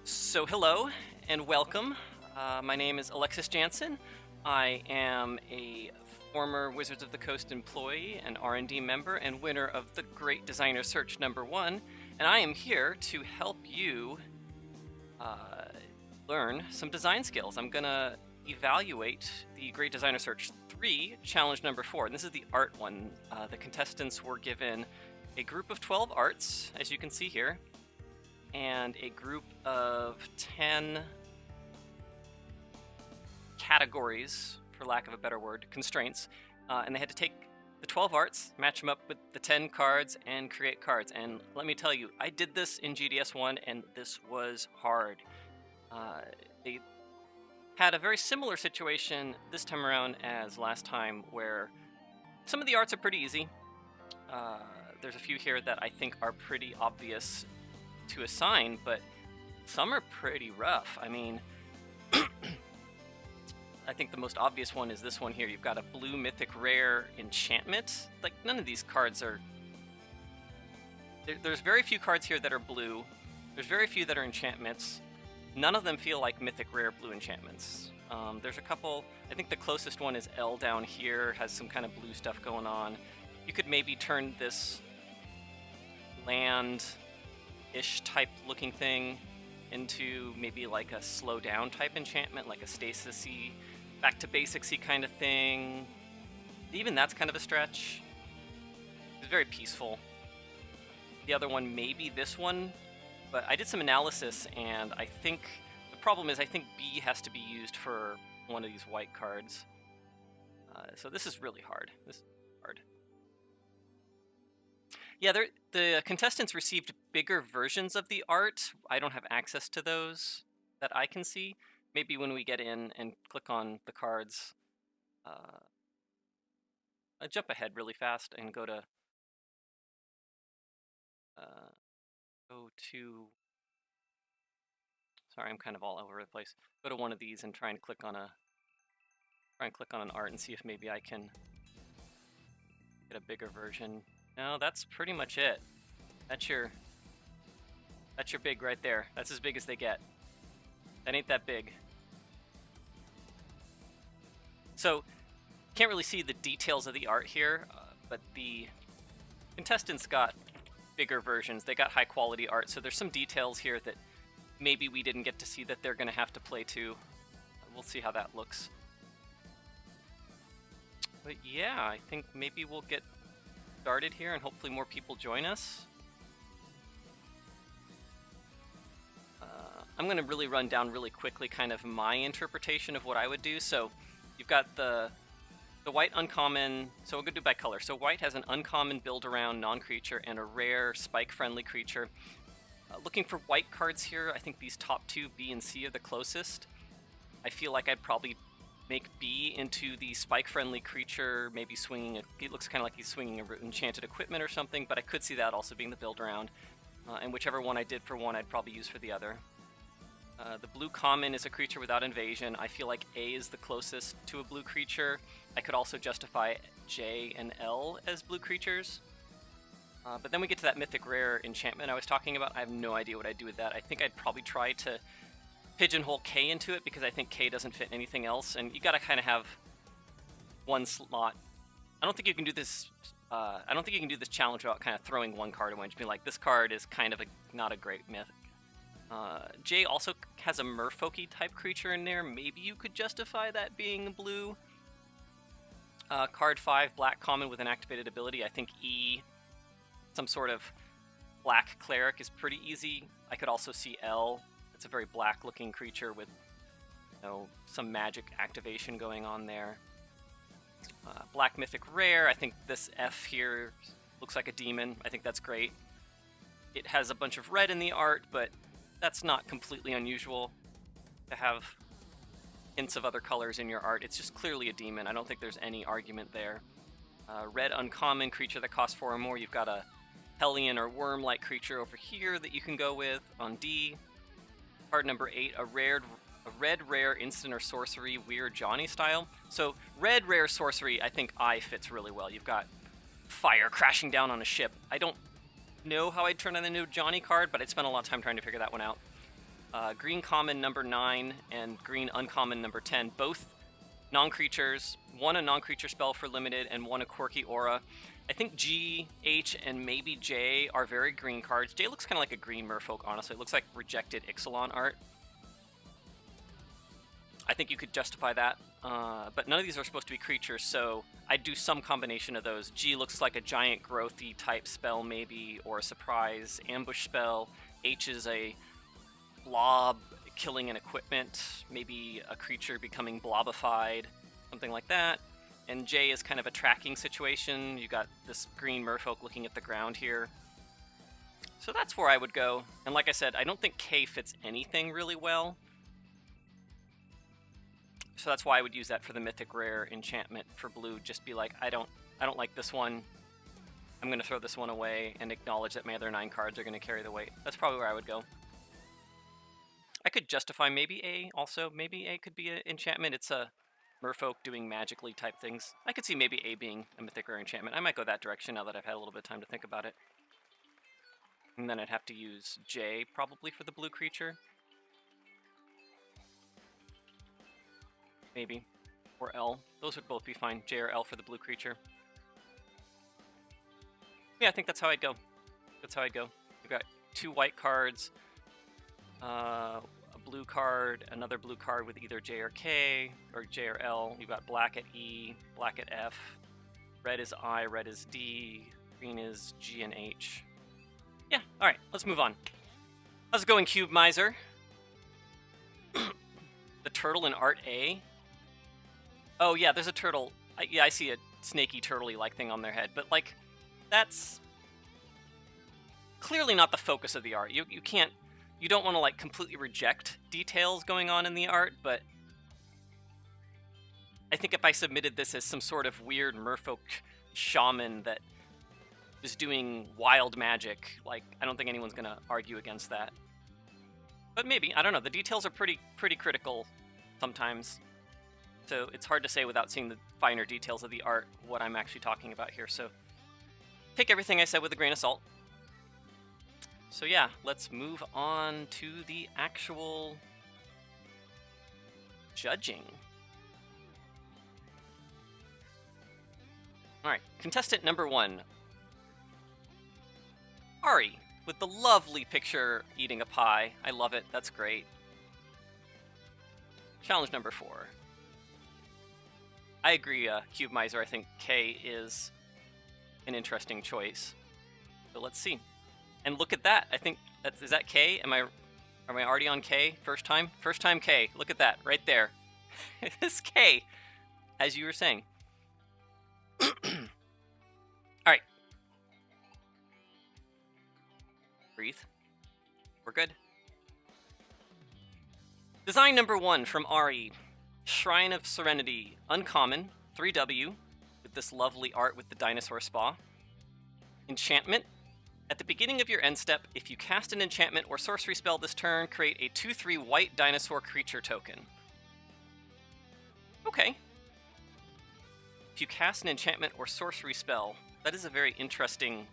So hello and welcome. My name is Alexis Janson. I am a former Wizards of the Coast employee, an R&D member, and winner of the Great Designer Search #1. And I am here to help you learn some design skills. I'm gonna evaluate the Great Designer Search 3, challenge #4. And this is the art one. The contestants were given a group of 12 arts, as you can see here, and a group of 10 categories, for lack of a better word, constraints, and they had to take the 12 arts, match them up with the 10 cards, and create cards. And let me tell you, I did this in GDS 1, and this was hard. They had a very similar situation this time around as last time, where some of the arts are pretty easy. There's a few here that I think are pretty obvious to assign, but some are pretty rough. I mean, I think the most obvious one is this one here. You've got a blue mythic rare enchantment. Like, none of these cards are... There's very few cards here that are blue. There's very few that are enchantments. None of them feel like mythic rare blue enchantments. There's a couple... I think the closest one is L down here, has some kind of blue stuff going on. You could maybe turn this land-ish type looking thing into maybe like a slow down type enchantment, like a stasis-y, back to basics-y kind of thing. Even that's kind of a stretch. It's very peaceful. The other one may be this one, but I did some analysis, and I think the problem is I think B has to be used for one of these white cards. So this is really hard. This is hard. Yeah, the contestants received bigger versions of the art. I don't have access to those that I can see. Maybe when we get in and click on the cards, I'll jump ahead really fast and go to sorry, I'm kind of all over the place. Go to one of these and try and click on an art and see if maybe I can get a bigger version. No, that's pretty much it. That's your big right there. That's as big as they get. That ain't that big. So, can't really see the details of the art here, but the contestants got bigger versions. They got high quality art, so there's some details here that maybe we didn't get to see that they're going to have to play to. We'll see how that looks. But yeah, I think maybe we'll get started here and hopefully more people join us. I'm going to really run down really quickly kind of my interpretation of what I would do. So you've got the white uncommon, so we'll go do by color. So white has an uncommon build around non-creature and a rare spike friendly creature. Looking for white cards here, I think these top two, B and C, are the closest. I feel like I'd probably make B into the spike-friendly creature, maybe swinging it looks kind of like he's swinging a enchanted equipment or something, but I could see that also being the build around. And whichever one I did for one, I'd probably use for the other. The blue common is a creature without invasion. I feel like A is the closest to a blue creature. I could also justify J and L as blue creatures. But then we get to that mythic rare enchantment I was talking about. I have no idea what I'd do with that. I think I'd probably try to pigeonhole K into it, because I think K doesn't fit anything else, and you gotta kind of have one slot. I don't think you can do this. I don't think you can do this challenge without kind of throwing one card away and just being like, this card is kind of not a great myth. J also has a merfolky type creature in there. Maybe you could justify that being blue. Card 5, black common with an activated ability. I think E, some sort of black cleric, is pretty easy. I could also see L. It's a very black-looking creature with, you know, some magic activation going on there. Black mythic rare. I think this F here looks like a demon. I think that's great. It has a bunch of red in the art, but that's not completely unusual to have hints of other colors in your art. It's just clearly a demon. I don't think there's any argument there. Red uncommon creature that costs 4 or more. You've got a Hellion or worm-like creature over here that you can go with on D. Card number 8, a red rare instant or sorcery, weird Johnny style. So red rare sorcery, I think I fits really well. You've got fire crashing down on a ship. I don't know how I'd turn that into a Johnny card, but I'd spent a lot of time trying to figure that one out. green common number 9 and green uncommon number 10, both non-creatures, one a non-creature spell for limited and one a quirky aura. I think G, H, and maybe J are very green cards. J looks kind of like a green merfolk, honestly. It looks like rejected Ixalan art. I think you could justify that, but none of these are supposed to be creatures, so I'd do some combination of those. G looks like a giant growthy type spell maybe, or a surprise ambush spell. H is a blob killing an equipment, maybe a creature becoming blobified, something like that. And J is kind of a tracking situation. You got this green merfolk looking at the ground here. So that's where I would go. And like I said, I don't think K fits anything really well. So that's why I would use that for the mythic rare enchantment for blue. Just be like, I don't like this one. I'm going to throw this one away and acknowledge that my other 9 cards are going to carry the weight. That's probably where I would go. I could justify maybe A also. Maybe A could be an enchantment. It's a merfolk doing magically type things. I could see maybe A being a mythic rare enchantment. I might go that direction now that I've had a little bit of time to think about it. And then I'd have to use J probably for the blue creature. Maybe. Or L. Those would both be fine. J or L for the blue creature. Yeah, I think that's how I'd go. That's how I'd go. We've got 2 white cards, a blue card, another blue card with either J or K, or J or L. You've got black at E, black at F. Red is I, red is D. Green is G and H. Yeah, alright, let's move on. How's it going, Cube Miser? The turtle in Art A? Oh yeah, there's a turtle. I see a snaky turtle-y-like thing on their head, but like, that's clearly not the focus of the art. You don't want to like completely reject details going on in the art, but I think if I submitted this as some sort of weird merfolk shaman that is doing wild magic, like, I don't think anyone's gonna argue against that. But maybe, I don't know, the details are pretty critical sometimes. So it's hard to say without seeing the finer details of the art what I'm actually talking about here. So take everything I said with a grain of salt. So yeah, let's move on to the actual judging. Alright, contestant number 1. Ari, with the lovely picture eating a pie. I love it, that's great. Challenge number 4. I agree, Cube Miser. I think K is an interesting choice. So let's see. And look at that. I think is that K? Am I already on K? First time? First time K. Look at that right there. It's K, as you were saying. All right. Breathe. We're good. Design number 1 from Ari. Shrine of Serenity, uncommon, 3W, with this lovely art with the dinosaur spa. Enchantment. At the beginning of your end step, if you cast an enchantment or sorcery spell this turn, create a 2/3 white dinosaur creature token. Okay. If you cast an enchantment or sorcery spell, that is a very interesting...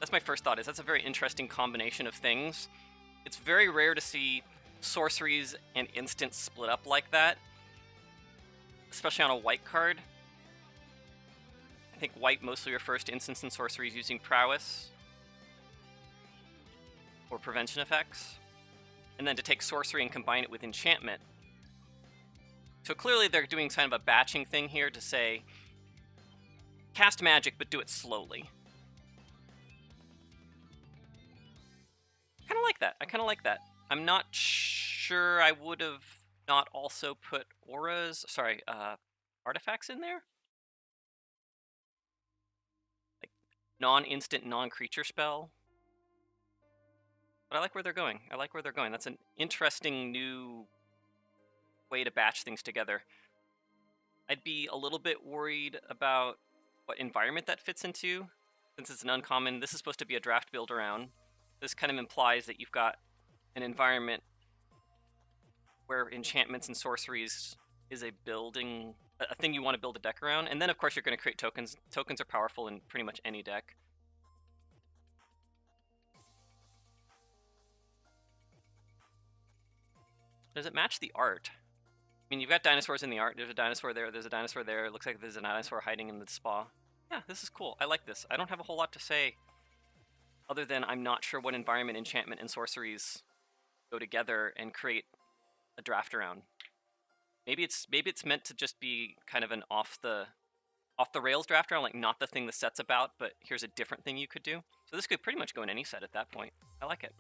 That's my first thought, is that's a very interesting combination of things. It's very rare to see sorceries and instants split up like that, especially on a white card. I think white mostly refers to instants and sorceries using prowess or prevention effects, and then to take sorcery and combine it with enchantment. So clearly they're doing kind of a batching thing here to say, cast magic, but do it slowly. I kind of like that. I kind of like that. I'm not sure I would have not also put auras, artifacts in there? Like non-instant, non-creature spell. But I like where they're going. I like where they're going. That's an interesting new way to batch things together. I'd be a little bit worried about what environment that fits into. Since it's an uncommon, this is supposed to be a draft build around. This kind of implies that you've got an environment where enchantments and sorceries is a thing you want to build a deck around. And then, of course, you're going to create tokens. Tokens are powerful in pretty much any deck. Does it match the art? I mean, you've got dinosaurs in the art. There's a dinosaur there. There's a dinosaur there. It looks like there's a dinosaur hiding in the spa. Yeah, this is cool. I like this. I don't have a whole lot to say other than I'm not sure what environment, enchantment, and sorceries go together and create a draft around. Maybe it's meant to just be kind of an off the rails draft around, like not the thing the set's about, but here's a different thing you could do. So this could pretty much go in any set at that point. I like it.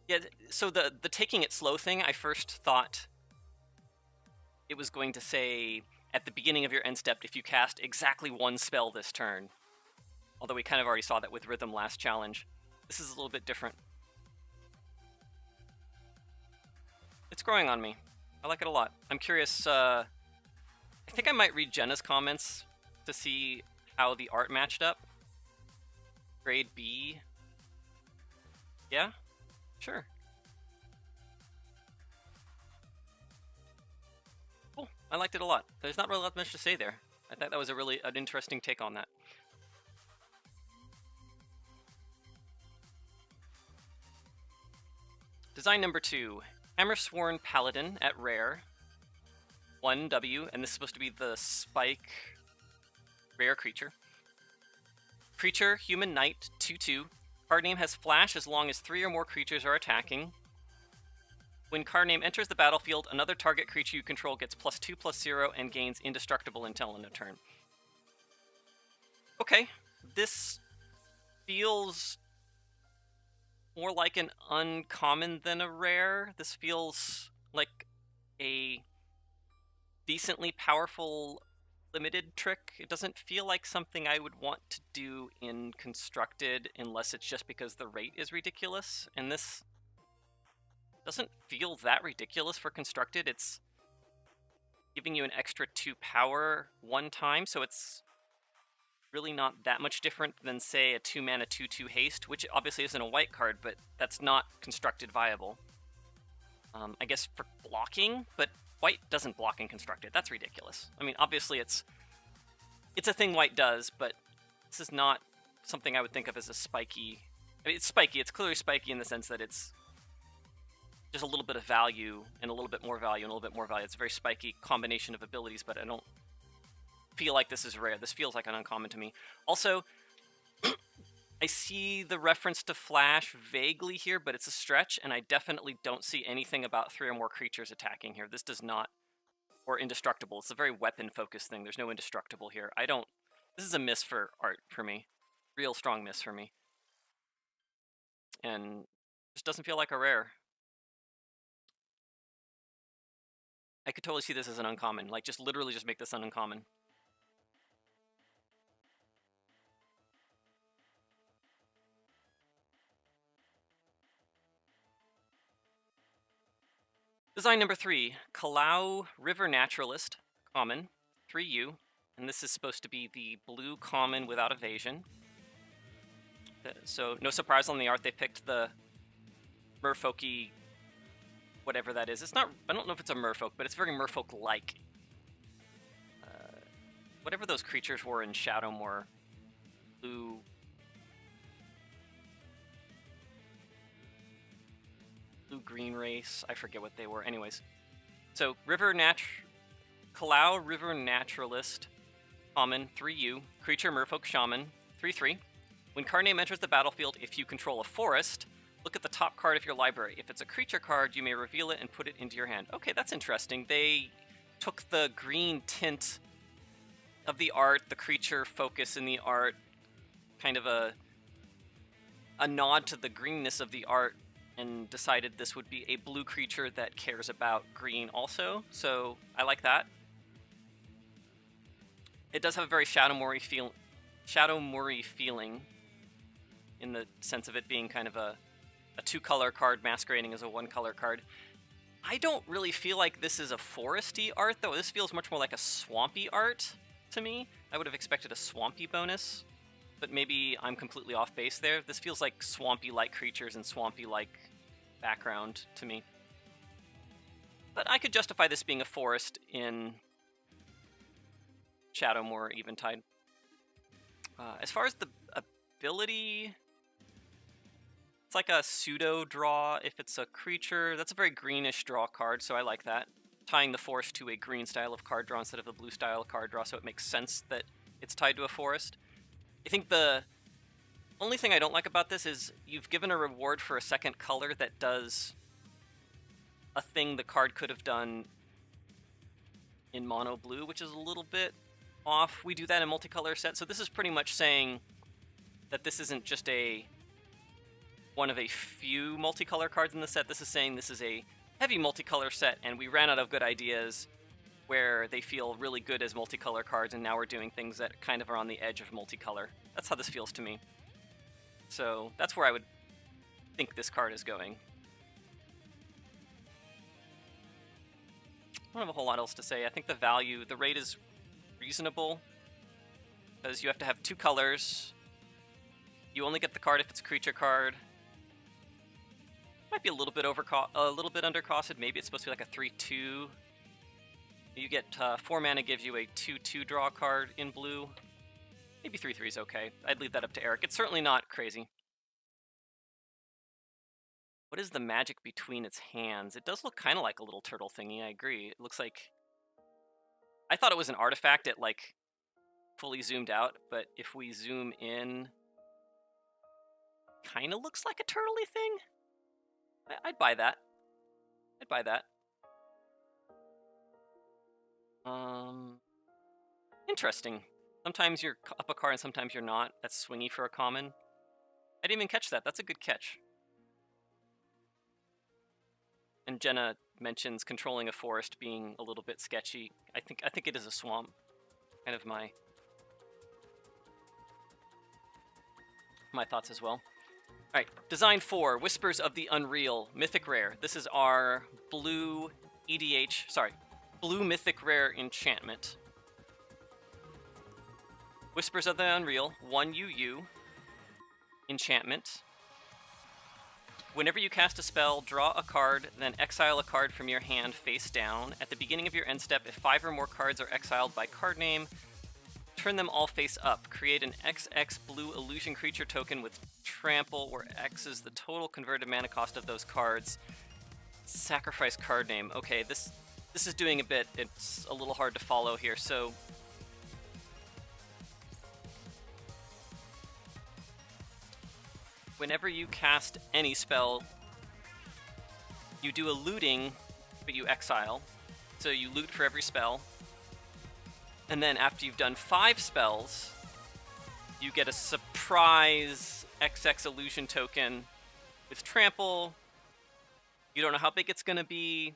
Yeah, so the taking it slow thing, I first thought it was going to say at the beginning of your end step, if you cast exactly one spell this turn. Although we kind of already saw that with Rhythm last challenge. This is a little bit different. It's growing on me. I like it a lot. I'm curious, I think I might read Jenna's comments to see how the art matched up. Grade B. Yeah? Sure. Cool. I liked it a lot. There's not really much to say there. I thought that was an interesting take on that. Design number 2. Hammersworn Paladin at rare. 1W, and this is supposed to be the spike rare creature. Creature, human knight, 2/2. Card name has flash as long as 3 or more creatures are attacking. When card name enters the battlefield, another target creature you control gets +2/+0 and gains indestructible until end of turn. Okay, this feels more like an uncommon than a rare. This feels like a decently powerful limited trick. It doesn't feel like something I would want to do in Constructed unless it's just because the rate is ridiculous, and this doesn't feel that ridiculous for Constructed. It's giving you an extra 2 power one time, so it's really not that much different than, say, a 2-mana 2/2 haste, which obviously isn't a white card, but that's not Constructed viable. I guess for blocking, but white doesn't block in Constructed. That's ridiculous. I mean, obviously it's a thing white does, but this is not something I would think of as a spiky... I mean, it's spiky. It's clearly spiky in the sense that it's just a little bit of value and a little bit more value and a little bit more value. It's a very spiky combination of abilities, but I don't feel like this is rare. This feels like an uncommon to me. Also, I see the reference to Flash vaguely here, but it's a stretch, and I definitely don't see anything about 3 or more creatures attacking here. This does not... Or indestructible. It's a very weapon-focused thing. There's no indestructible here. This is a miss for art for me. Real strong miss for me. And this doesn't feel like a rare. I could totally see this as an uncommon. Like, just literally just make this an uncommon. Design number 3, Kalau River Naturalist, common, 3U, and this is supposed to be the blue common without evasion. So no surprise on the art, they picked the merfolky, whatever that is. It's not, I don't know if it's a merfolk, but it's very merfolk-like. Whatever those creatures were in Shadowmoor, blue-green race. I forget what they were. Anyways, so Kalau River Naturalist, common, 3U, creature merfolk shaman, 3/3. When card name enters the battlefield, if you control a forest, look at the top card of your library. If it's a creature card, you may reveal it and put it into your hand. Okay, that's interesting. They took the green tint of the art, the creature focus in the art, kind of a nod to the greenness of the art, and decided this would be a blue creature that cares about green also. So I like that. It does have a very Shadowmoor feeling in the sense of it being kind of a 2-color card masquerading as a 1-color card. I don't really feel like this is a foresty art, though. This feels much more like a swampy art to me. I would have expected a swampy bonus, but maybe I'm completely off base there. This feels like swampy-like creatures and swampy-like background to me. But I could justify this being a forest in Shadowmoor Eventide. As far as the ability, It's like a pseudo draw if it's a creature. That's a very greenish draw card, so I like that. Tying the forest to a green style of card draw instead of a blue style of card draw, so it makes sense that it's tied to a forest. I think the only thing I don't like about this is you've given a reward for a second color that does a thing the card could have done in mono blue, which is a little bit off. We do that in multicolor set, so this is pretty much saying that this isn't just one of a few multicolor cards in the set. This is saying this is a heavy multicolor set, and we ran out of good ideas where they feel really good as multicolor cards, and now we're doing things that kind of are on the edge of multicolor. That's how this feels to me. So that's where I would think this card is going. I don't have a whole lot else to say. I think the rate is reasonable, because you have to have 2 colors. You only get the card if it's a creature card. Might be a little bit undercosted. Maybe it's supposed to be like a 3/2. You get 4 mana gives you a 2/2 draw card in blue. Maybe 3/3 is okay. I'd leave that up to Eric. It's certainly not crazy. What is the magic between its hands? It does look kind of like a little turtle thingy, I agree. It looks like... I thought it was an artifact at, like, fully zoomed out, but if we zoom in... kind of looks like a turtley thing? I'd buy that. I'd buy that. Interesting. Sometimes you're up a card and sometimes you're not. That's swingy for a common. I didn't even catch that. That's a good catch. And Jenna mentions controlling a forest being a little bit sketchy. I think it is a swamp. Kind of my thoughts as well. Alright, Design 4, Whispers of the Unreal, Mythic Rare. This is our blue blue Mythic Rare enchantment. Whispers of the Unreal, 1 UU, enchantment. Whenever you cast a spell, draw a card, then exile a card from your hand face down. At the beginning of your end step, if 5 or more cards are exiled by card name, turn them all face up. Create an XX blue illusion creature token with trample, where X is the total converted mana cost of those cards. Sacrifice card name. Okay, this is doing a bit. It's a little hard to follow here. So whenever you cast any spell, you do a looting, but you exile. So you loot for every spell. And then after you've done 5 spells, you get a surprise XX illusion token with trample. You don't know how big it's going to be.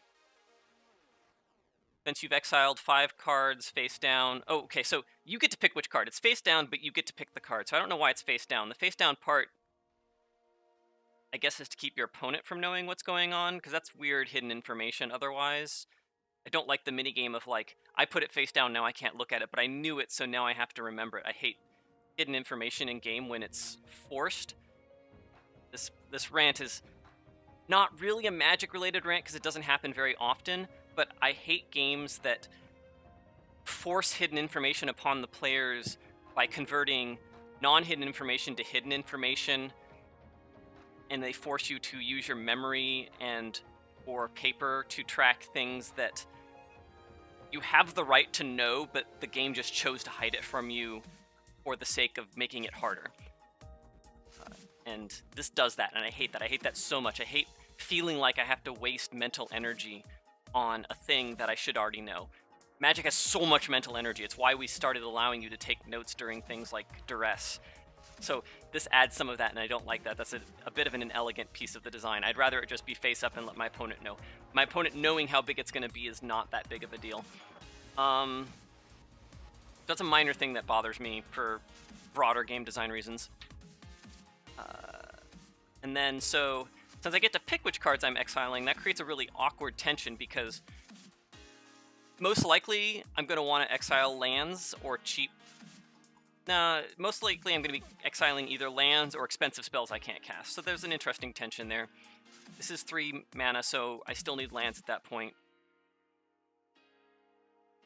Since you've exiled 5 cards face down. Oh, okay, so you get to pick which card. It's face down, but you get to pick the card. So I don't know why it's face down. The face down part, I guess, is to keep your opponent from knowing what's going on, because that's weird hidden information otherwise. I don't like the minigame of, like, I put it face down, now I can't look at it, but I knew it, so now I have to remember it. I hate hidden information in game when it's forced. This rant is not really a Magic-related rant, because it doesn't happen very often, but I hate games that force hidden information upon the players by converting non-hidden information to hidden information, and they force you to use your memory or paper to track things that you have the right to know, but the game just chose to hide it from you for the sake of making it harder. And this does that, and I hate that. I hate that so much. I hate feeling like I have to waste mental energy on a thing that I should already know. Magic has so much mental energy. It's why we started allowing you to take notes during things like duress. So this adds some of that, and I don't like that. That's a bit of an inelegant piece of the design. I'd rather it just be face up and let my opponent know. My opponent knowing how big it's going to be is not that big of a deal. That's a minor thing that bothers me for broader game design reasons. And then, so, since I get to pick which cards I'm exiling, that creates a really awkward tension, because most likely I'm going to want to exile lands or cheap... most likely I'm going to be exiling either lands or expensive spells I can't cast. So there's an interesting tension there. This is 3 mana, so I still need lands at that point.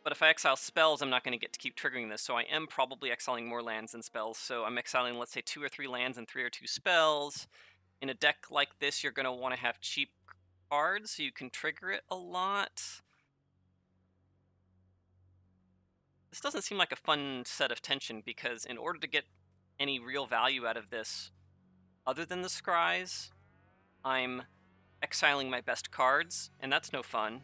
But if I exile spells, I'm not going to get to keep triggering this, so I am probably exiling more lands than spells. So I'm exiling, let's say, 2 or 3 lands and 3 or 2 spells. In a deck like this, you're going to want to have cheap cards so you can trigger it a lot. This doesn't seem like a fun set of tension, because in order to get any real value out of this, other than the scries, I'm exiling my best cards, and that's no fun.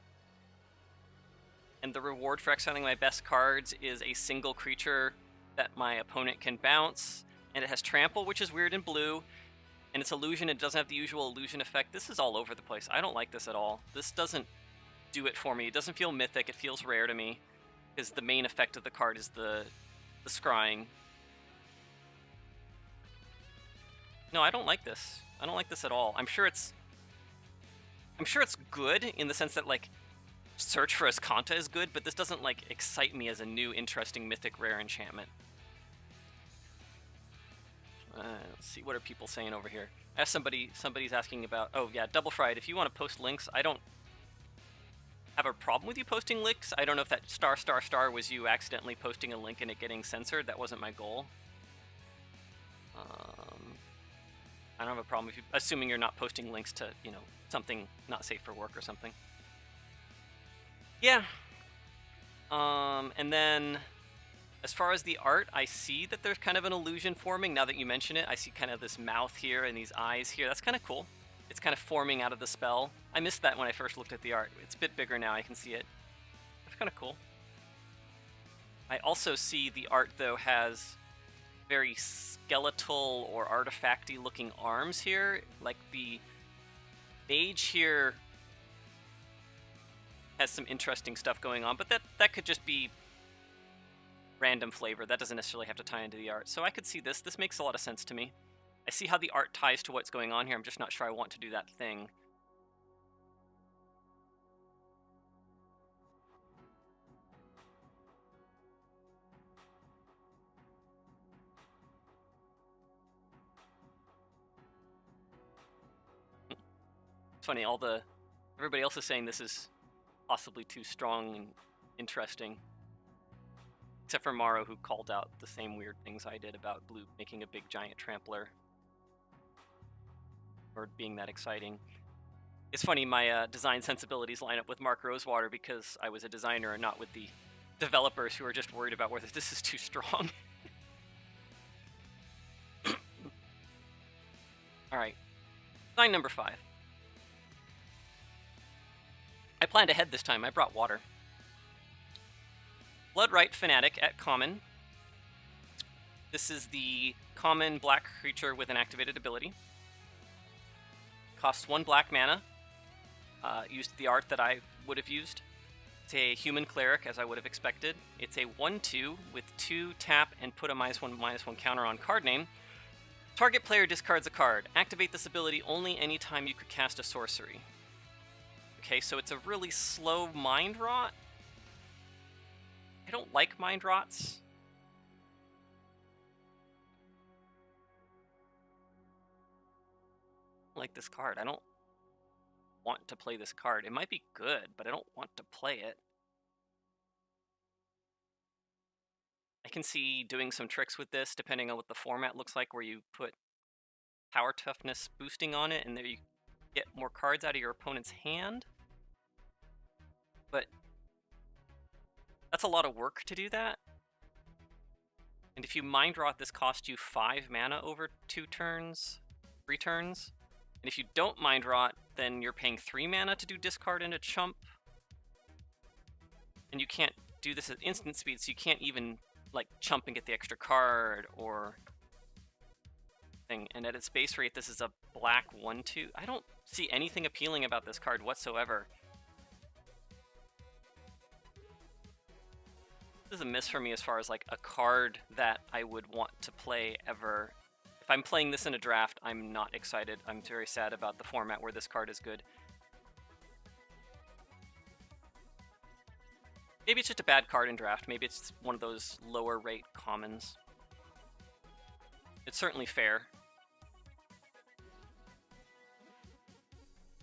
And the reward for exiling my best cards is a single creature that my opponent can bounce, and it has trample, which is weird in blue, and it's illusion. It doesn't have the usual illusion effect. This is all over the place. I don't like this at all. This doesn't do it for me. It doesn't feel mythic. It feels rare to me, because the main effect of the card is the scrying. No, I don't like this. I don't like this at all. I'm sure it's good in the sense that, like, Search for Escanta is good, but this doesn't, like, excite me as a new, interesting, mythic, rare enchantment. Let's see, what are people saying over here? As somebody's asking about, oh yeah, Double Fried, if you want to post links, I don't have a problem with you posting links. I don't know if that *** was you accidentally posting a link and it getting censored. That wasn't my goal. I don't have a problem if you, assuming you're not posting links to, you know, something not safe for work or something. Yeah. And then, as far as the art, I see that there's kind of an illusion forming. Now that you mention it, I see kind of this mouth here and these eyes here. That's kind of cool. It's kind of forming out of the spell. I missed that when I first looked at the art. It's a bit bigger now, I can see it. That's kind of cool. I also see the art, though, has very skeletal or artifacty looking arms here. Like the mage here has some interesting stuff going on, but that could just be random flavor. That doesn't necessarily have to tie into the art. So I could see this. This makes a lot of sense to me. I see how the art ties to what's going on here. I'm just not sure I want to do that thing. It's funny, everybody else is saying this is possibly too strong and interesting. Except for Maro, who called out the same weird things I did about blue making a big giant trampler. Or being that exciting. It's funny, my design sensibilities line up with Mark Rosewater because I was a designer and not with the developers who are just worried about whether this is too strong. Alright. Design number 5. I planned ahead this time. I brought water. Bloodright Fanatic at common. This is the common black creature with an activated ability. Costs 1 black mana. Used the art that I would have used. It's a human cleric, as I would have expected. It's a 1/2 with 2 tap and put a -1/-1 counter on card name. Target player discards a card. Activate this ability only anytime you could cast a sorcery. Okay, so it's a really slow Mind Rot. I don't like Mind Rots. I don't like this card. I don't want to play this card. It might be good, but I don't want to play it. I can see doing some tricks with this, depending on what the format looks like, where you put power toughness boosting on it, and there you get more cards out of your opponent's hand. But that's a lot of work to do that. And if you Mind Rot, this costs you 5 mana over 2 turns, 3 turns. And if you don't Mind Rot, then you're paying 3 mana to do discard and a chump. And you can't do this at instant speed, so you can't even, like, chump and get the extra card or thing. And at its base rate, this is a black 1/2. I don't see anything appealing about this card whatsoever. This is a miss for me as far as, like, a card that I would want to play ever. If I'm playing this in a draft, I'm not excited. I'm very sad about the format where this card is good. Maybe it's just a bad card in draft. Maybe it's one of those lower rate commons. It's certainly fair.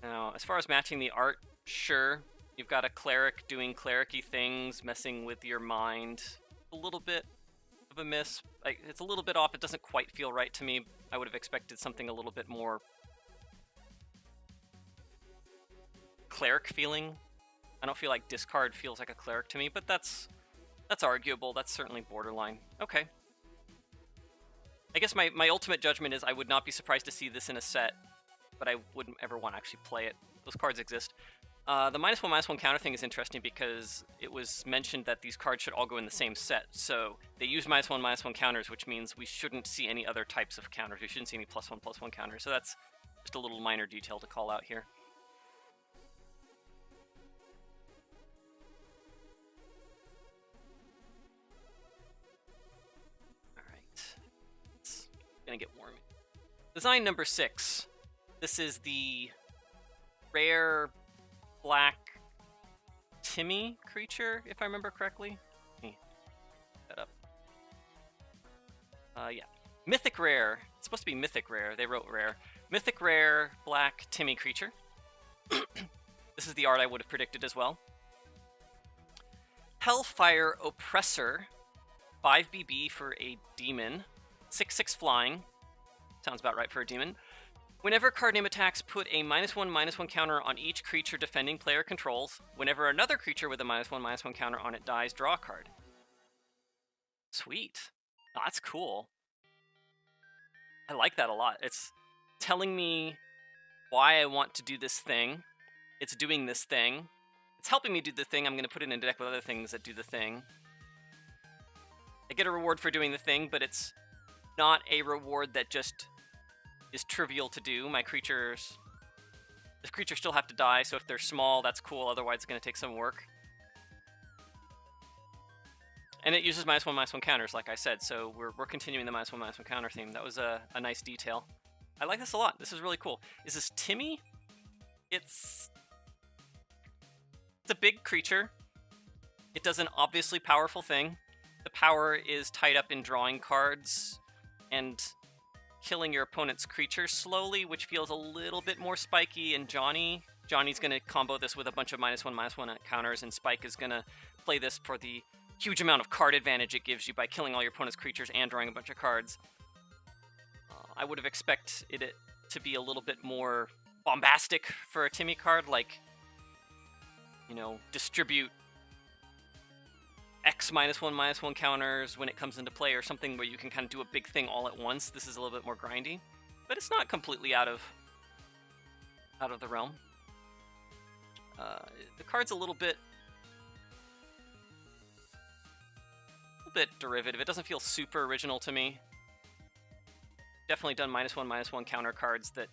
Now, as far as matching the art, sure. You've got a cleric doing cleric-y things, messing with your mind. A little bit of a miss. Like, it's a little bit off. It doesn't quite feel right to me. I would have expected something a little bit more cleric feeling. I don't feel like discard feels like a cleric to me, but that's arguable. That's certainly borderline. Okay. I guess my ultimate judgment is I would not be surprised to see this in a set, but I wouldn't ever want to actually play it. Those cards exist. The -1/-1 counter thing is interesting because it was mentioned that these cards should all go in the same set. So they use -1/-1 counters, which means we shouldn't see any other types of counters. We shouldn't see any +1/+1 counters. So that's just a little minor detail to call out here. All right. It's gonna get warm. Design number 6. This is the rare black Timmy creature, if I remember correctly. Let me set that up. Yeah. Mythic rare. It's supposed to be mythic rare. They wrote rare. Mythic rare black Timmy creature. This is the art I would have predicted as well. Hellfire Oppressor. 5 BB for a demon. 6/6 flying. Sounds about right for a demon. Whenever card name attacks, put a -1/-1 counter on each creature defending player controls. Whenever another creature with a -1/-1 counter on it dies, draw a card. Sweet. Oh, that's cool. I like that a lot. It's telling me why I want to do this thing. It's doing this thing. It's helping me do the thing. I'm going to put it in a deck with other things that do the thing. I get a reward for doing the thing, but it's not a reward that just is trivial to do. The creatures still have to die, so if they're small, that's cool. Otherwise, it's going to take some work. And it uses -1/-1 counters, like I said, so we're continuing the -1/-1 counter theme. That was a nice detail. I like this a lot. This is really cool. Is this Timmy? It's a big creature. It does an obviously powerful thing. The power is tied up in drawing cards and killing your opponent's creature slowly, which feels a little bit more spiky. And Johnny's going to combo this with a bunch of -1/-1 counters, and Spike is going to play this for the huge amount of card advantage it gives you by killing all your opponent's creatures and drawing a bunch of cards. I would have expected it to be a little bit more bombastic for a Timmy card, like, you know, distribute X -1/-1 counters when it comes into play, or something where you can kind of do a big thing all at once. This is a little bit more grindy, but it's not completely out of the realm. The card's a little bit derivative. It doesn't feel super original to me. Definitely done -1/-1 counter cards that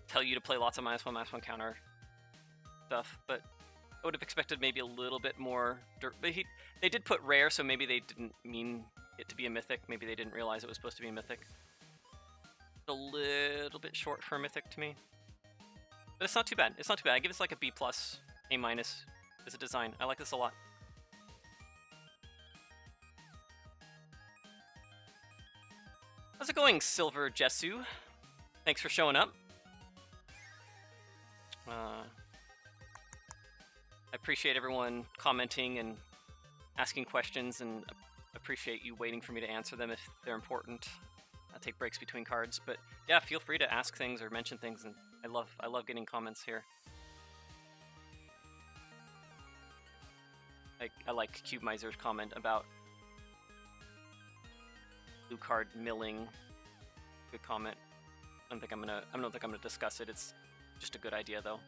tell you to play lots of -1/-1 counter stuff, but I would have expected maybe a little bit more. But they did put rare, so maybe they didn't mean it to be a mythic. Maybe they didn't realize it was supposed to be a mythic. A little bit short for a mythic to me, but it's not too bad. It's not too bad. I give this like a B+, A- as a design. I like this a lot. How's it going, Silver Jesu? Thanks for showing up. I appreciate everyone commenting and asking questions, and appreciate you waiting for me to answer them if they're important. I take breaks between cards, but yeah, feel free to ask things or mention things, and I love getting comments here. I like Cube Miser's comment about blue card milling. Good comment. I don't think I'm gonna discuss it. It's just a good idea though.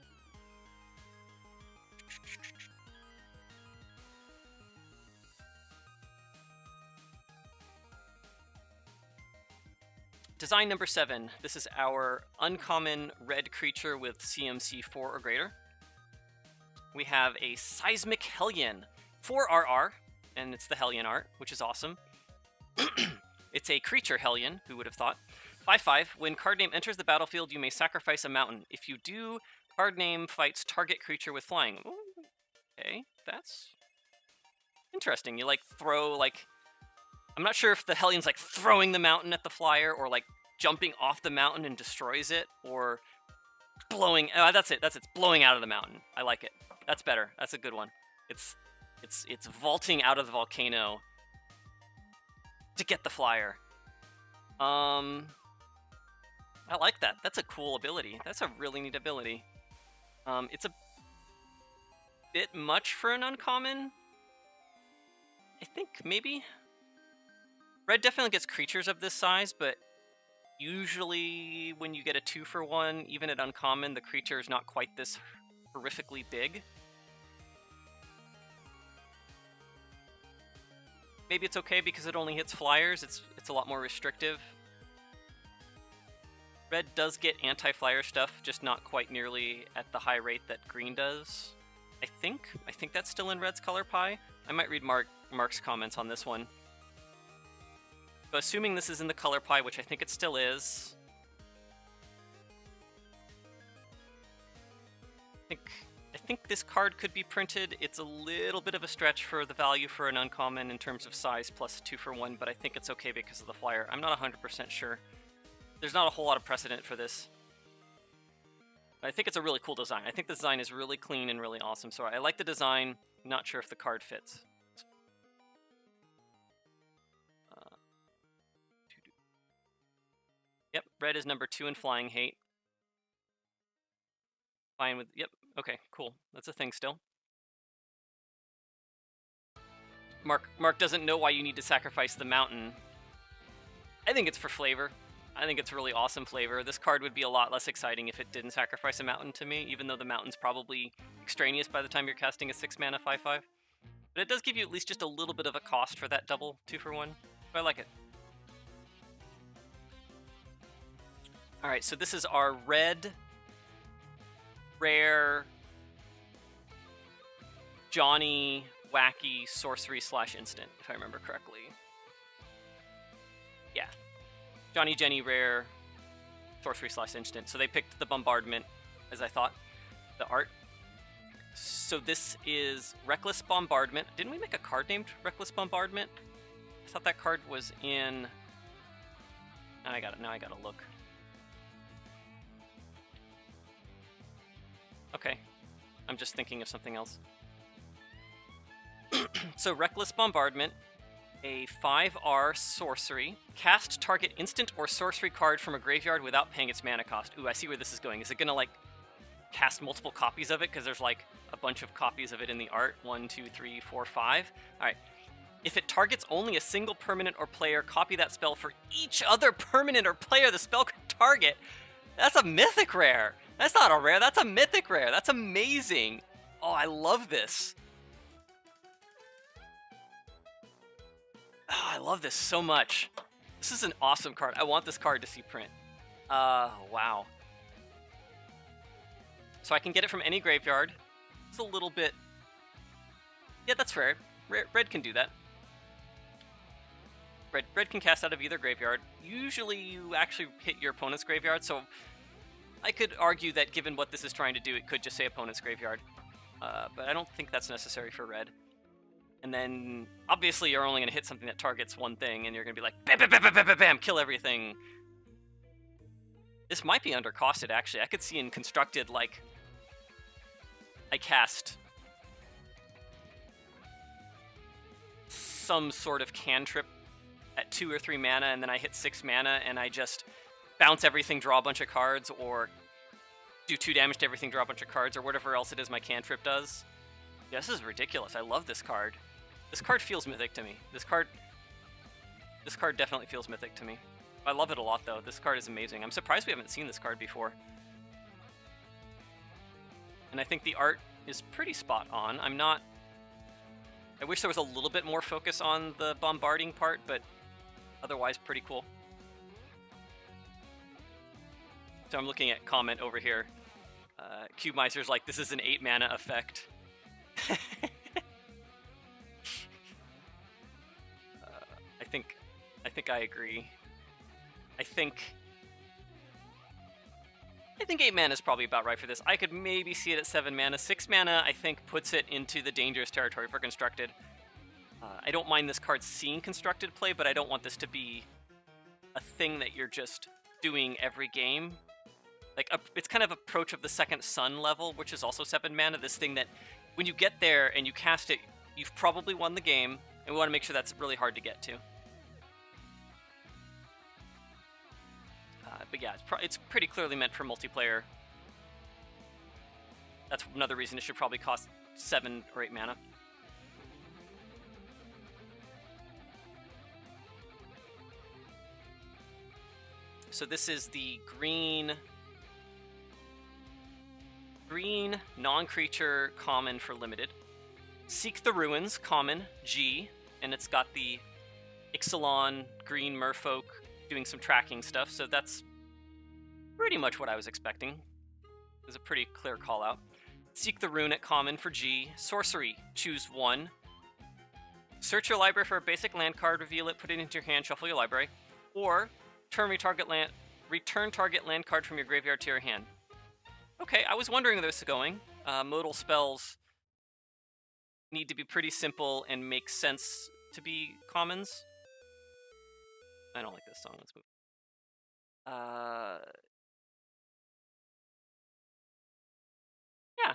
Design number 7. This is our uncommon red creature with CMC 4 or greater. We have a Seismic Hellion, 4 RR, and it's the Hellion art, which is awesome. It's a creature Hellion, who would have thought. 5/5, when card name enters the battlefield, you may sacrifice a mountain. If you do, card name fights target creature with flying. Ooh, okay, that's interesting. You like throw, like, I'm not sure if the Hellion's like throwing the mountain at the flyer, or like jumping off the mountain and destroys it, or blowing. That's it. It's blowing out of the mountain. I like it. That's better. That's a good one. It's vaulting out of the volcano to get the flyer. I like that. That's a cool ability. That's a really neat ability. It's a bit much for an uncommon. I think maybe. Red definitely gets creatures of this size, but usually when you get a 2-for-1, even at uncommon, the creature is not quite this horrifically big. Maybe it's okay because it only hits flyers. It's a lot more restrictive. Red does get anti-flyer stuff, just not quite nearly at the high rate that green does. I think that's still in Red's color pie. I might read Mark's comments on this one. But assuming this is in the color pie, which I think it still is, I think this card could be printed. It's a little bit of a stretch for the value for an uncommon in terms of size plus 2-for-1, but I think it's okay because of the flyer. I'm not 100% sure. There's not a whole lot of precedent for this. I think it's a really cool design. I think the design is really clean and really awesome. So I like the design. Not sure if the card fits. Yep, red is number 2 in flying hate. Fine with, yep, okay, cool. That's a thing still. Mark doesn't know why you need to sacrifice the mountain. I think it's for flavor. I think it's really awesome flavor. This card would be a lot less exciting if it didn't sacrifice a mountain to me, even though the mountain's probably extraneous by the time you're casting a 6-mana 5/5. But it does give you at least just a little bit of a cost for that double 2-for-1. But I like it. Alright, so this is our red, rare, Johnny, wacky, sorcery / instant, if I remember correctly. Yeah. Johnny, Jenny, rare, sorcery / instant. So they picked the bombardment, as I thought, the art. So this is Reckless Bombardment. Didn't we make a card named Reckless Bombardment? I thought that card was in... Now I gotta look. Okay, I'm just thinking of something else. So Reckless Bombardment, a 5R sorcery. Cast target instant or sorcery card from a graveyard without paying its mana cost. Ooh, I see where this is going. Is it gonna, like, cast multiple copies of it? Because there's, like, a bunch of copies of it in the art. 1, 2, 3, 4, 5. Alright. If it targets only a single permanent or player, copy that spell for each other permanent or player the spell could target. That's a mythic rare! That's not a rare, that's a mythic rare. That's amazing. Oh, I love this. Oh, I love this so much. This is an awesome card. I want this card to see print. Wow. So I can get it from any graveyard. It's a little bit... Yeah, that's fair. Red can do that. Red can cast out of either graveyard. Usually you actually hit your opponent's graveyard, so I could argue that given what this is trying to do, it could just say opponent's graveyard. But I don't think that's necessary for red. And then, obviously, you're only going to hit something that targets one thing, and you're going to be like, bam, bam, bam, bam, bam, bam, bam, kill everything. This might be undercosted, actually. I could see in Constructed, like, I cast some sort of cantrip at 2 or 3 mana, and then I hit 6 mana, and I just bounce everything, draw a bunch of cards, or do 2 damage to everything, draw a bunch of cards, or whatever else it is my cantrip does. Yeah, this is ridiculous. I love this card. This card feels mythic to me. This card definitely feels mythic to me. I love it a lot, though. This card is amazing. I'm surprised we haven't seen this card before. And I think the art is pretty spot on. I wish there was a little bit more focus on the bombarding part, but otherwise pretty cool. So I'm looking at comment over here. Cube Miser's like, this is an 8 mana effect. I think I agree. I think 8 mana is probably about right for this. I could maybe see it at 7 mana. 6 mana, I think, puts it into the dangerous territory for Constructed. I don't mind this card seeing Constructed play, but I don't want this to be a thing that you're just doing every game. Like, it's kind of Approach of the Second Sun level, which is also 7 mana. This thing that, when you get there and you cast it, you've probably won the game, and we want to make sure that's really hard to get to. But yeah, it's pretty clearly meant for multiplayer. That's another reason it should probably cost 7 or 8 mana. So this is the green non-creature common for limited. Seek the Ruins, common, G, and it's got the Ixalan green merfolk doing some tracking stuff, so that's pretty much what I was expecting. It was a pretty clear call out. Seek the Rune at common for G. Sorcery, choose 1. Search your library for a basic land card, reveal it, put it into your hand, shuffle your library. Or return target land card from your graveyard to your hand. Okay, I was wondering where this is going. Modal spells need to be pretty simple and make sense to be commons. I don't like this song. Let's move. Yeah.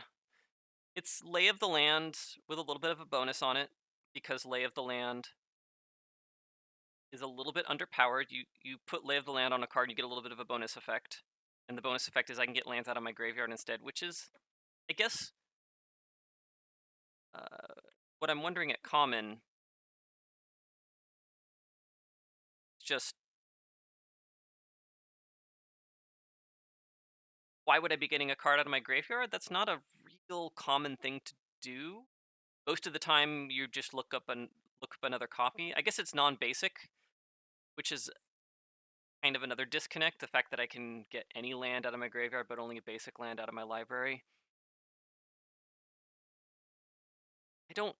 It's Lay of the Land with a little bit of a bonus on it, because Lay of the Land is a little bit underpowered. You put Lay of the Land on a card, and you get a little bit of a bonus effect. And the bonus effect is I can get lands out of my graveyard instead, which is, I guess, what I'm wondering at common is just, why would I be getting a card out of my graveyard? That's not a real common thing to do. Most of the time, you just look up another copy. I guess it's non-basic, which is kind of another disconnect. The fact that I can get any land out of my graveyard, but only a basic land out of my library. The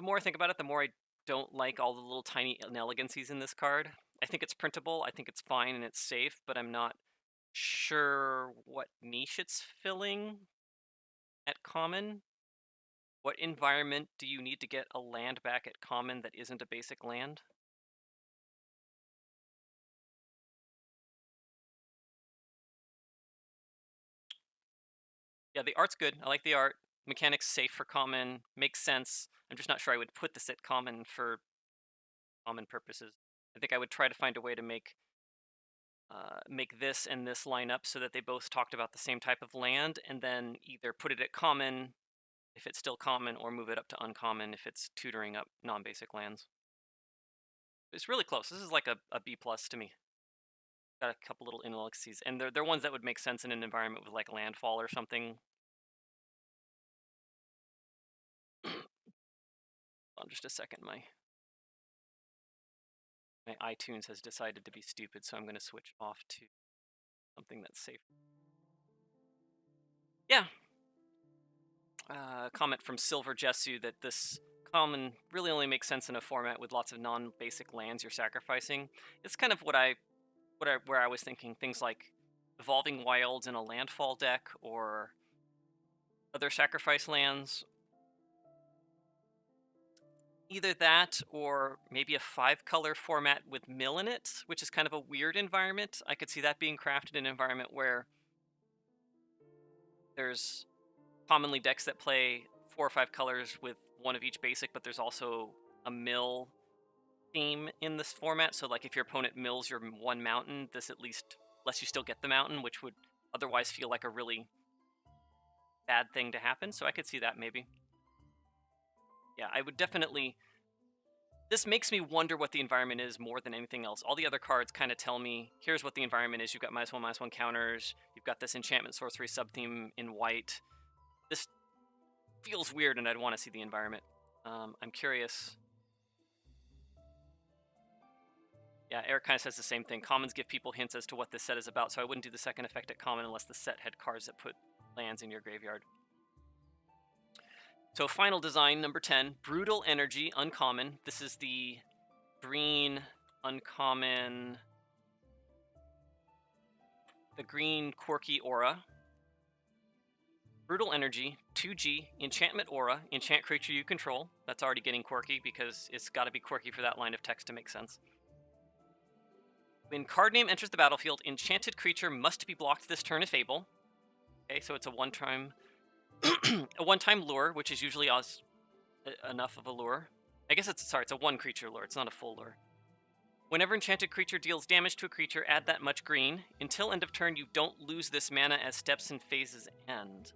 more I think about it, the more I don't like all the little tiny inelegancies in this card. I think it's printable, I think it's fine and it's safe, but I'm not sure what niche it's filling at common. What environment do you need to get a land back at common that isn't a basic land? Yeah, the art's good. I like the art. Mechanics safe for common, makes sense. I'm just not sure I would put this at common for common purposes. I think I would try to find a way to make this and this line up so that they both talked about the same type of land, and then either put it at common if it's still common, or move it up to uncommon if it's tutoring up non-basic lands. It's really close. This is like a B+ to me. Got a couple little inelegancies, and they're ones that would make sense in an environment with like landfall or something. Hold on just a second, my iTunes has decided to be stupid, so I'm going to switch off to something that's safe. Yeah. Comment from Silver Jessu that this common really only makes sense in a format with lots of non-basic lands you're sacrificing. It's kind of where I was thinking, things like Evolving Wilds in a landfall deck, or other sacrifice lands. Either that, or maybe a 5-color format with mill in it, which is kind of a weird environment. I could see that being crafted in an environment where there's commonly decks that play 4 or 5 colors with one of each basic, but there's also a mill theme in this format. So like if your opponent mills your 1 mountain, this at least lets you still get the mountain, which would otherwise feel like a really bad thing to happen. So I could see that maybe. Yeah, I would definitely... This makes me wonder what the environment is more than anything else. All the other cards kind of tell me, here's what the environment is. You've got -1/-1 counters. You've got this enchantment sorcery sub-theme in white. This feels weird, and I'd want to see the environment. I'm curious. Yeah, Eric kind of says the same thing. Commons give people hints as to what this set is about, so I wouldn't do the second effect at common unless the set had cards that put lands in your graveyard. So final design, number 10, Brutal Energy, uncommon. This is the green uncommon, the green quirky aura. Brutal Energy, 2G, enchantment aura, enchant creature you control. That's already getting quirky because it's got to be quirky for that line of text to make sense. When card name enters the battlefield, enchanted creature must be blocked this turn if able. Okay, so it's a one-time a one-time lure, which is usually enough of a lure. I guess it's a one creature lure. It's not a full lure. Whenever enchanted creature deals damage to a creature, add that much green. Until end of turn, you don't lose this mana as steps and phases end.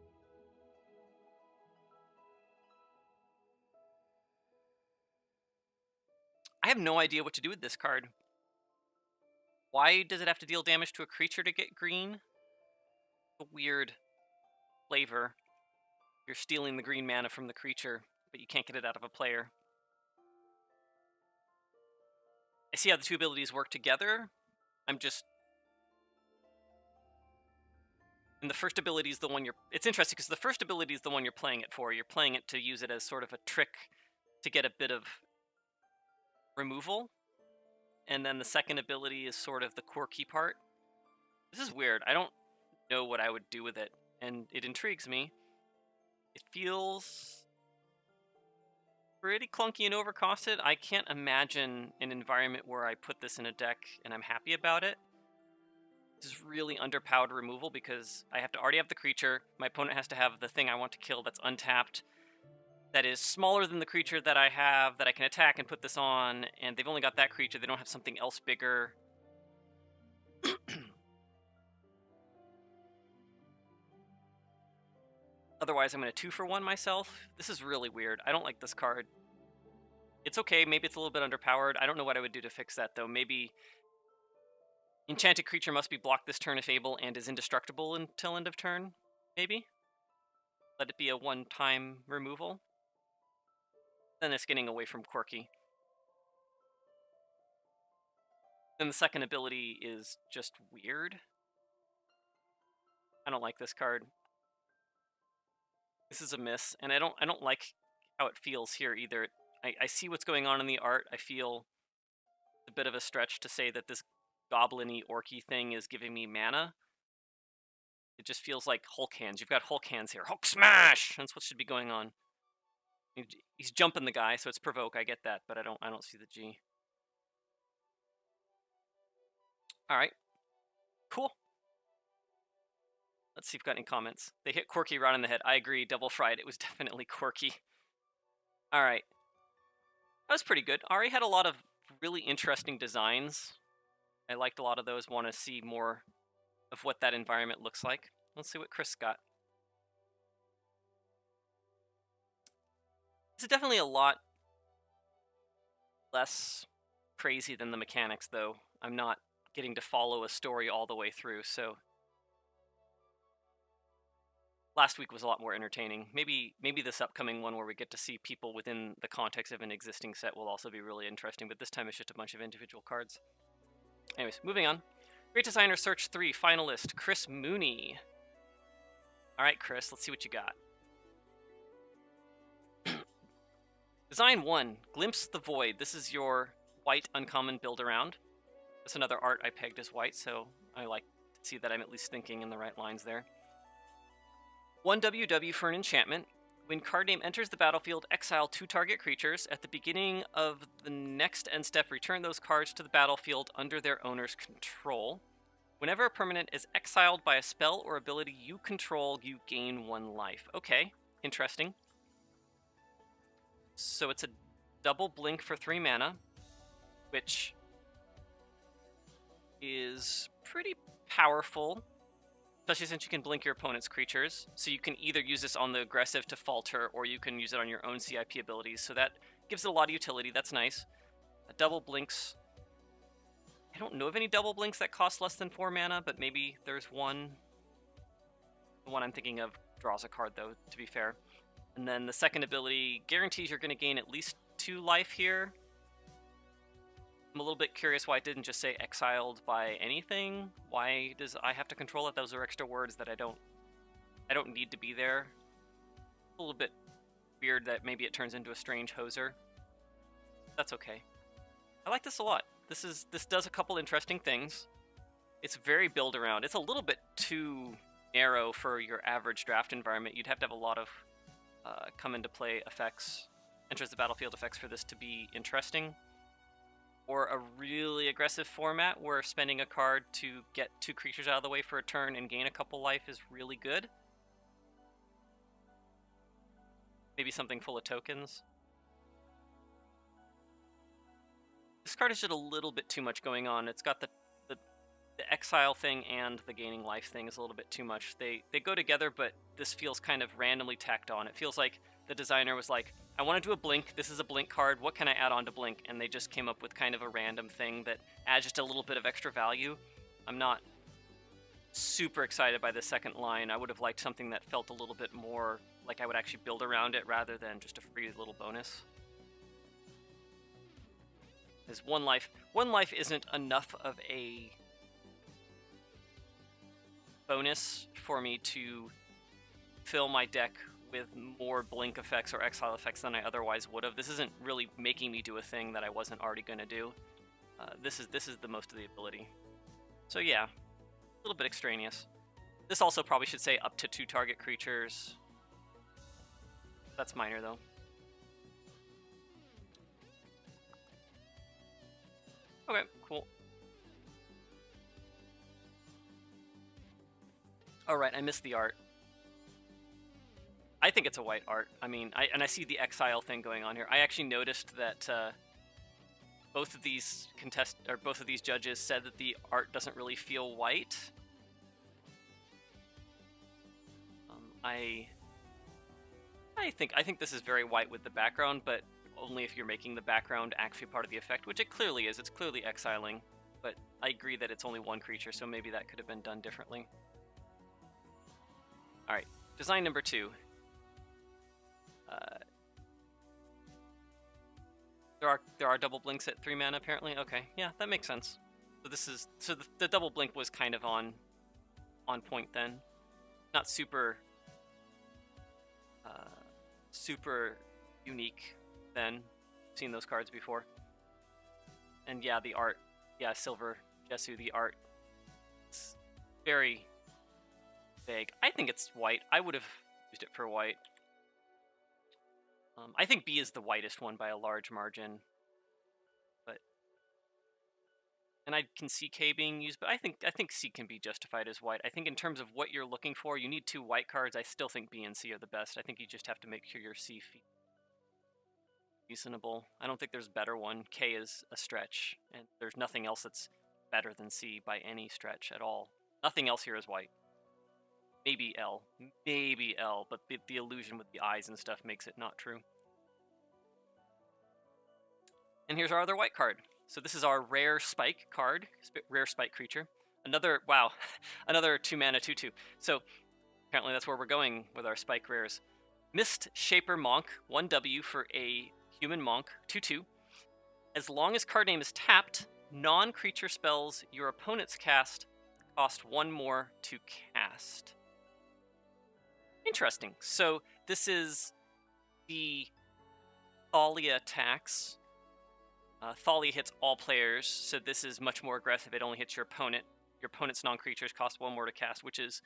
I have no idea what to do with this card. Why does it have to deal damage to a creature to get green? A weird flavor. You're stealing the green mana from the creature, but you can't get it out of a player. I see how the two abilities work together. I'm just... And the first ability is the one you're... It's interesting because the first ability is the one you're playing it for. You're playing it to use it as sort of a trick to get a bit of removal. And then the second ability is sort of the quirky part. This is weird. I don't know what I would do with it, and it intrigues me. It feels pretty clunky and overcosted. I can't imagine an environment where I put this in a deck and I'm happy about it. This is really underpowered removal because I have to already have the creature. My opponent has to have the thing I want to kill that's untapped, that is smaller than the creature that I have, that I can attack and put this on, and they've only got that creature. They don't have something else bigger. Otherwise, I'm going to 2-for-1 myself. This is really weird. I don't like this card. It's okay. Maybe it's a little bit underpowered. I don't know what I would do to fix that, though. Maybe enchanted creature must be blocked this turn if able and is indestructible until end of turn. Maybe? Let it be a one-time removal. Then it's getting away from quirky. Then the second ability is just weird. I don't like this card. This is a miss, and I don't like how it feels here either. I see what's going on in the art. I feel a bit of a stretch to say that this goblin-y, orky thing is giving me mana. It just feels like Hulk hands. You've got Hulk hands here. Hulk smash! That's what should be going on. He's jumping the guy, so it's provoke. I get that, but I don't see the G. All right, cool. Let's see if we've got any comments. They hit quirky right on the head. I agree. Double fried. It was definitely quirky. All right. That was pretty good. Ari had a lot of really interesting designs. I liked a lot of those. Want to see more of what that environment looks like. Let's see what Chris got. This is definitely a lot less crazy than the mechanics, though. I'm not getting to follow a story all the way through, so... Last week was a lot more entertaining. Maybe this upcoming one where we get to see people within the context of an existing set will also be really interesting, but this time it's just a bunch of individual cards. Anyways, moving on. Great Designer Search 3 finalist, Chris Mooney. Alright, Chris, let's see what you got. Design 1, Glimpse the Void. This is your white uncommon build-around. That's another art I pegged as white, so I like to see that I'm at least thinking in the right lines there. 1 WW for an enchantment. When card name enters the battlefield, exile 2 target creatures. At the beginning of the next end step, return those cards to the battlefield under their owner's control. Whenever a permanent is exiled by a spell or ability you control, you gain 1 life. Okay, interesting. So it's a double blink for 3 mana, which is pretty powerful. Especially since you can blink your opponent's creatures. So you can either use this on the aggressive to falter, or you can use it on your own CIP abilities. So that gives it a lot of utility. That's nice. A double blinks. I don't know of any double blinks that cost less than 4 mana, but maybe there's one. The one I'm thinking of draws a card, though, to be fair. And then the second ability guarantees you're going to gain at least 2 life here. I'm a little bit curious why it didn't just say exiled by anything. Why does I have to control it? Those are extra words that I don't need to be there. A little bit weird that maybe it turns into a strange hoser. That's okay. I like this a lot. This does a couple interesting things. It's very build around. It's a little bit too narrow for your average draft environment. You'd have to have a lot of come into play effects, enters the battlefield effects for this to be interesting. Or a really aggressive format where spending a card to get 2 creatures out of the way for a turn and gain a couple life is really good. Maybe something full of tokens. This card is just a little bit too much going on. It's got the exile thing and the gaining life thing is a little bit too much. They go together, but this feels kind of randomly tacked on. It feels like the designer was like, I want to do a blink. This is a blink card. What can I add on to blink? And they just came up with kind of a random thing that adds just a little bit of extra value. I'm not super excited by the second line. I would have liked something that felt a little bit more like I would actually build around it rather than just a free little bonus. Because one life isn't enough of a bonus for me to fill my deck with more blink effects or exile effects than I otherwise would have. This isn't really making me do a thing that I wasn't already going to do. This is the most of the ability. So yeah, a little bit extraneous. This also probably should say up to 2 target creatures. That's minor though. Okay, cool. Oh right, I missed the art. I think it's a white art. I mean, I see the exile thing going on here. I actually noticed that both of these judges said that the art doesn't really feel white. I think this is very white with the background, but only if you're making the background actually part of the effect, which it clearly is. It's clearly exiling, but I agree that it's only one creature, so maybe that could have been done differently. All right, design number 2. There are double blinks at 3 mana apparently. Okay, yeah, that makes sense. So the double blink was kind of on point then. Not super super unique then. Seen those cards before. And yeah, the art. Yeah, Silver Jesu, the art. It's very vague. I think it's white. I would have used it for white. I think B is the whitest one by a large margin. And I can see K being used, but I think C can be justified as white. I think in terms of what you're looking for, you need 2 white cards. I still think B and C are the best. I think you just have to make sure your C feels reasonable. I don't think there's a better one. K is a stretch, and there's nothing else that's better than C by any stretch at all. Nothing else here is white. Maybe L, but the illusion with the eyes and stuff makes it not true. And here's our other white card. So this is our rare spike card, rare spike creature. Another 2 mana 2/2. So apparently that's where we're going with our spike rares. Mist Shaper Monk, 1W for a human monk, 2/2. As long as card name is tapped, non-creature spells your opponent's cast cost 1 more to cast. Interesting. So this is the Thalia tax. Thalia hits all players, so this is much more aggressive. It only hits your opponent. Your opponent's non-creatures cost 1 more to cast, which is,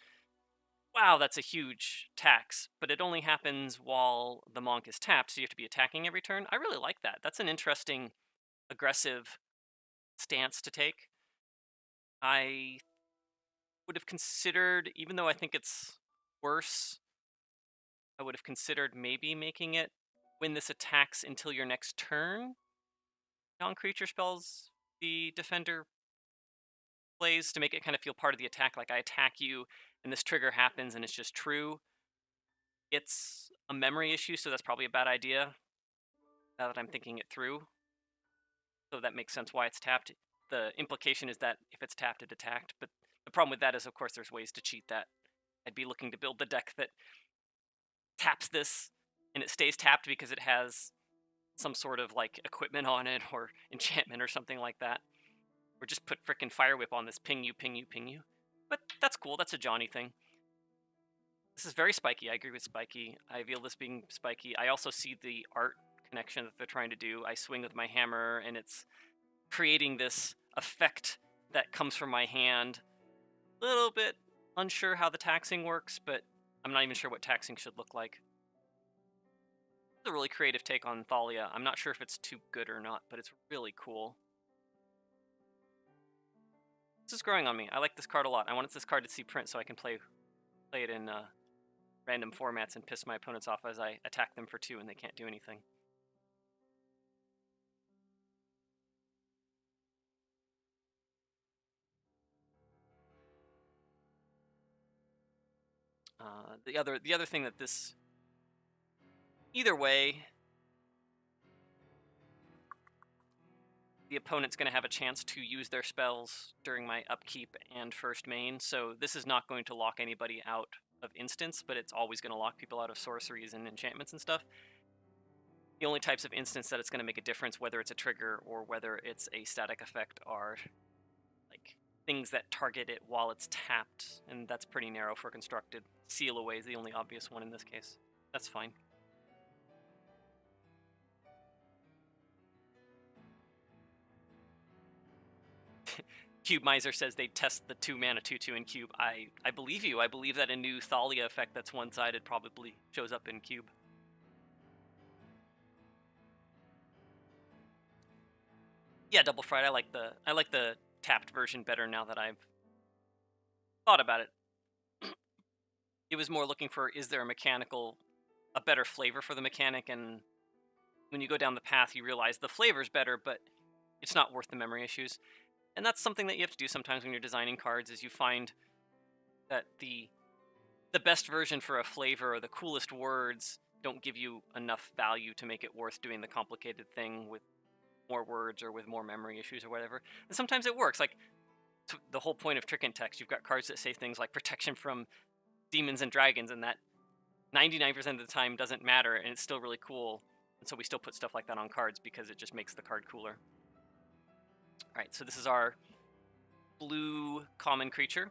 wow, that's a huge tax. But it only happens while the monk is tapped, so you have to be attacking every turn. I really like that. That's an interesting, aggressive stance to take. I would have considered, even though I think it's worse, I would have considered maybe making it when this attacks until your next turn. Non-creature spells the defender plays to make it kind of feel part of the attack, like I attack you and this trigger happens and it's just true. It's a memory issue, so that's probably a bad idea now that I'm thinking it through. So that makes sense why it's tapped. The implication is that if it's tapped, it attacked, but the problem with that is, of course, there's ways to cheat that. I'd be looking to build the deck that taps this and it stays tapped because it has some sort of like equipment on it or enchantment or something like that. Or just put frickin' Fire Whip on this, ping you, ping you, ping you. But that's cool, that's a Johnny thing. This is very spiky, I agree with spiky. I feel this being spiky. I also see the art connection that they're trying to do. I swing with my hammer and it's creating this effect that comes from my hand. A little bit unsure how the taxing works, but I'm not even sure what taxing should look like. A really creative take on Thalia. I'm not sure if it's too good or not, but it's really cool. This is growing on me. I like this card a lot. I wanted this card to see print so I can play it in random formats and piss my opponents off as I attack them for 2 and they can't do anything. The other thing that this, either way, the opponent's going to have a chance to use their spells during my upkeep and first main, so this is not going to lock anybody out of instants, but it's always going to lock people out of sorceries and enchantments and stuff. The only types of instants that it's going to make a difference, whether it's a trigger or whether it's a static effect, are like things that target it while it's tapped, and that's pretty narrow for constructed. Seal Away is the only obvious one in this case. That's fine. Cube Miser says they test the 2-mana 2/2 in Cube. I believe you. I believe that a new Thalia effect that's one-sided probably shows up in Cube. Yeah, Double Fried. I like the tapped version better now that I've thought about it. It was more looking for, is there a better flavor for the mechanic, and when you go down the path you realize the flavor's better, but it's not worth the memory issues. And that's something that you have to do sometimes when you're designing cards, is you find that the best version for a flavor or the coolest words don't give you enough value to make it worth doing the complicated thing with more words or with more memory issues or whatever. And sometimes it works. Like the whole point of Trick and Text, you've got cards that say things like protection from demons and dragons, and that 99% of the time doesn't matter, and it's still really cool. And so we still put stuff like that on cards because it just makes the card cooler. Alright, so this is our blue common creature.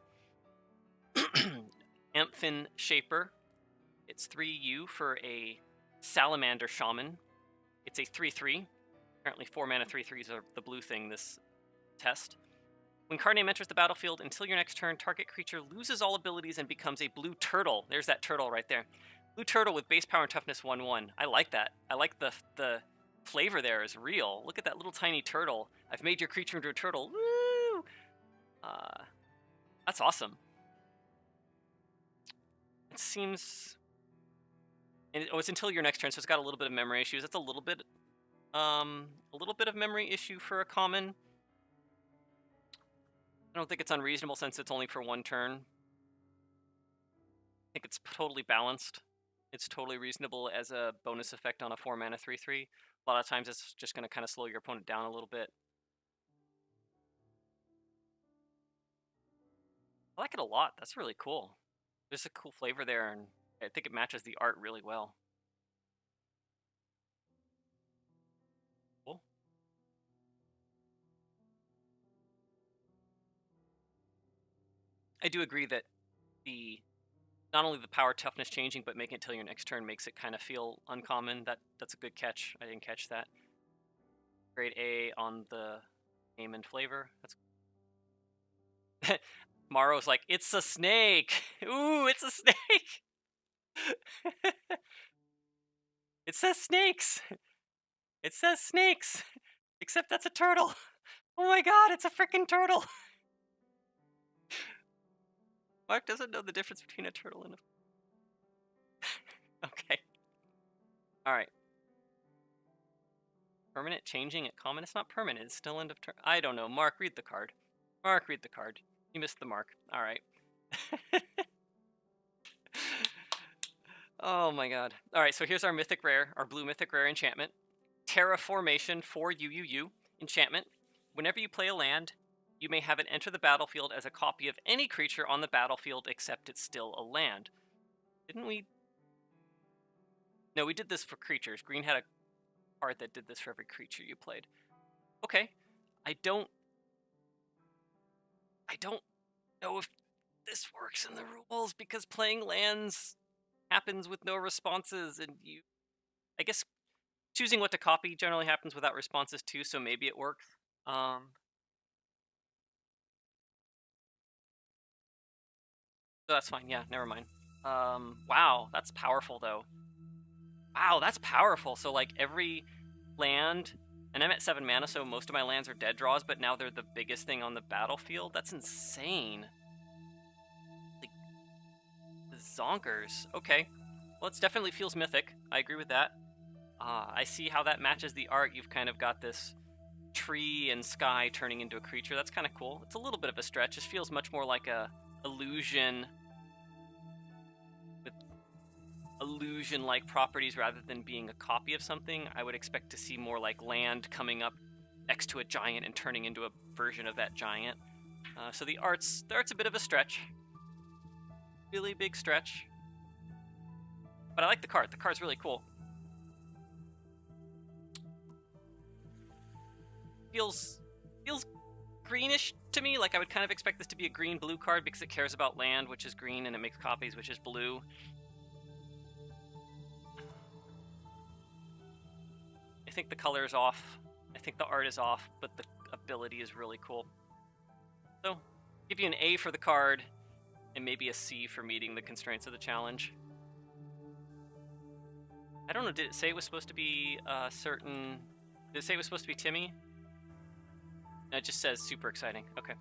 Amphin Shaper. It's 3U for a Salamander Shaman. It's a 3/3. Apparently 4-mana 3/3s are the blue thing this test. When card name enters the battlefield, until your next turn, target creature loses all abilities and becomes a blue turtle. There's that turtle right there. Blue turtle with base power and toughness 1/1. I like that. I like the flavor there is real. Look at that little tiny turtle. I've made your creature into a turtle. Woo! That's awesome. It seems... it's until your next turn, so it's got a little bit of memory issues. It's a little bit of memory issue for a common. I don't think it's unreasonable since it's only for one turn. I think it's totally balanced. It's totally reasonable as a bonus effect on a 4-mana 3/3. A lot of times it's just going to kind of slow your opponent down a little bit. I like it a lot. That's really cool. There's a cool flavor there, and I think it matches the art really well. Cool. I do agree that not only the power toughness changing, but making it till your next turn makes it kind of feel uncommon. That's a good catch. I didn't catch that. Grade A on the name and flavor. That's Maro's like, it's a snake. Ooh, it's a snake. It says snakes. It says snakes. Except that's a turtle. Oh my god, it's a freaking turtle. Mark doesn't know the difference between a turtle and a... Okay. Alright. Permanent changing at common? It's not permanent. It's still end of turn. I don't know. Mark, read the card. Mark, read the card. You missed the mark. Alright. Oh my god. Alright, so here's our mythic rare, our blue mythic rare enchantment. Terraformation for UUU. Enchantment. Whenever you play a land, you may have it enter the battlefield as a copy of any creature on the battlefield except it's still a land. Didn't we? No, we did this for creatures. Green had a card that did this for every creature you played. Okay. I don't know if this works in the rules because playing lands happens with no responses, and I guess choosing what to copy generally happens without responses too, so maybe it works. So that's fine. Yeah, never mind. Wow, that's powerful though. Wow, that's powerful. So like every land, and I'm at 7 mana, so most of my lands are dead draws, but now they're the biggest thing on the battlefield. That's insane. Like, zonkers. Okay. Well, it definitely feels mythic. I agree with that. I see how that matches the art. You've kind of got this tree and sky turning into a creature. That's kind of cool. It's a little bit of a stretch. It feels much more like a illusion illusion-like properties rather than being a copy of something. I would expect to see more like land coming up next to a giant and turning into a version of that giant. So the art's a bit of a stretch. Really big stretch. But I like the card. The card's really cool. Feels greenish to me. Like I would kind of expect this to be a green-blue card because it cares about land, which is green, and it makes copies, which is blue. I think the color is off. I think the art is off, but the ability is really cool. So, give you an A for the card, and maybe a C for meeting the constraints of the challenge. I don't know, did it say it was supposed to be certain... Did it say it was supposed to be Timmy? No, it just says super exciting. Okay.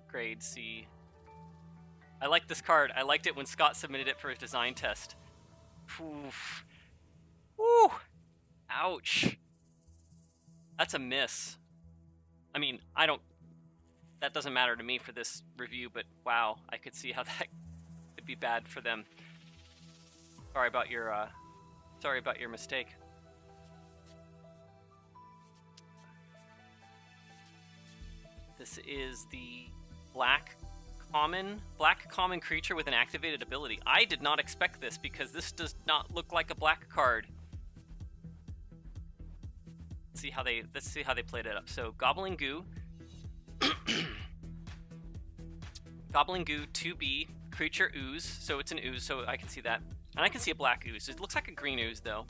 Grade C. I like this card. I liked it when Scott submitted it for his design test. Oof. Woo! Ouch. That's a miss. I mean, that doesn't matter to me for this review, but wow, I could see how that could be bad for them. Sorry about your mistake. This is the black common creature with an activated ability. I did not expect this because this does not look like a black card. Let's see how they played it up. So Goblin Goo, Goblin Goo 2B, creature ooze. So it's an ooze, so I can see that, and I can see a black ooze. It looks like a green ooze though.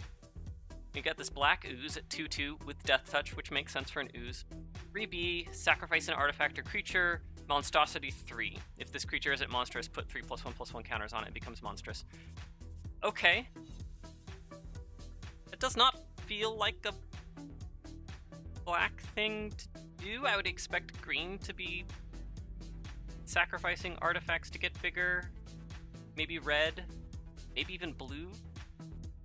You got this black ooze at 2/2 with Death Touch, which makes sense for an ooze. 3B, sacrifice an artifact or creature, monstrosity 3. If this creature isn't monstrous, put 3+1/+1 counters on it, it becomes monstrous. Okay. It does not feel like a black thing to do. I would expect green to be sacrificing artifacts to get bigger. Maybe red, maybe even blue.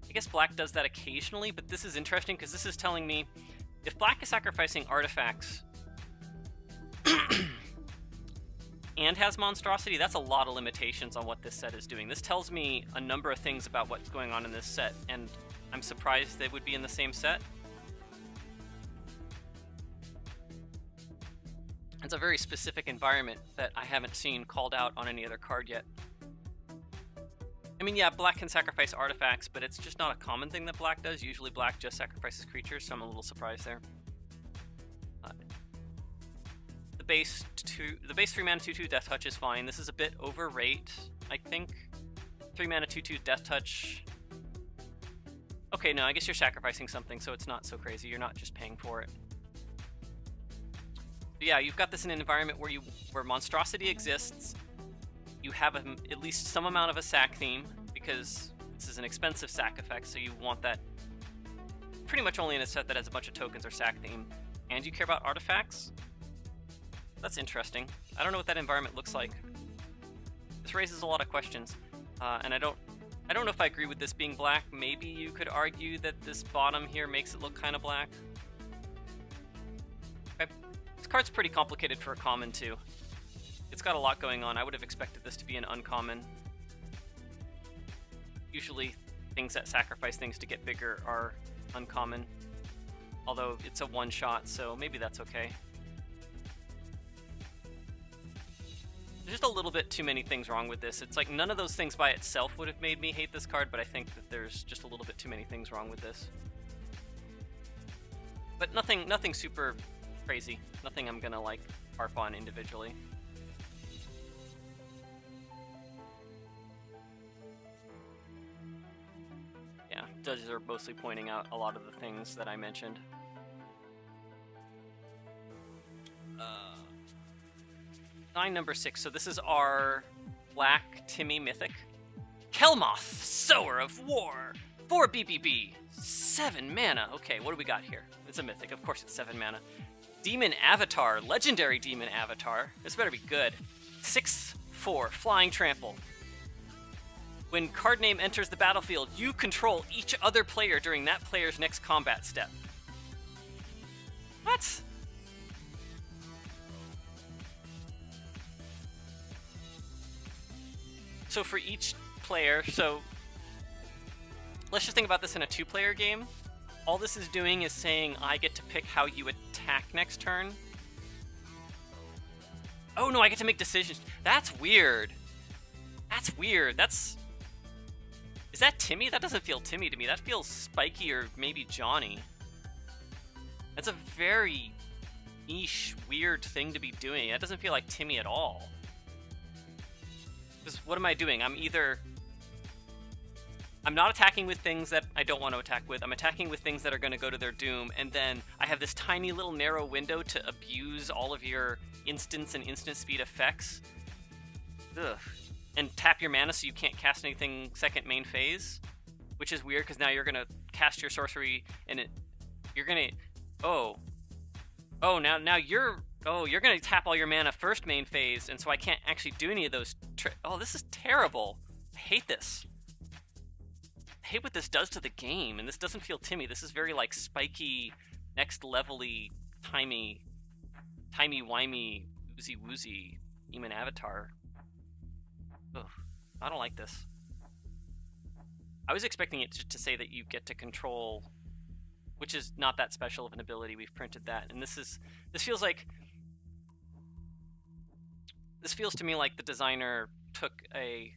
I guess black does that occasionally, but this is interesting because this is telling me if black is sacrificing artifacts and has monstrosity, that's a lot of limitations on what this set is doing. This tells me a number of things about what's going on in this set, and I'm surprised they would be in the same set. It's a very specific environment that I haven't seen called out on any other card yet. I mean, yeah, black can sacrifice artifacts, but it's just not a common thing that black does. Usually black just sacrifices creatures, so I'm a little surprised there. The base 3 mana 2/2 Death Touch is fine. This is a bit overrate, I think. 3 mana 2/2 Death Touch. Okay, no, I guess you're sacrificing something, so it's not so crazy. You're not just paying for it. But yeah, you've got this in an environment where monstrosity exists. You have at least some amount of a sack theme, because this is an expensive sack effect, so you want that pretty much only in a set that has a bunch of tokens or sack theme. And you care about artifacts? That's interesting. I don't know what that environment looks like. This raises a lot of questions, and I don't know if I agree with this being black. Maybe you could argue that this bottom here makes it look kind of black. Okay. This card's pretty complicated for a common too. It's got a lot going on. I would have expected this to be an uncommon. Usually things that sacrifice things to get bigger are uncommon, although it's a one-shot, so maybe that's okay. There's just a little bit too many things wrong with this. It's like none of those things by itself would have made me hate this card, but I think that there's just a little bit too many things wrong with this. But nothing super crazy. Nothing I'm gonna like harp on individually. Yeah, judges are mostly pointing out a lot of the things that I mentioned. Line number 6. So this is our Black Timmy Mythic. Kelmoth, Sower of War. 4 BBB. 7 mana. Okay, what do we got here? It's a Mythic. Of course it's 7 mana. Demon Avatar. Legendary Demon Avatar. This better be good. 6/4. Flying Trample. When card name enters the battlefield, you control each other player during that player's next combat step. What? So for each player, so let's just think about this in a 2-player game. All this is doing is saying I get to pick how you attack next turn. Oh no, I get to make decisions. That's weird. That's weird. Is that Timmy? That doesn't feel Timmy to me. That feels Spiky or maybe Johnny. That's a very niche, weird thing to be doing. That doesn't feel like Timmy at all. Because what am I doing? I'm not attacking with things that I don't want to attack with. I'm attacking with things that are going to go to their doom, and then I have this tiny little narrow window to abuse all of your instance and instant speed effects. Ugh. And tap your mana so you can't cast anything second main phase, which is weird because now you're going to cast your sorcery and you're going to... Now you're going to tap all your mana first main phase, and so I can't actually do any of those... this is terrible. I hate this. I hate what this does to the game, and this doesn't feel Timmy. This is very, like, spiky, next-level-y, timey-wimey, woozy-woozy, human avatar. Ugh, I don't like this. I was expecting it to say that you get to control, which is not that special of an ability. We've printed that, and this feels to me like the designer took a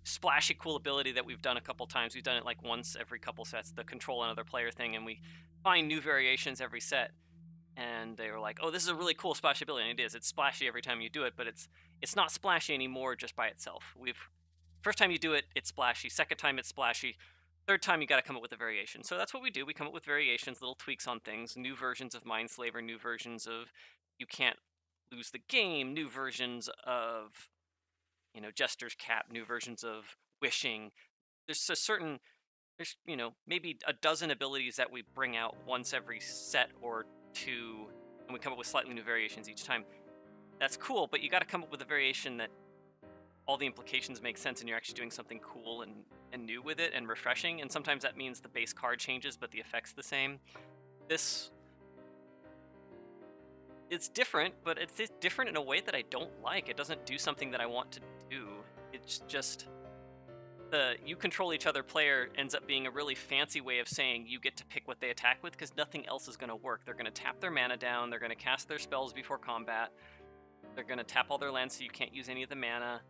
splashy cool ability that we've done a couple times. We've done it like once every couple sets, the control another player thing, and we find new variations every set. And they were like, oh, this is a really cool splashy ability, and it is. It's splashy every time you do it, but it's not splashy anymore just by itself. First time you do it, it's splashy. Second time, it's splashy. Third time, you got to come up with a variation. So that's what we do. We come up with variations, little tweaks on things, new versions of Mindslaver, new versions of you can't lose the game, new versions of, Jester's Cap, new versions of Wishing. There's maybe a dozen abilities that we bring out once every set or two, and we come up with slightly new variations each time. That's cool, but you got to come up with a variation that all the implications make sense and you're actually doing something cool and new with it and refreshing, and sometimes that means the base card changes but the effect's the same. It's different, but it's different in a way that I don't like. It doesn't do something that I want to do. It's just the you control each other player ends up being a really fancy way of saying you get to pick what they attack with, because nothing else is going to work. They're going to tap their mana down, they're going to cast their spells before combat, they're going to tap all their lands so you can't use any of the mana.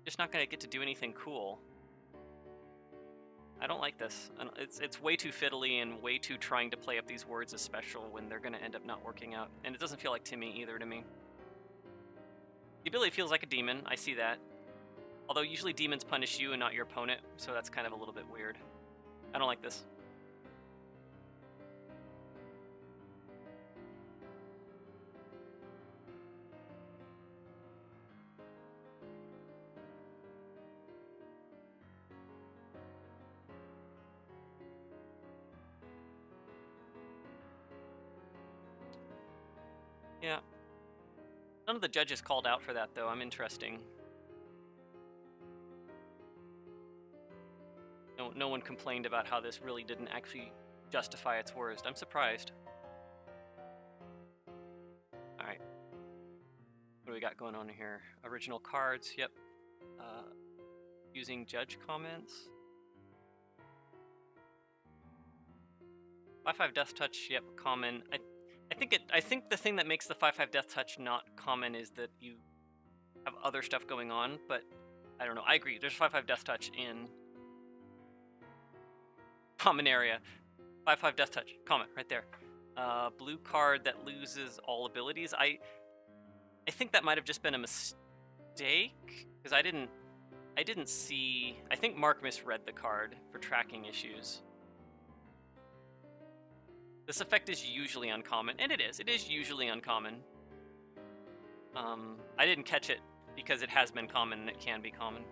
Just not going to get to do anything cool. I don't like this. It's way too fiddly and way too trying to play up these words as special when they're going to end up not working out. And it doesn't feel like Timmy either to me. The ability feels like a demon, I see that. Although usually demons punish you and not your opponent, so that's kind of a little bit weird. I don't like this. Yeah. None of the judges called out for that, though. I'm interesting. No one complained about how this really didn't actually justify its worst. I'm surprised. Alright. What do we got going on here? Original cards, yep. Using judge comments. 5/5 Death Touch, yep, common. I think the thing that makes the 5/5 Death Touch not common is that you have other stuff going on, but I don't know. I agree. There's 5/5 Death Touch in common area. 5/5 Death Touch, common, right there. Blue card that loses all abilities. I think that might have just been a mistake, because I didn't see. I think Mark misread the card for tracking issues. This effect is usually uncommon, and it is. It is usually uncommon. I didn't catch it because it has been common and it can be common.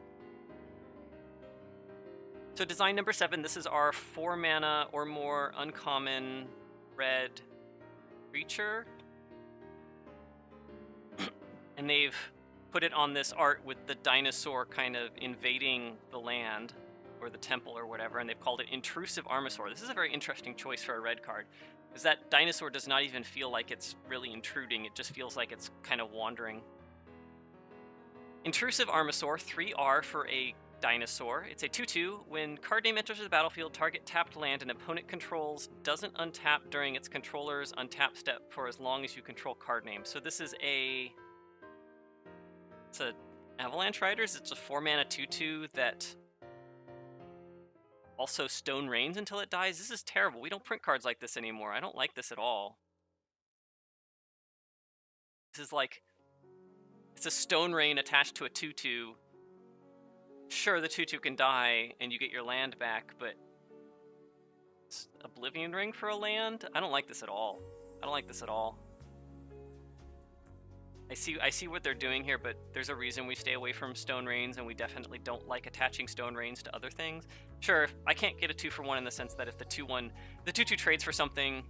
So design number 7, this is our 4 mana or more uncommon red creature. And they've put it on this art with the dinosaur kind of invading the land, or the temple or whatever, and they've called it Intrusive Armosaur. This is a very interesting choice for a red card, because that dinosaur does not even feel like it's really intruding, it just feels like it's kind of wandering. Intrusive Armosaur, 3R for a dinosaur. It's a 2/2. When card name enters the battlefield, target tapped land an opponent controls doesn't untap during its controller's untap step for as long as you control card name. So this is it's a Avalanche Riders. It's a 4-mana 2/2 that also Stone Rains until it dies. This is terrible. We don't print cards like this anymore. I don't like this at all. This is like, it's a Stone Rain attached to a 2/2. Sure, the 2/2 can die and you get your land back, but it's Oblivion Ring for a land? I don't like this at all. I don't like this at all. I see what they're doing here, but there's a reason we stay away from Stone Rains, and we definitely don't like attaching Stone Rains to other things. Sure, I can't get a 2-for-1 in the sense that if the 2/2 trades for something,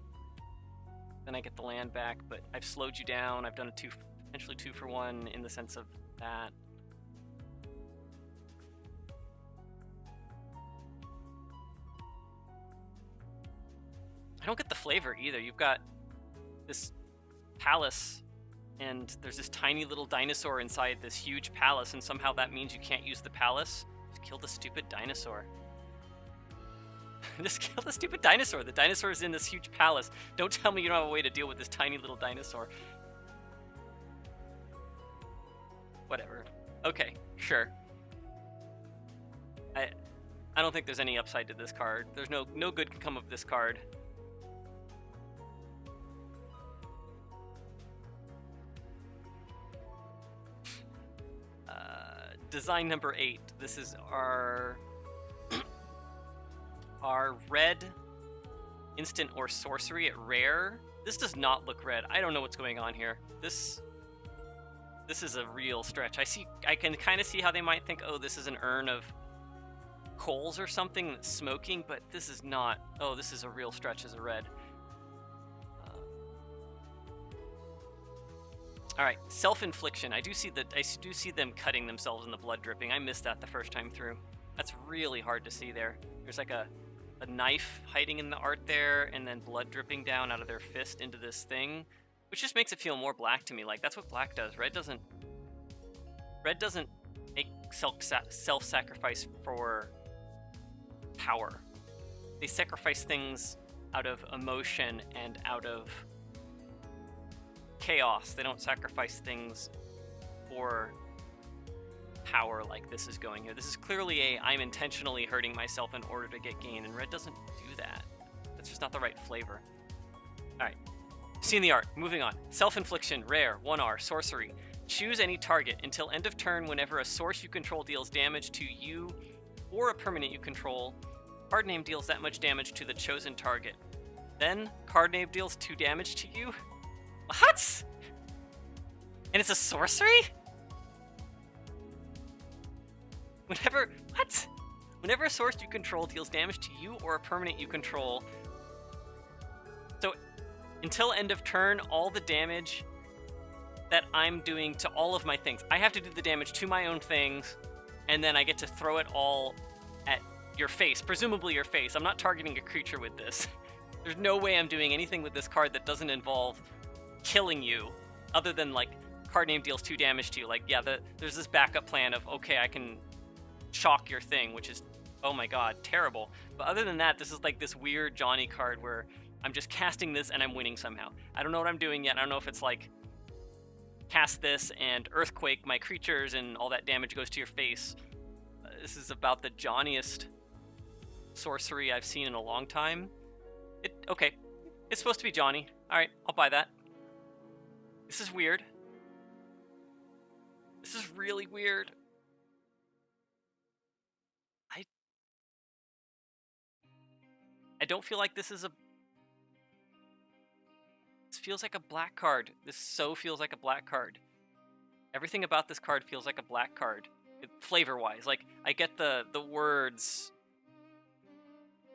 then I get the land back, but I've slowed you down. I've done a potentially 2-for-1 in the sense of that. I don't get the flavor either. You've got this palace, and there's this tiny little dinosaur inside this huge palace, and somehow that means you can't use the palace. Just kill the stupid dinosaur. Just kill the stupid dinosaur. The dinosaur is in this huge palace. Don't tell me you don't have a way to deal with this tiny little dinosaur. Whatever. Okay, sure. I don't think there's any upside to this card. There's no good can come of this card. Design number 8. This is our red instant or sorcery at rare. This does not look red. I don't know what's going on here. This is a real stretch. I can kind of see how they might think, oh, this is an urn of coals or something that's smoking, but this is not. Oh, this is a real stretch as a red. All right, self-infliction. I do see them cutting themselves and the blood dripping. I missed that the first time through. That's really hard to see there. There's like a knife hiding in the art there, and then blood dripping down out of their fist into this thing, which just makes it feel more black to me. Like, that's what black does. Red doesn't make self-sacrifice for power. They sacrifice things out of emotion and out of chaos. They don't sacrifice things for power like this is going here. This is clearly I'm intentionally hurting myself in order to get gain, and red doesn't do that. That's just not the right flavor. Alright, seen the art. Moving on. Self-infliction, rare, 1R, sorcery. Choose any target. Until end of turn, whenever a source you control deals damage to you or a permanent you control, card name deals that much damage to the chosen target. Then, card name deals 2 damage to you? What? And it's a sorcery? Whenever a source you control deals damage to you or a permanent you control. So, until end of turn, all the damage that I'm doing to all of my things, I have to do the damage to my own things, and then I get to throw it all at your face, presumably your face. I'm not targeting a creature with this. There's no way I'm doing anything with this card that doesn't involve killing you, other than like card name deals 2 damage to you. Like, yeah, there's this backup plan of, okay, I can shock your thing, which is, oh my god, terrible. But other than that, this is like this weird Johnny card where I'm just casting this and I'm winning somehow. I don't know what I'm doing yet. I don't know if it's like cast this and earthquake my creatures and all that damage goes to your face. This is about the Johnniest sorcery I've seen in a long time. Okay, it's supposed to be Johnny. Alright, I'll buy that. This is weird. This is really weird. I don't feel like this is this feels like a black card. This so feels like a black card. Everything about this card feels like a black card. Flavor-wise. Like, I get the words.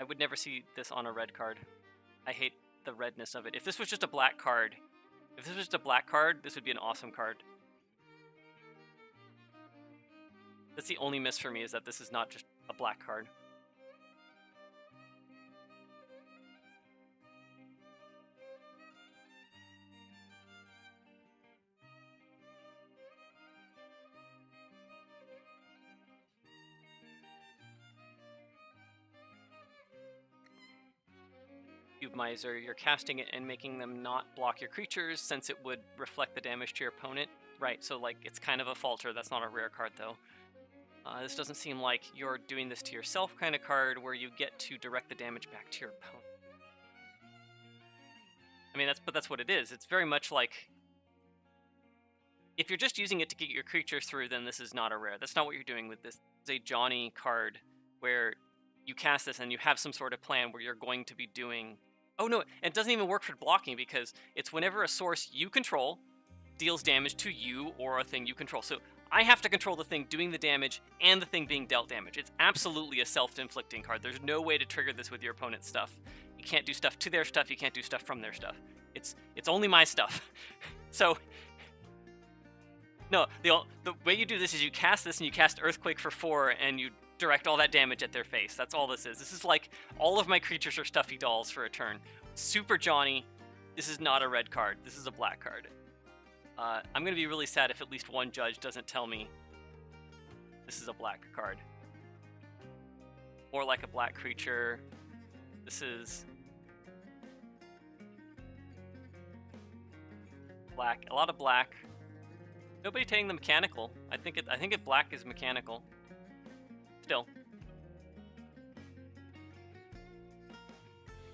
I would never see this on a red card. I hate the redness of it. If this was just a black card, this would be an awesome card. That's the only miss for me, is that this is not just a black card. Cube Miser, you're casting it and making them not block your creatures, since it would reflect the damage to your opponent. Right, so like it's kind of a falter. That's not a rare card though. This doesn't seem like you're doing this to yourself kind of card where you get to direct the damage back to your opponent. I mean, that's what it is. It's very much like, if you're just using it to get your creatures through, then this is not a rare. That's not what you're doing with this. It's a Johnny card where you cast this and you have some sort of plan where you're going to be doing... Oh no, it doesn't even work for blocking, because it's whenever a source you control deals damage to you or a thing you control. So I have to control the thing doing the damage and the thing being dealt damage. It's absolutely a self-inflicting card. There's no way to trigger this with your opponent's stuff. You can't do stuff to their stuff, you can't do stuff from their stuff. It's only my stuff. So, no, the way you do this is you cast this and you cast Earthquake for 4 and you direct all that damage at their face. That's all this is. This is like all of my creatures are stuffy dolls for a turn. Super Johnny. This is not a red card. This is a black card. I'm going to be really sad if at least one judge doesn't tell me this is a black card. Or like a black creature. This is black. A lot of black. Nobody taking the mechanical. I think it black is mechanical. Still.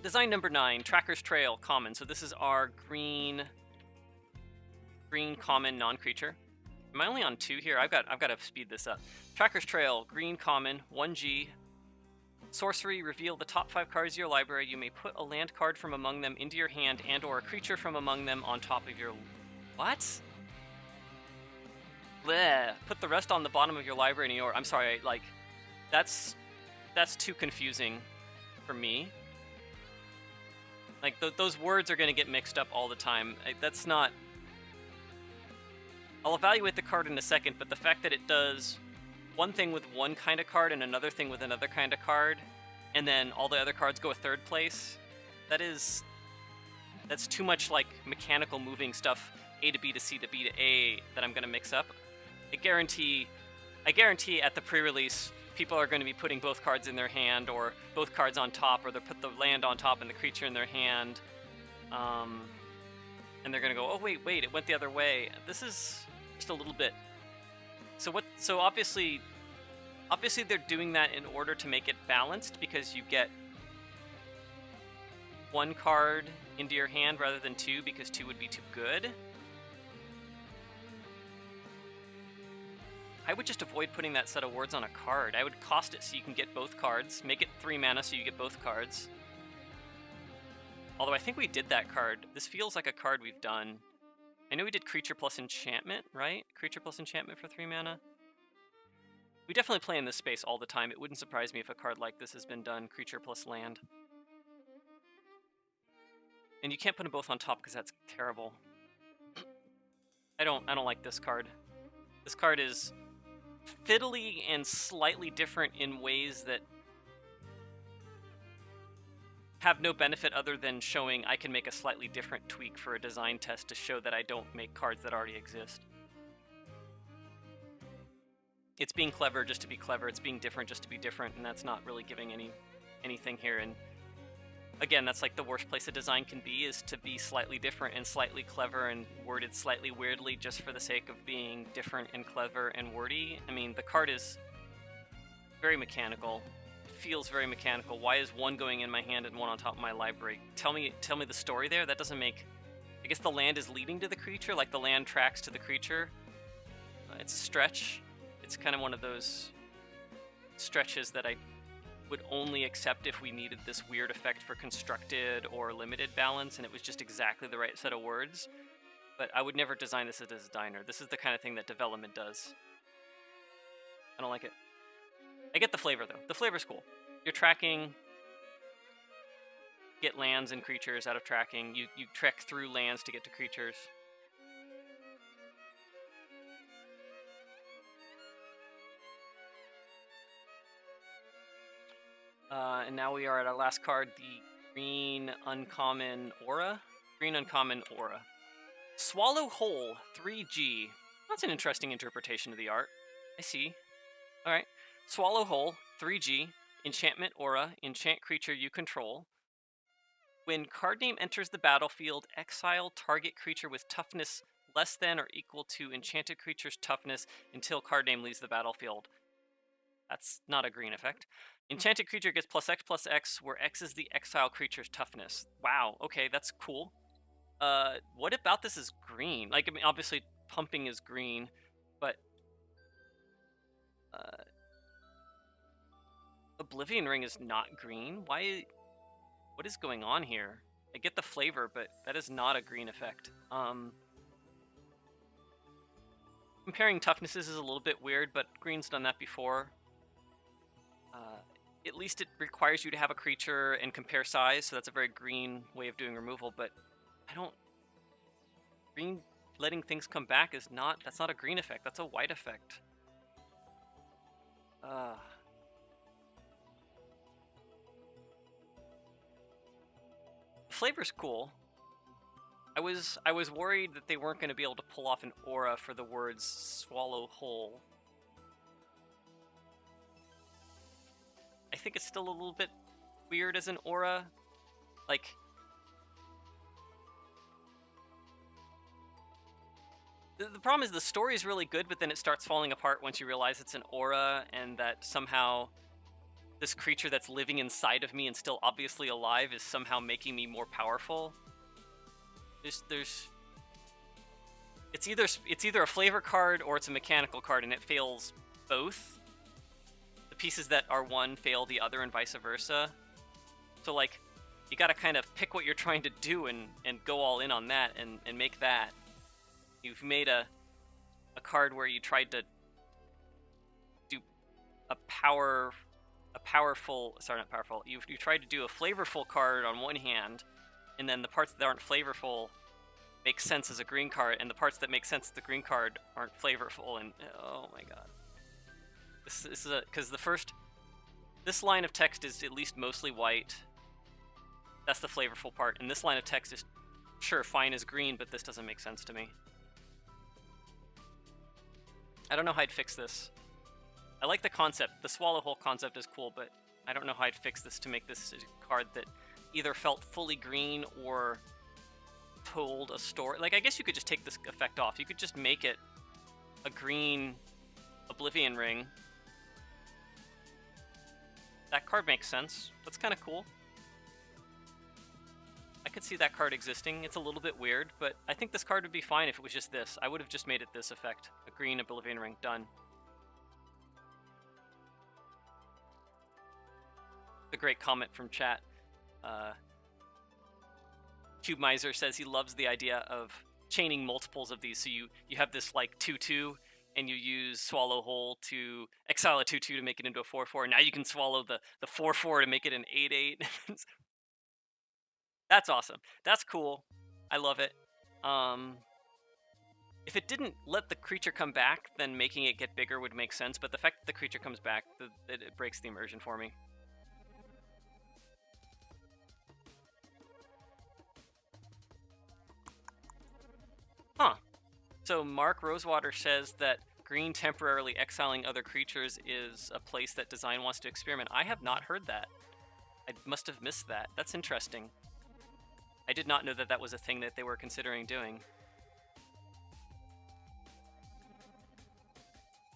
Design number 9, Tracker's Trail, common. So this is our green common non-creature. Am I only on 2 here? I've got to speed this up. Tracker's Trail, green common, 1G. Sorcery, reveal the top 5 cards of your library. You may put a land card from among them into your hand and or a creature from among them on top of your... What? Bleh. Put the rest on the bottom of your library in your... I'm sorry, like, that's too confusing for me. Like, those words are going to get mixed up all the time. That's not... I'll evaluate the card in a second, but the fact that it does one thing with one kind of card and another thing with another kind of card, and then all the other cards go a third place, that's too much like mechanical moving stuff, A to B to C to B to A, that I'm going to mix up. I guarantee at the pre-release, people are going to be putting both cards in their hand, or both cards on top, or they'll put the land on top and the creature in their hand, and they're going to go, oh wait, it went the other way. This is just a little bit... So obviously they're doing that in order to make it balanced, because you get 1 card into your hand rather than 2, because 2 would be too good. I would just avoid putting that set of words on a card. I would cost it so you can get both cards, make it 3 mana so you get both cards. Although I think we did that card. This feels like a card we've done. I know we did Creature plus Enchantment, right? Creature plus Enchantment for 3 mana. We definitely play in this space all the time. It wouldn't surprise me if a card like this has been done, Creature plus Land. And you can't put them both on top because that's terrible. I don't like this card. This card is fiddly and slightly different in ways that have no benefit other than showing I can make a slightly different tweak for a design test to show that I don't make cards that already exist. It's being clever just to be clever, it's being different just to be different, and that's not really giving anything here. And again, that's like the worst place a design can be, is to be slightly different and slightly clever and worded slightly weirdly just for the sake of being different and clever and wordy. I mean, the card is very mechanical. Feels very mechanical. Why is 1 going in my hand and 1 on top of my library? Tell me the story there. That doesn't make... I guess the land is leading to the creature, like the land tracks to the creature. It's a stretch. It's kind of one of those stretches that I would only accept if we needed this weird effect for constructed or limited balance, and it was just exactly the right set of words. But I would never design this as a designer. This is the kind of thing that development does. I don't like it. I get the flavor, though. The flavor's cool. You're tracking, get lands and creatures out of tracking. You trek through lands to get to creatures. And now we are at our last card, the green uncommon aura. Green uncommon aura. Swallow Whole, 3G. That's an interesting interpretation of the art. I see. Alright. Swallow Whole, 3G, enchantment aura, enchant creature you control. When card name enters the battlefield, exile target creature with toughness less than or equal to enchanted creature's toughness until card name leaves the battlefield. That's not a green effect. Enchanted creature gets +X/+X, where X is the exile creature's toughness. Wow, okay, that's cool. What about this is green? Like, I mean, obviously pumping is green, but Oblivion Ring is not green? Why? What is going on here? I get the flavor, but that is not a green effect. Comparing toughnesses is a little bit weird, but green's done that before. At least it requires you to have a creature and compare size, so that's a very green way of doing removal, but I don't... Green letting things come back is not... That's not a green effect, that's a white effect. Flavor's cool. I was worried that they weren't going to be able to pull off an aura for the words swallow whole. I think it's still a little bit weird as an aura. Like, the problem is the story is really good, but then it starts falling apart once you realize it's an aura and that somehow this creature that's living inside of me and still obviously alive is somehow making me more powerful. It's either a flavor card or it's a mechanical card, and it fails both. The pieces that are one fail the other and vice versa. So, like, you gotta kind of pick what you're trying to do and go all in on that and make that. You've made a card where you tried to do you tried to do a flavorful card on one hand, and then the parts that aren't flavorful make sense as a green card, and the parts that make sense as the green card aren't flavorful, and oh my god. This is because this line of text is at least mostly white. That's the flavorful part, and this line of text is sure fine as green, but this doesn't make sense to me. I don't know how I'd fix this. I like the concept. The swallow hole concept is cool, but I don't know how I'd fix this to make this a card that either felt fully green or told a story. Like, I guess you could just take this effect off. You could just make it a green Oblivion Ring. That card makes sense. That's kind of cool. I could see that card existing. It's a little bit weird, but I think this card would be fine if it was just this. I would have just made it this effect. A green Oblivion Ring. Done. A great comment from chat. Cube Miser says he loves the idea of chaining multiples of these. So you have this like 2/2, and you use Swallow Whole to exile a 2/2 to make it into a 4/4. Now you can swallow the 4/4 to make it an 8/8. That's awesome. That's cool. I love it. If it didn't let the creature come back, then making it get bigger would make sense. But the fact that the creature comes back, it breaks the immersion for me. Huh. So Mark Rosewater says that green temporarily exiling other creatures is a place that design wants to experiment. I have not heard that. I must have missed that. That's interesting. I did not know that that was a thing that they were considering doing.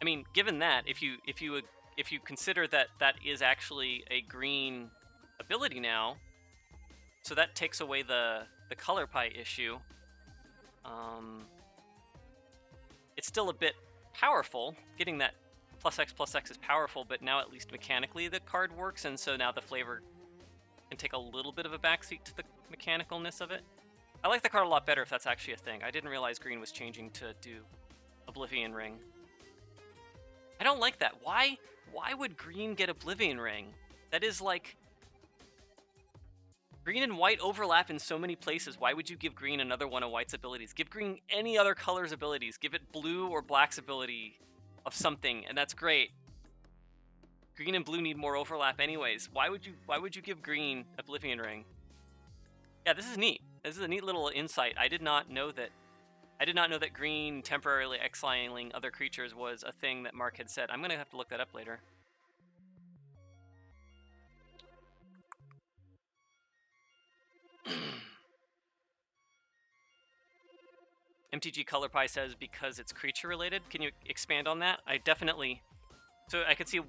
I mean, given that, if you consider that that is actually a green ability now, so that takes away the color pie issue. It's still a bit powerful. Getting that +X/+X is powerful, but now at least mechanically the card works, and so now the flavor can take a little bit of a backseat to the mechanicalness of it. I like the card a lot better if that's actually a thing. I didn't realize green was changing to do Oblivion Ring. I don't like that. Why would green get Oblivion Ring? That is like... Green and white overlap in so many places. Why would you give green another one of white's abilities? Give green any other color's abilities. Give it blue or black's ability of something, and that's great. Green and blue need more overlap anyways. Why would you give green Oblivion Ring? Yeah, this is neat. This is a neat little insight. I did not know that green temporarily exiling other creatures was a thing that Mark had said. I'm gonna have to look that up later. MTG Color Pie says because it's creature related. Can you expand on that? I definitely... So I could see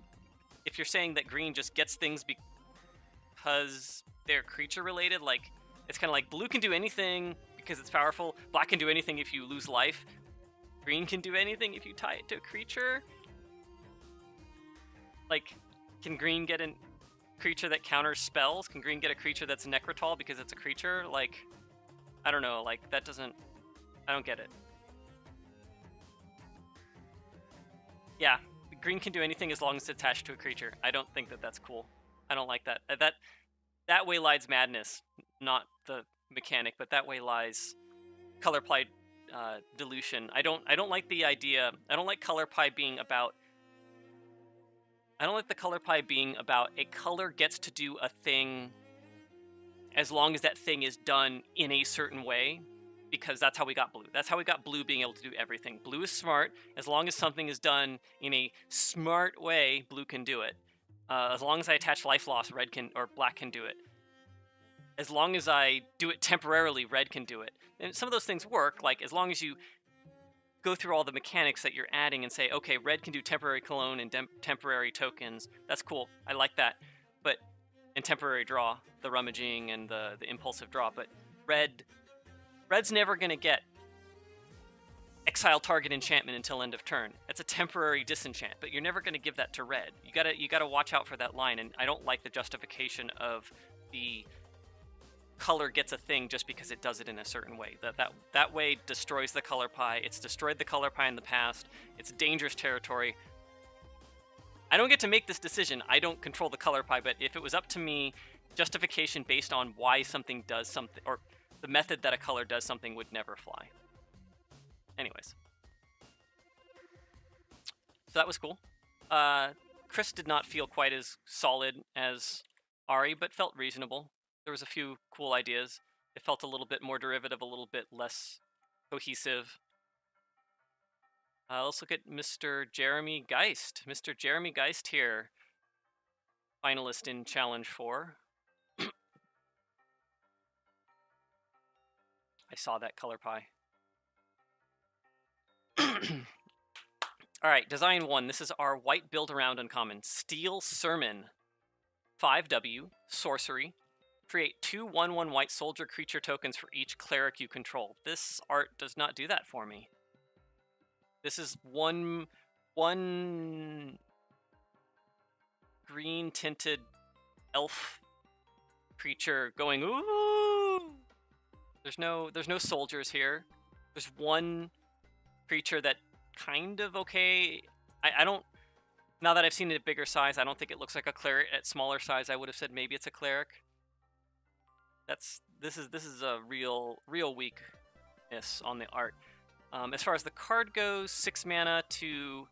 if you're saying that green just gets things because they're creature related, like it's kind of like blue can do anything because it's powerful, black can do anything if you lose life, green can do anything if you tie it to a creature. Like, can green get a creature that counters spells? Can green get a creature that's Necrotol because it's a creature? Like, I don't know, like that doesn't... I don't get it. Yeah, green can do anything as long as it's attached to a creature. I don't think that that's cool. I don't like that. That way lies madness, not the mechanic, but that way lies color pie dilution. I don't like the idea. I don't like color pie being about... I don't like the color pie being about a color gets to do a thing as long as that thing is done in a certain way, because that's how we got blue. That's how we got blue being able to do everything. Blue is smart. As long as something is done in a smart way, blue can do it. As long as I attach life loss, red can, or black can do it. As long as I do it temporarily, red can do it. And some of those things work, like as long as you go through all the mechanics that you're adding and say, okay, red can do temporary cologne and temporary tokens. That's cool. I like that. But, and temporary draw, the rummaging and the impulsive draw. But red's never going to get exile target enchantment until end of turn. It's a temporary disenchant, but you're never going to give that to red. You gotta watch out for that line, and I don't like the justification of the color gets a thing just because it does it in a certain way. That way destroys the color pie. It's destroyed the color pie in the past. It's dangerous territory. I don't get to make this decision. I don't control the color pie, but if it was up to me, justification based on why something does something, or the method that a color does something, would never fly. Anyways. So that was cool. Chris did not feel quite as solid as Ari, but felt reasonable. There was a few cool ideas. It felt a little bit more derivative, a little bit less cohesive. Let's look at Mr. Jeremy Geist. Mr. Jeremy Geist here, finalist in Challenge 4. I saw that color pie. Alright, design 1. This is our white build around uncommon. Steel Sermon. 5W, sorcery. Create 2 1/1 white soldier creature tokens for each cleric you control. This art does not do that for me. This is one green tinted elf creature going ooh. There's no soldiers here. There's one creature that kind of okay. I don't, now that I've seen it at bigger size, I don't think it looks like a cleric. At smaller size, I would have said maybe it's a cleric. This is a real weakness on the art. As far as the card goes, 6 mana to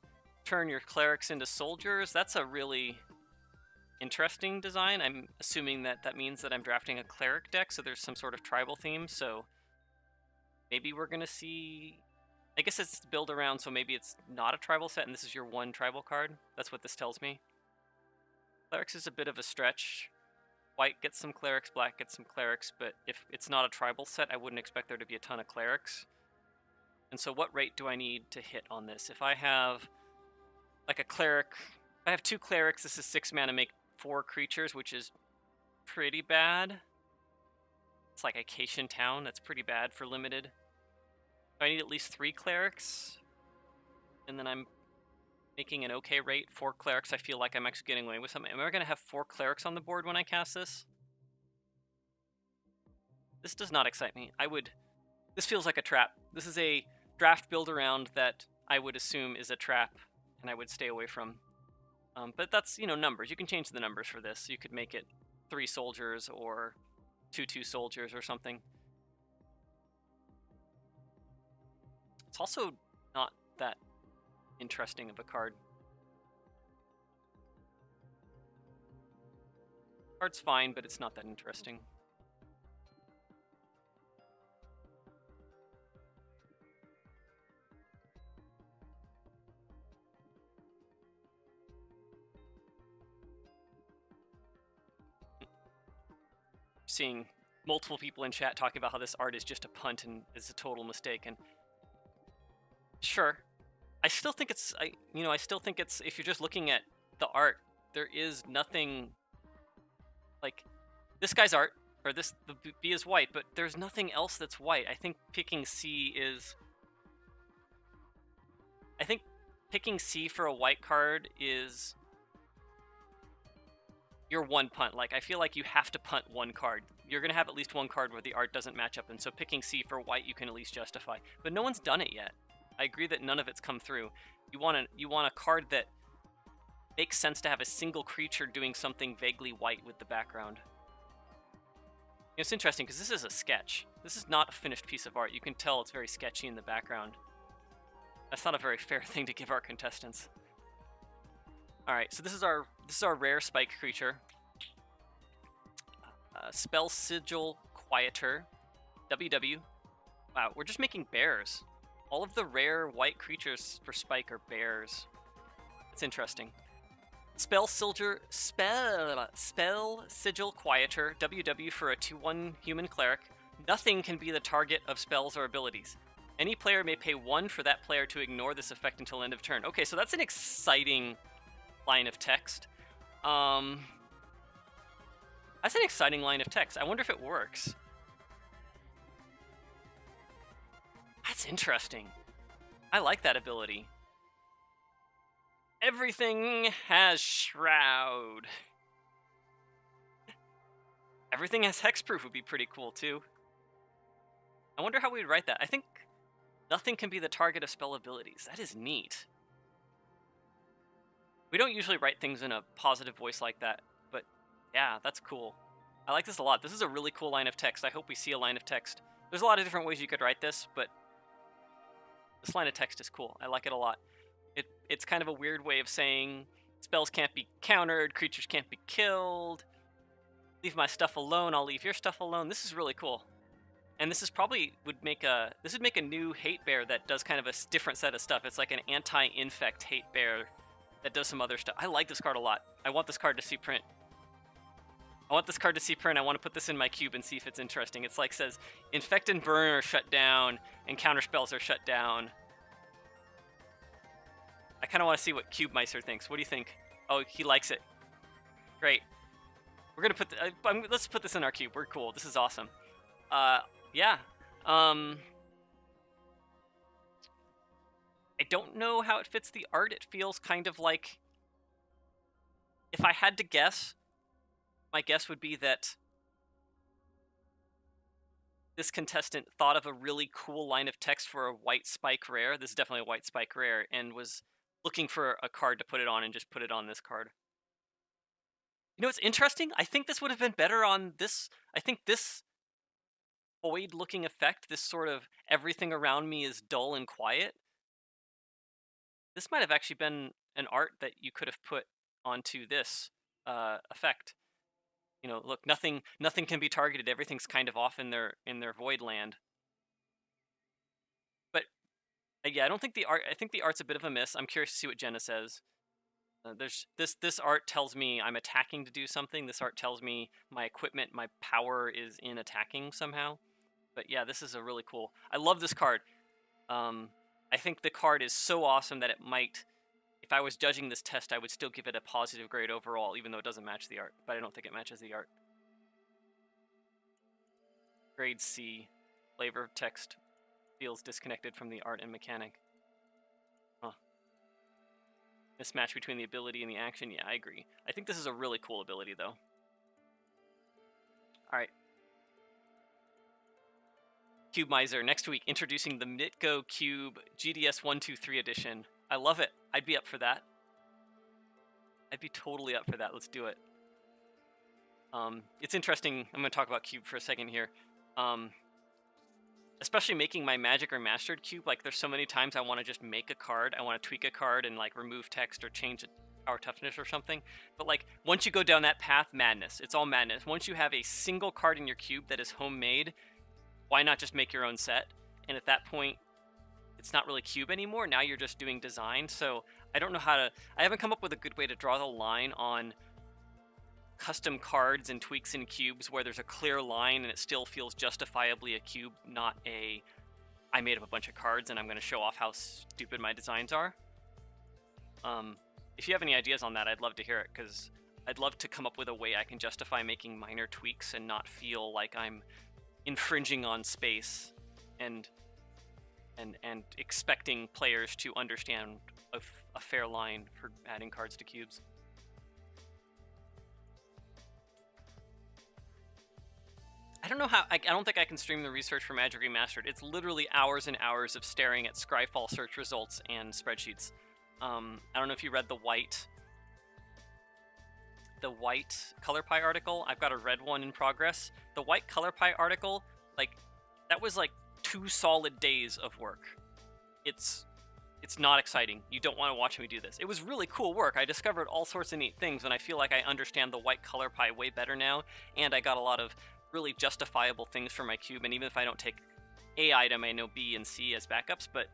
turn your clerics into soldiers. That's a really interesting design. I'm assuming that means that I'm drafting a cleric deck, so there's some sort of tribal theme. So maybe we're gonna see. I guess it's build around, so maybe it's not a tribal set, and this is your one tribal card. That's what this tells me. Clerics is a bit of a stretch. White gets some clerics, black gets some clerics, but if it's not a tribal set, I wouldn't expect there to be a ton of clerics. And so what rate do I need to hit on this? If I have like a cleric, if I have 2 clerics, this is 6 mana, make 4 creatures, which is pretty bad. It's like Acacian Town, that's pretty bad for limited. I need at least 3 clerics, and then I'm making an okay rate. 4 clerics, I feel like I'm actually getting away with something. Am I going to have 4 clerics on the board when I cast this? This does not excite me. This feels like a trap. This is a draft build around that I would assume is a trap, and I would stay away from. But that's, numbers. You can change the numbers for this. You could make it 3 soldiers or 2/2 soldiers or something. It's also not that interesting of a card. Card's fine, but it's not that interesting. Seeing multiple people in chat talking about how this art is just a punt and is a total mistake. And sure, I still think it's, I still think it's, if you're just looking at the art, there is nothing, like, this guy's art, or the B is white, but there's nothing else that's white. I think picking C for a white card is your one punt. Like, I feel like you have to punt one card. You're going to have at least one card where the art doesn't match up, and so picking C for white you can at least justify. But no one's done it yet. I agree that none of it's come through. You want a card that makes sense to have a single creature doing something vaguely white with the background. It's interesting because this is a sketch. This is not a finished piece of art. You can tell it's very sketchy in the background. That's not a very fair thing to give our contestants. All right, so this is our rare spike creature. Spell Sigil Quieter, WW. Wow, we're just making bears. All of the rare white creatures for spike are bears. It's interesting. Spell Sigil Quieter, WW for a 2/1 human cleric. Nothing can be the target of spells or abilities. Any player may pay 1 for that player to ignore this effect until end of turn. Okay, so that's an exciting line of text. That's an exciting line of text. I wonder if it works. That's interesting. I like that ability. Everything has Shroud. Everything has Hexproof would be pretty cool too. I wonder how we'd write that. I think nothing can be the target of spell abilities. That is neat. We don't usually write things in a positive voice like that, but yeah, that's cool. I like this a lot. This is a really cool line of text. I hope we see a line of text. There's a lot of different ways you could write this, but this line of text is cool. I like it a lot. It's kind of a weird way of saying spells can't be countered, creatures can't be killed. Leave my stuff alone, I'll leave your stuff alone. This is really cool. And this is probably would make a new hate bear that does kind of a different set of stuff. It's like an anti-infect hate bear that does some other stuff. I like this card a lot. I want this card to see print. I want to put this in my cube and see if it's interesting. It's like says, Infect and Burn are shut down, and counter spells are shut down. I kind of want to see what Cube Meister thinks. What do you think? Oh, he likes it. Great. We're gonna put. Let's put this in our cube. We're cool. This is awesome. Yeah. I don't know how it fits the art. It feels kind of like, if I had to guess, my guess would be that this contestant thought of a really cool line of text for a white spike rare. This is definitely a white spike rare, and was looking for a card to put it on and just put it on this card. You know what's interesting? I think this would have been better on this. I think this void-looking effect, this sort of everything around me is dull and quiet, this might have actually been an art that you could have put onto this effect. You know, look, nothing can be targeted. Everything's kind of off in their void land. But yeah, I don't think the art. I think the art's a bit of a miss. I'm curious to see what Jenna says. There's this art tells me I'm attacking to do something. This art tells me my equipment, my power is in attacking somehow. But yeah, this is a really cool. I love this card. I think the card is so awesome that it might, if I was judging this test, I would still give it a positive grade overall, even though it doesn't match the art. But I don't think it matches the art. Grade C. Flavor of text feels disconnected from the art and mechanic. Huh. Mismatch between the ability and the action. Yeah, I agree. I think this is a really cool ability, though. All right. Cube Miser, next week, introducing the Mitgo Cube GDS 123 edition. I love it. I'd be up for that. I'd be totally up for that. Let's do it. It's interesting. I'm going to talk about Cube for a second here. Especially making my Magic or Mastered Cube. Like, there's so many times I want to just make a card. I want to tweak a card and, like, remove text or change it, power toughness or something. But, like, once you go down that path, madness. It's all madness. Once you have a single card in your cube that is homemade, why not just make your own set? And at that point, it's not really cube anymore. Now you're just doing design. So I don't know how to, I haven't come up with a good way to draw the line on custom cards and tweaks in cubes where there's a clear line and it still feels justifiably a cube, not a I made up a bunch of cards and I'm going to show off how stupid my designs are. If you have any ideas on that, I'd love to hear it, because I'd love to come up with a way I can justify making minor tweaks and not feel like I'm infringing on space and expecting players to understand a fair line for adding cards to cubes. I don't know how, I don't think I can stream the research for Magic Remastered. It's literally hours and hours of staring at Scryfall search results and spreadsheets. I don't know if you read the white Color Pie article. I've got a red one in progress. The white Color Pie article, like, that was like 2 solid days of work. It's not exciting. You don't want to watch me do this. It was really cool work. I discovered all sorts of neat things, and I feel like I understand the white Color Pie way better now, and I got a lot of really justifiable things for my cube, and even if I don't take A item, I know B and C as backups, but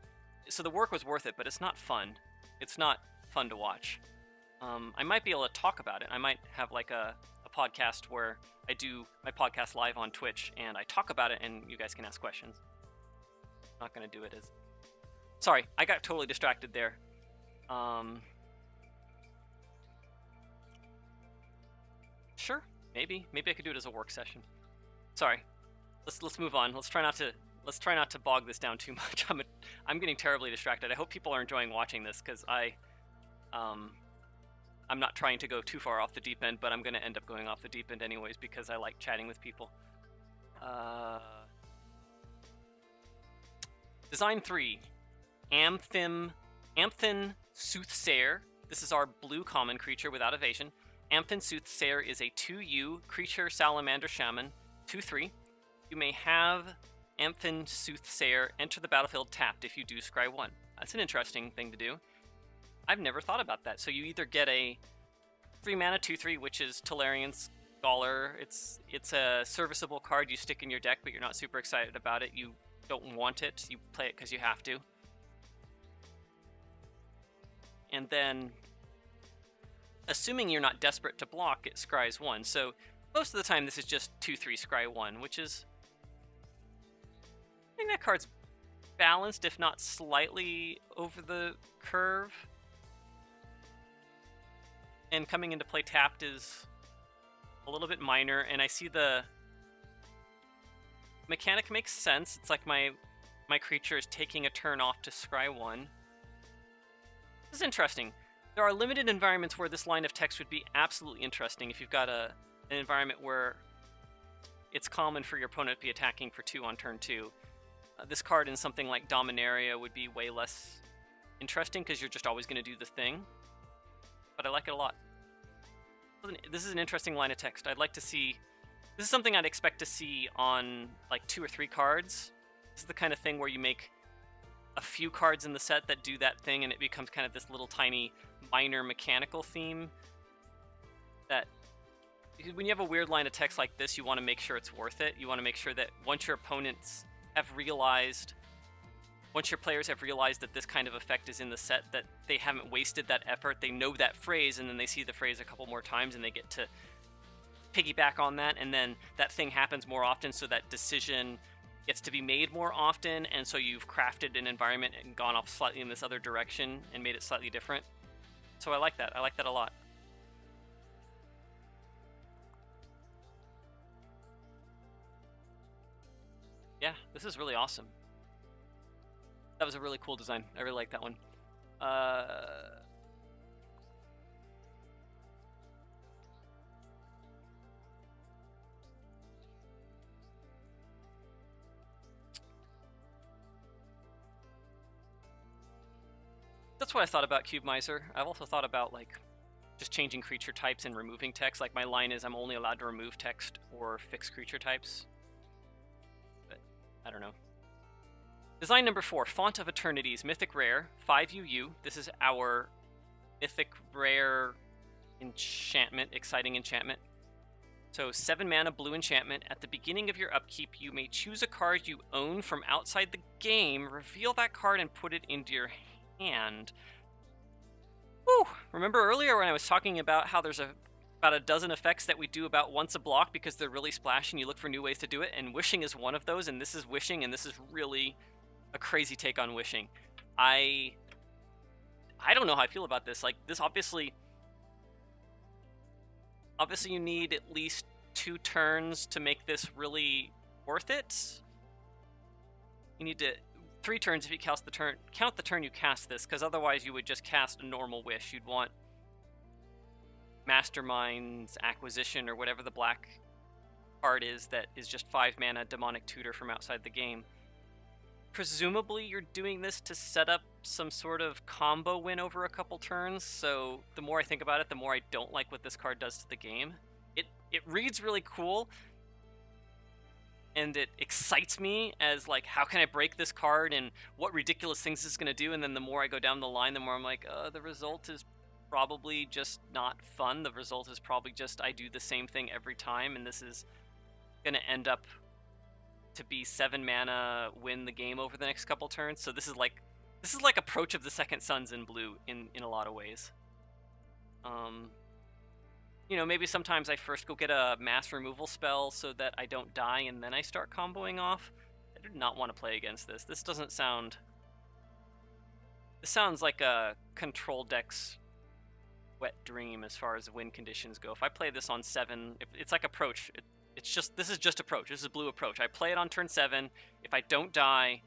so the work was worth it, but it's not fun. It's not fun to watch. I might be able to talk about it. I might have like a podcast where I do my podcast live on Twitch and I talk about it and you guys can ask questions. I'm not going to do it as... Sorry, I got totally distracted there. Sure, maybe I could do it as a work session. Sorry, let's move on. Let's try not to bog this down too much. I'm getting terribly distracted. I hope people are enjoying watching this, because I'm not trying to go too far off the deep end, but I'm going to end up going off the deep end anyways because I like chatting with people. Design 3, Amthin Soothsayer. This is our blue common creature without evasion. Amthin Soothsayer is a 2/U creature salamander shaman, 2/3. You may have Amthin Soothsayer enter the battlefield tapped if you do scry 1. That's an interesting thing to do. I've never thought about that. So you either get a 3 mana 2/3, which is Tolarian Scholar. It's a serviceable card you stick in your deck, but you're not super excited about it. You don't want it. You play it because you have to. And then, assuming you're not desperate to block, it scries 1. So most of the time this is just 2/3 scry 1, which is... I think that card's balanced, if not slightly over the curve. And coming into play tapped is a little bit minor, and I see the mechanic makes sense. It's like my creature is taking a turn off to scry 1. This is interesting. There are limited environments where this line of text would be absolutely interesting. If you've got an environment where it's common for your opponent to be attacking for 2 on turn 2. This card in something like Dominaria would be way less interesting because you're just always going to do the thing. But I like it a lot. This is an interesting line of text. I'd like to see... This is something I'd expect to see on like 2 or 3 cards. This is the kind of thing where you make a few cards in the set that do that thing and it becomes kind of this little tiny minor mechanical theme. That when you have a weird line of text like this, you want to make sure it's worth it. You want to make sure that once your opponents have realized... Once your players have realized that this kind of effect is in the set, that they haven't wasted that effort, they know that phrase, and then they see the phrase a couple more times, and they get to piggyback on that, and then that thing happens more often, so that decision gets to be made more often, and so you've crafted an environment and gone off slightly in this other direction and made it slightly different. So I like that. I like that a lot. Yeah, this is really awesome. That was a really cool design. I really like that one. That's what I thought about Cube Miser. I've also thought about like just changing creature types and removing text. Like my line is I'm only allowed to remove text or fix creature types. But I don't know. Design number 4, Font of Eternities, Mythic Rare, 5 UU. This is our Mythic Rare enchantment, exciting enchantment. So 7 mana blue enchantment. At the beginning of your upkeep, you may choose a card you own from outside the game, reveal that card, and put it into your hand. Woo! Remember earlier when I was talking about how there's a about a dozen effects that we do about once a block because they're really splashy and you look for new ways to do it, and wishing is one of those, and this is wishing, and this is really a crazy take on wishing. I don't know how I feel about this. Like, this obviously you need at least 2 turns to make this really worth it. You need to 3 turns if you count the turn you cast this, because otherwise you would just cast a normal wish. You'd want Mastermind's Acquisition or whatever the black card is that is just 5 mana demonic tutor from outside the game. Presumably you're doing this to set up some sort of combo win over a couple turns, so the more I think about it, the more I don't like what this card does to the game. It reads really cool, and it excites me as, like, how can I break this card and what ridiculous things it's going to do, and then the more I go down the line, the more I'm like, the result is probably just not fun. The result is probably just I do the same thing every time, and this is going to end up to be 7 mana, win the game over the next couple turns. So this is like Approach of the Second Sons in blue in a lot of ways. You know, maybe sometimes I first go get a mass removal spell so that I don't die, and then I start comboing off. I do not want to play against this. This doesn't sound... This sounds like a control deck's wet dream as far as win conditions go. If I play this on 7, it's like Approach. This is just Approach. This is blue Approach. I play it on turn 7. If I don't die,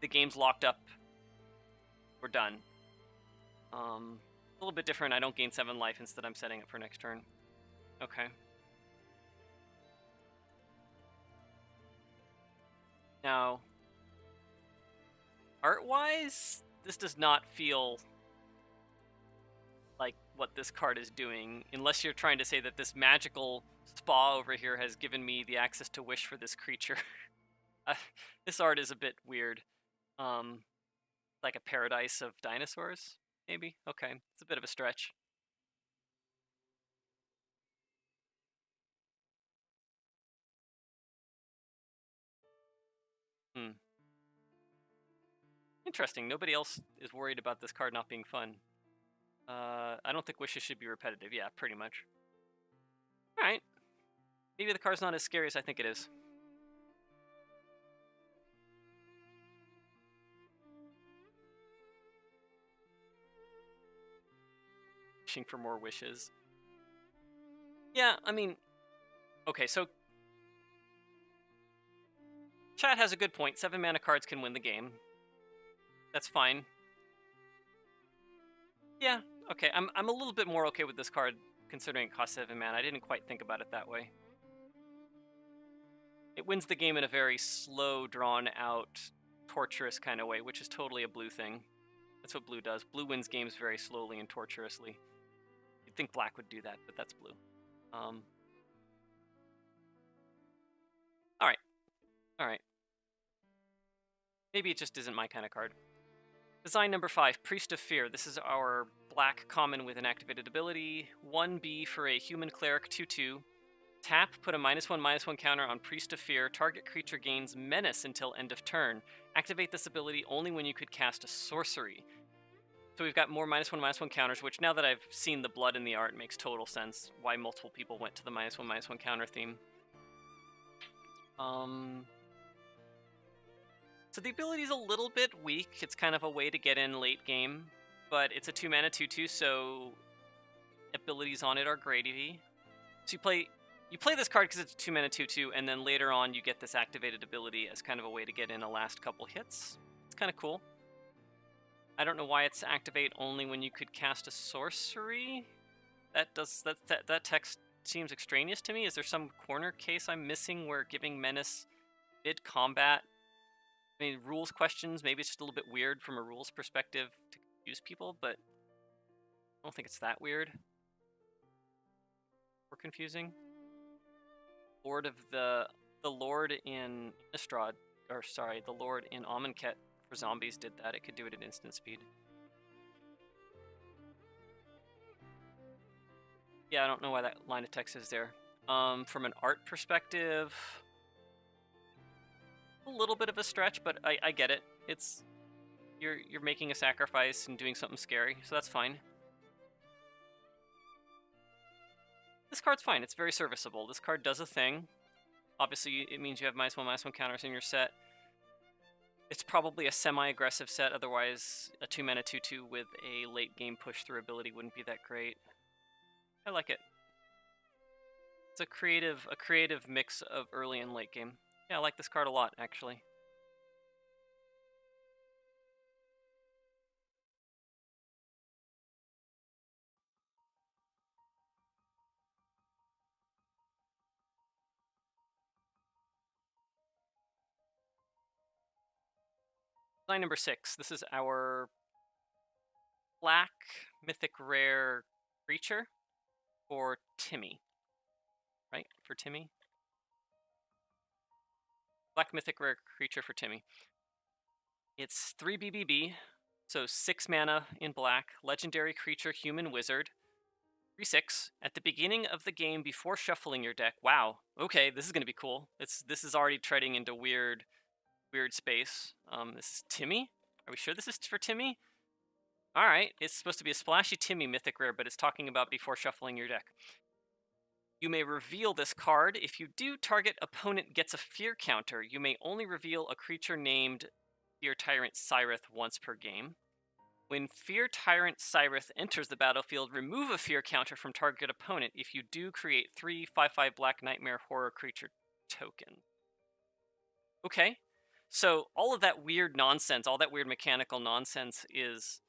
the game's locked up. We're done. A little bit different. I don't gain 7 life. Instead, I'm setting up for next turn. Okay. Now, art-wise, this does not feel like what this card is doing, unless you're trying to say that this magical spa over here has given me the access to wish for this creature. This art is a bit weird. Like a paradise of dinosaurs, maybe? Okay, it's a bit of a stretch. Interesting. Nobody else is worried about this card not being fun. I don't think wishes should be repetitive. Yeah, pretty much. Alright. Maybe the card's not as scary as I think it is. Wishing for more wishes. Yeah, I mean... Okay, so... Chat has a good point. 7 mana cards can win the game. That's fine. Yeah, okay. I'm a little bit more okay with this card, considering it costs 7 mana. I didn't quite think about it that way. It wins the game in a very slow, drawn-out, torturous kind of way, which is totally a blue thing. That's what blue does. Blue wins games very slowly and torturously. You'd think black would do that, but that's blue. Alright. Alright. Maybe it just isn't my kind of card. Design number 5, Priest of Fear. This is our black common with an activated ability. 1B for a human cleric 2/2. Tap, put a -1/-1 counter on Priest of Fear. Target creature gains menace until end of turn. Activate this ability only when you could cast a sorcery. So we've got more -1/-1 counters, which now that I've seen the blood in the art makes total sense why multiple people went to the -1/-1 counter theme. So the ability's a little bit weak. It's kind of a way to get in late game, but it's a 2 mana 2/2, so abilities on it are gravy. So you play this card because it's a 2 mana 2/2, and then later on you get this activated ability as kind of a way to get in a last couple hits. It's kind of cool. I don't know why it's activate only when you could cast a sorcery. That text seems extraneous to me. Is there some corner case I'm missing where giving menace mid combat? I mean, rules questions, maybe it's just a little bit weird from a rules perspective to confuse people, but I don't think it's that weird or confusing. Lord of the Lord in Innistrad, or sorry, the Lord in Amonkhet for zombies did that. It could do it at instant speed. Yeah, I don't know why that line of text is there. From an art perspective, a little bit of a stretch, but I get it. It's you're making a sacrifice and doing something scary, so that's fine. This card's fine. It's very serviceable. This card does a thing. Obviously, it means you have -1/-1 counters in your set. It's probably a semi-aggressive set, otherwise a 2-mana 2/2 with a late-game push-through ability wouldn't be that great. I like it. It's a creative mix of early and late game. Yeah, I like this card a lot, actually. Line number 6. This is our black mythic rare creature for Timmy. Right? For Timmy? Black mythic rare creature for Timmy. It's 3 BBB, so 6 mana in black, legendary creature, human wizard. 3/6. At the beginning of the game before shuffling your deck. Wow. Okay, this is gonna be cool. This is already treading into weird space. This is Timmy? Are we sure this is for Timmy? Alright, it's supposed to be a splashy Timmy mythic rare, but it's talking about before shuffling your deck. You may reveal this card. If you do, target opponent gets a fear counter. You may only reveal a creature named Fear Tyrant Cyrith once per game. When Fear Tyrant Cyrith enters the battlefield, remove a fear counter from target opponent. If you do, create 3 5/5 Black Nightmare Horror creature token. Okay. So all of that weird nonsense, all that weird mechanical nonsense is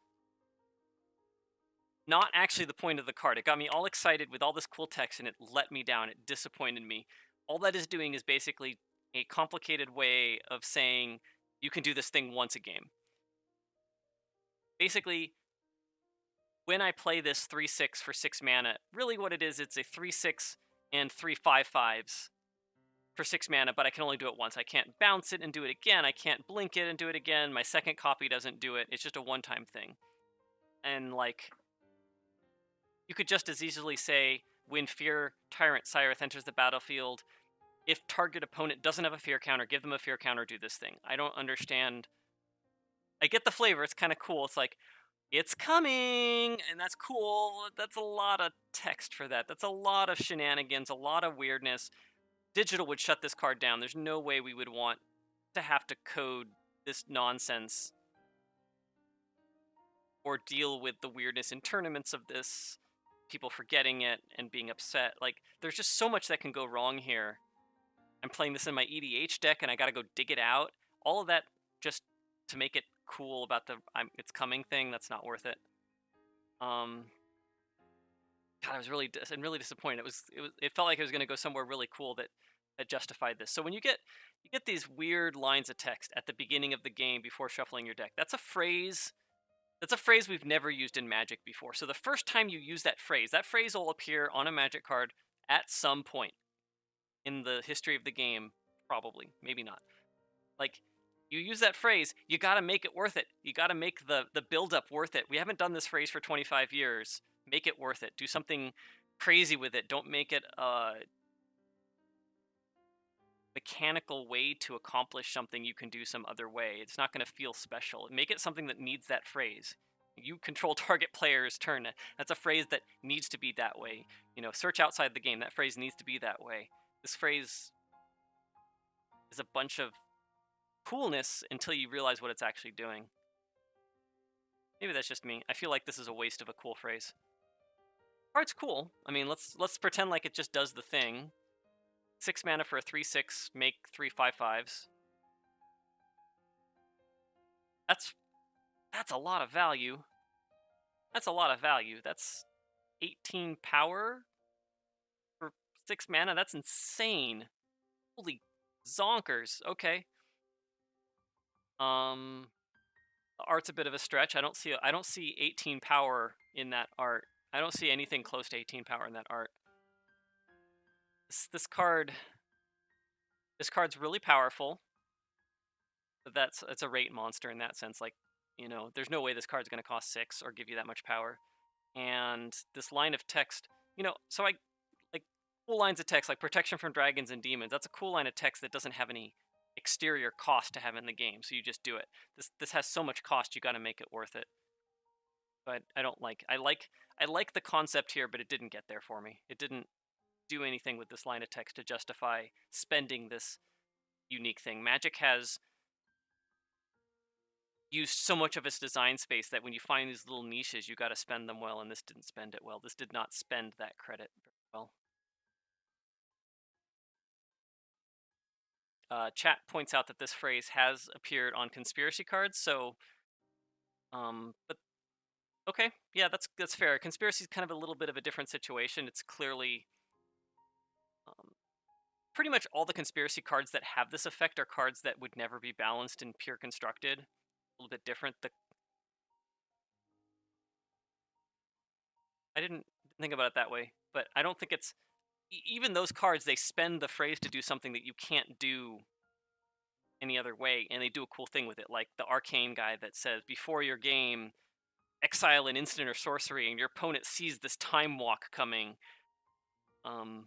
not actually the point of the card. It got me all excited with all this cool text and it let me down. It disappointed me. All that is doing is basically a complicated way of saying you can do this thing once a game. Basically, when I play this 3/6 for 6 mana, really what it is, it's a 3/6 and 3 5/5s for 6 mana, but I can only do it once. I can't bounce it and do it again. I can't blink it and do it again. My second copy doesn't do it. It's just a one-time thing. And, like, you could just as easily say, when Fear Tyrant Cyrith enters the battlefield, if target opponent doesn't have a fear counter, give them a fear counter, do this thing. I don't understand. I get the flavor. It's kind of cool. It's like, it's coming, and that's cool. That's a lot of text for that. That's a lot of shenanigans, a lot of weirdness. Digital would shut this card down. There's no way we would want to have to code this nonsense or deal with the weirdness in tournaments of this, people forgetting it and being upset. Like, there's just so much that can go wrong here. I'm playing this in my EDH deck and I gotta go dig it out. All of that just to make it cool about the it's coming thing, that's not worth it. God, I was really disappointed. It felt like it was going to go somewhere really cool that justified this. So when you get these weird lines of text at the beginning of the game before shuffling your deck, that's a phrase we've never used in Magic before. So the first time you use that phrase will appear on a Magic card at some point in the history of the game, probably, maybe not. Like, you use that phrase, you got to make it worth it. You got to make the build-up worth it. We haven't done this phrase for 25 years. Make it worth it. Do something crazy with it. Don't make it a mechanical way to accomplish something you can do some other way. It's not going to feel special. Make it something that needs that phrase. You control target player's turn. That's a phrase that needs to be that way. You know, search outside the game. That phrase needs to be that way. This phrase is a bunch of coolness until you realize what it's actually doing. Maybe that's just me. I feel like this is a waste of a cool phrase. Card's cool. I mean, let's pretend like it just does the thing. 6 mana for a 3/6, make 3 5/5s. That's a lot of value. That's a lot of value. That's 18 power for 6 mana. That's insane. Holy zonkers. Okay. The art's a bit of a stretch. I don't see 18 power in that art. I don't see anything close to 18 power in that art. This card's really powerful. But it's a rate monster in that sense. Like, you know, there's no way this card's going to cost 6 or give you that much power. And this line of text, you know, so I like cool lines of text like protection from dragons and demons. That's a cool line of text that doesn't have any exterior cost to have in the game, so you just do it. This has so much cost, you got to make it worth it. But I like the concept here, but it didn't get there for me. It didn't do anything with this line of text to justify spending this unique thing. Magic has used so much of its design space that when you find these little niches, you got to spend them well, and this didn't spend it well. This did not spend that credit very well. Chat points out that this phrase has appeared on conspiracy cards, so, but okay, yeah, that's fair. Conspiracy is kind of a little bit of a different situation. It's clearly, pretty much all the conspiracy cards that have this effect are cards that would never be balanced in pure constructed. A little bit different. I didn't think about it that way, but I don't think it's even those cards. They spend the phrase to do something that you can't do any other way, and they do a cool thing with it, like the arcane guy that says before your game, exile an instant or sorcery, and your opponent sees this time walk coming. I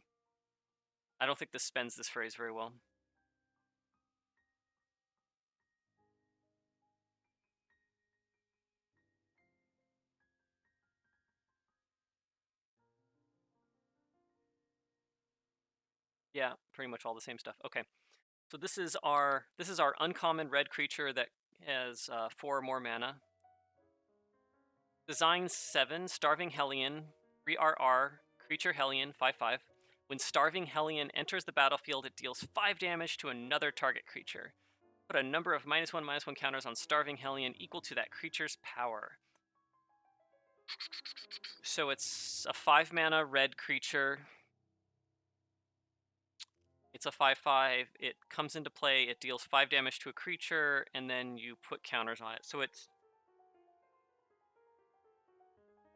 don't think this spends this phrase very well. Yeah, pretty much all the same stuff. Okay, so this is our uncommon red creature that has 4 or more mana. Design 7, Starving Hellion, 3/R, creature Hellion, 5/5. When Starving Hellion enters the battlefield, it deals 5 damage to another target creature. Put a number of -1/-1 counters on Starving Hellion equal to that creature's power. So it's a 5 mana red creature. It's a 5/5. It comes into play, it deals 5 damage to a creature, and then you put counters on it. So it's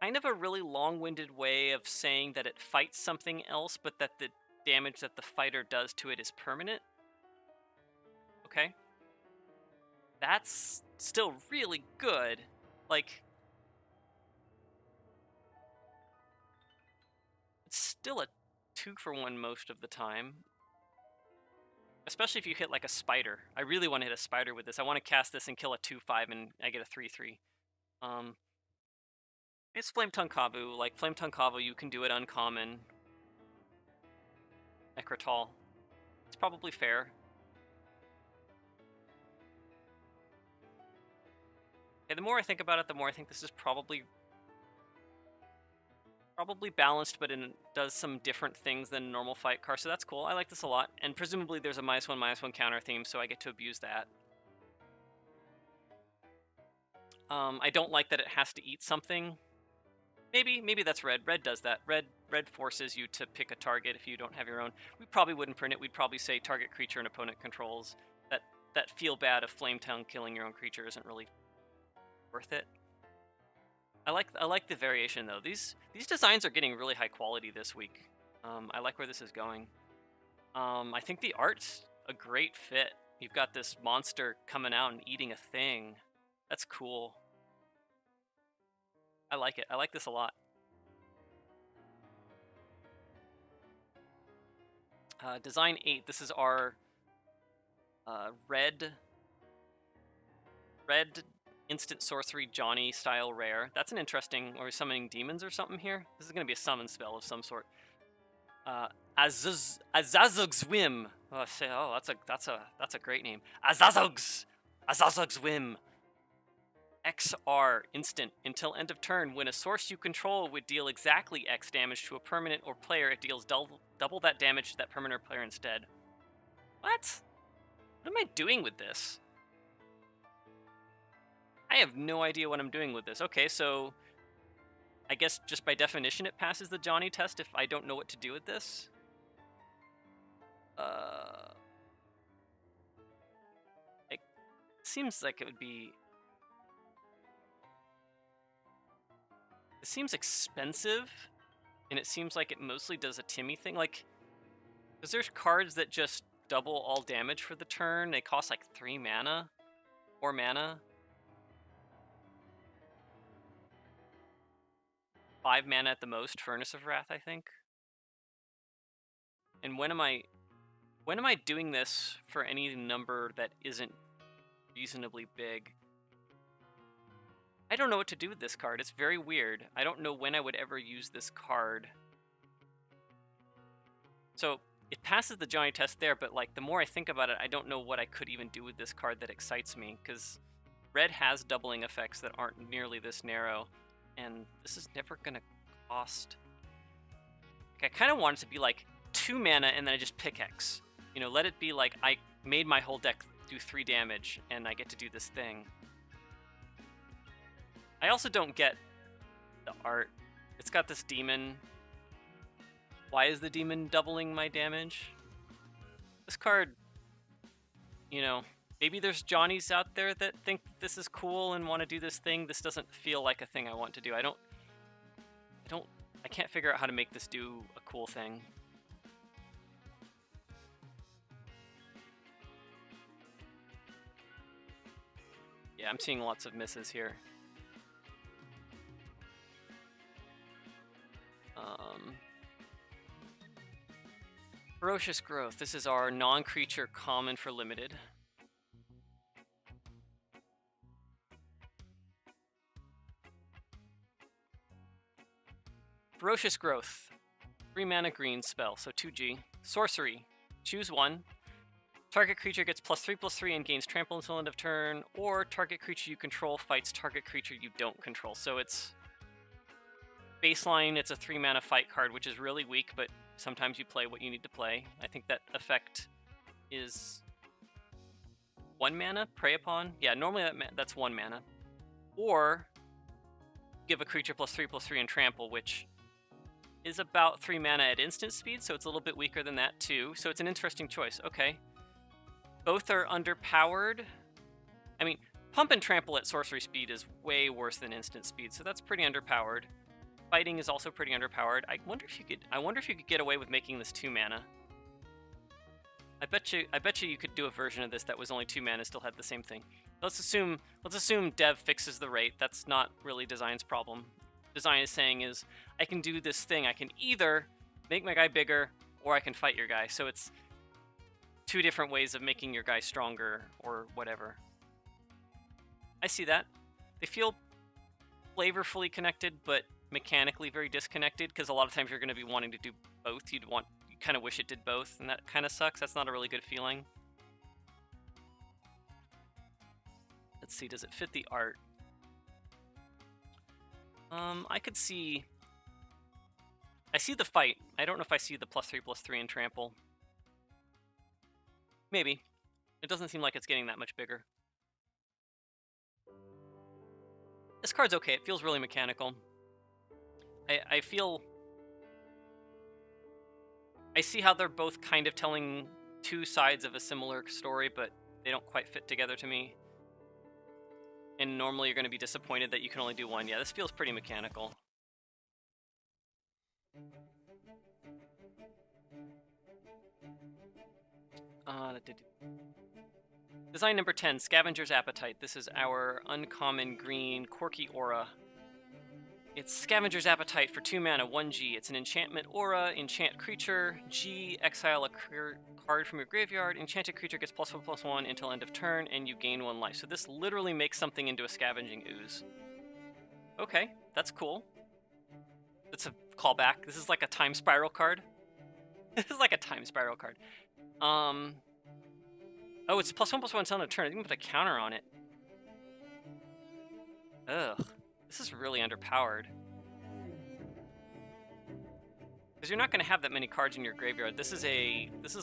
kind of a really long-winded way of saying that it fights something else, but that the damage that the fighter does to it is permanent. Okay. That's still really good. Like, it's still a 2-for-1 most of the time. Especially if you hit like a spider. I really want to hit a spider with this. I want to cast this and kill a 2/5 and I get a 3/3. It's Flame Tongue Kavu. Like, Flame Tongue Kavu, you can do it uncommon. Necrotal. It's probably fair. Okay, the more I think about it, the more I think this is probably balanced, but it does some different things than a normal fight card, so that's cool. I like this a lot, and presumably there's a -1/-1 counter theme, so I get to abuse that. I don't like that it has to eat something. Maybe that's red. Red does that. Red forces you to pick a target if you don't have your own. We probably wouldn't print it. We'd probably say target creature and opponent controls. That feel bad of Flame Tongue killing your own creature isn't really worth it. I like the variation though. These designs are getting really high quality this week. I like where this is going. I think the art's a great fit. You've got this monster coming out and eating a thing. That's cool. I like it. I like this a lot. Design 8. This is our red instant sorcery Johnny style rare. That's an interesting. Are we summoning demons or something here? This is going to be a summon spell of some sort. Azazug's Whim. Oh, that's a great name. Azazug's Whim. XR instant. Until end of turn, when a source you control would deal exactly X damage to a permanent or player, it deals double that damage to that permanent or player instead. What? What am I doing with this? I have no idea what I'm doing with this. Okay, so I guess just by definition it passes the Johnny test if I don't know what to do with this. It seems like it would be... It seems expensive, and it seems like it mostly does a Timmy thing. Like, because there's cards that just double all damage for the turn. They cost like 3 mana, 4 mana. 5 mana at the most, Furnace of Wrath, I think. And when am I doing this for any number that isn't reasonably big? I don't know what to do with this card. It's very weird. I don't know when I would ever use this card. So it passes the Johnny test there, but like the more I think about it, I don't know what I could even do with this card that excites me, because red has doubling effects that aren't nearly this narrow, and this is never gonna cost... Like, I kind of want it to be like 2 mana and then I just pick X. You know, let it be like I made my whole deck do 3 damage and I get to do this thing. I also don't get the art. It's got this demon. Why is the demon doubling my damage? This card, you know, maybe there's Johnnies out there that think this is cool and want to do this thing. This doesn't feel like a thing I want to do. I can't figure out how to make this do a cool thing. Yeah, I'm seeing lots of misses here. Ferocious Growth. This is our non-creature common for limited. Ferocious Growth. 3 mana green spell, so 2G. Sorcery. Choose 1. Target creature gets +3/+3 and gains trample until end of turn, or target creature you control fights target creature you don't control. So it's baseline, it's a 3 mana fight card, which is really weak, but sometimes you play what you need to play. I think that effect is 1 mana, Prey Upon. Yeah, normally that's 1 mana. Or give a creature +3/+3 and trample, which is about 3 mana at instant speed, so it's a little bit weaker than that too. So it's an interesting choice. Okay. Both are underpowered. I mean, Pump and Trample at sorcery speed is way worse than instant speed, so that's pretty underpowered. Fighting is also pretty underpowered. I wonder if you could get away with making this 2 mana. I bet you you could do a version of this that was only 2 mana, still had the same thing. Let's assume Dev fixes the rate. That's not really design's problem. Design is saying is, I can do this thing. I can either make my guy bigger, or I can fight your guy. So it's 2 different ways of making your guy stronger, or whatever. I see that. They feel flavorfully connected, but mechanically very disconnected, because a lot of times you're going to be wanting to do both. You kind of wish it did both, and that kind of sucks. That's not a really good feeling. Let's see, does it fit the art? I could see... I see the fight. I don't know if I see the +3/+3 and trample. Maybe. It doesn't seem like it's getting that much bigger. This card's okay. It feels really mechanical. I feel... I see how they're both kind of telling 2 sides of a similar story, but they don't quite fit together to me. And normally you're going to be disappointed that you can only do 1. Yeah, this feels pretty mechanical. Design number 10, Scavenger's Appetite. This is our uncommon green quirky aura. It's Scavenger's Appetite for 2 mana, 1G. It's an enchantment aura, enchant creature, G, exile a card from your graveyard. Enchanted creature gets +1/+1 until end of turn, and you gain 1 life. So this literally makes something into a scavenging ooze. Okay, that's cool. It's a callback. This is like a time spiral card. This is like a time spiral card. Oh, it's +1/+1 until end of turn. I didn't even put a counter on it. Ugh. This is really underpowered. Because you're not going to have that many cards in your graveyard. This is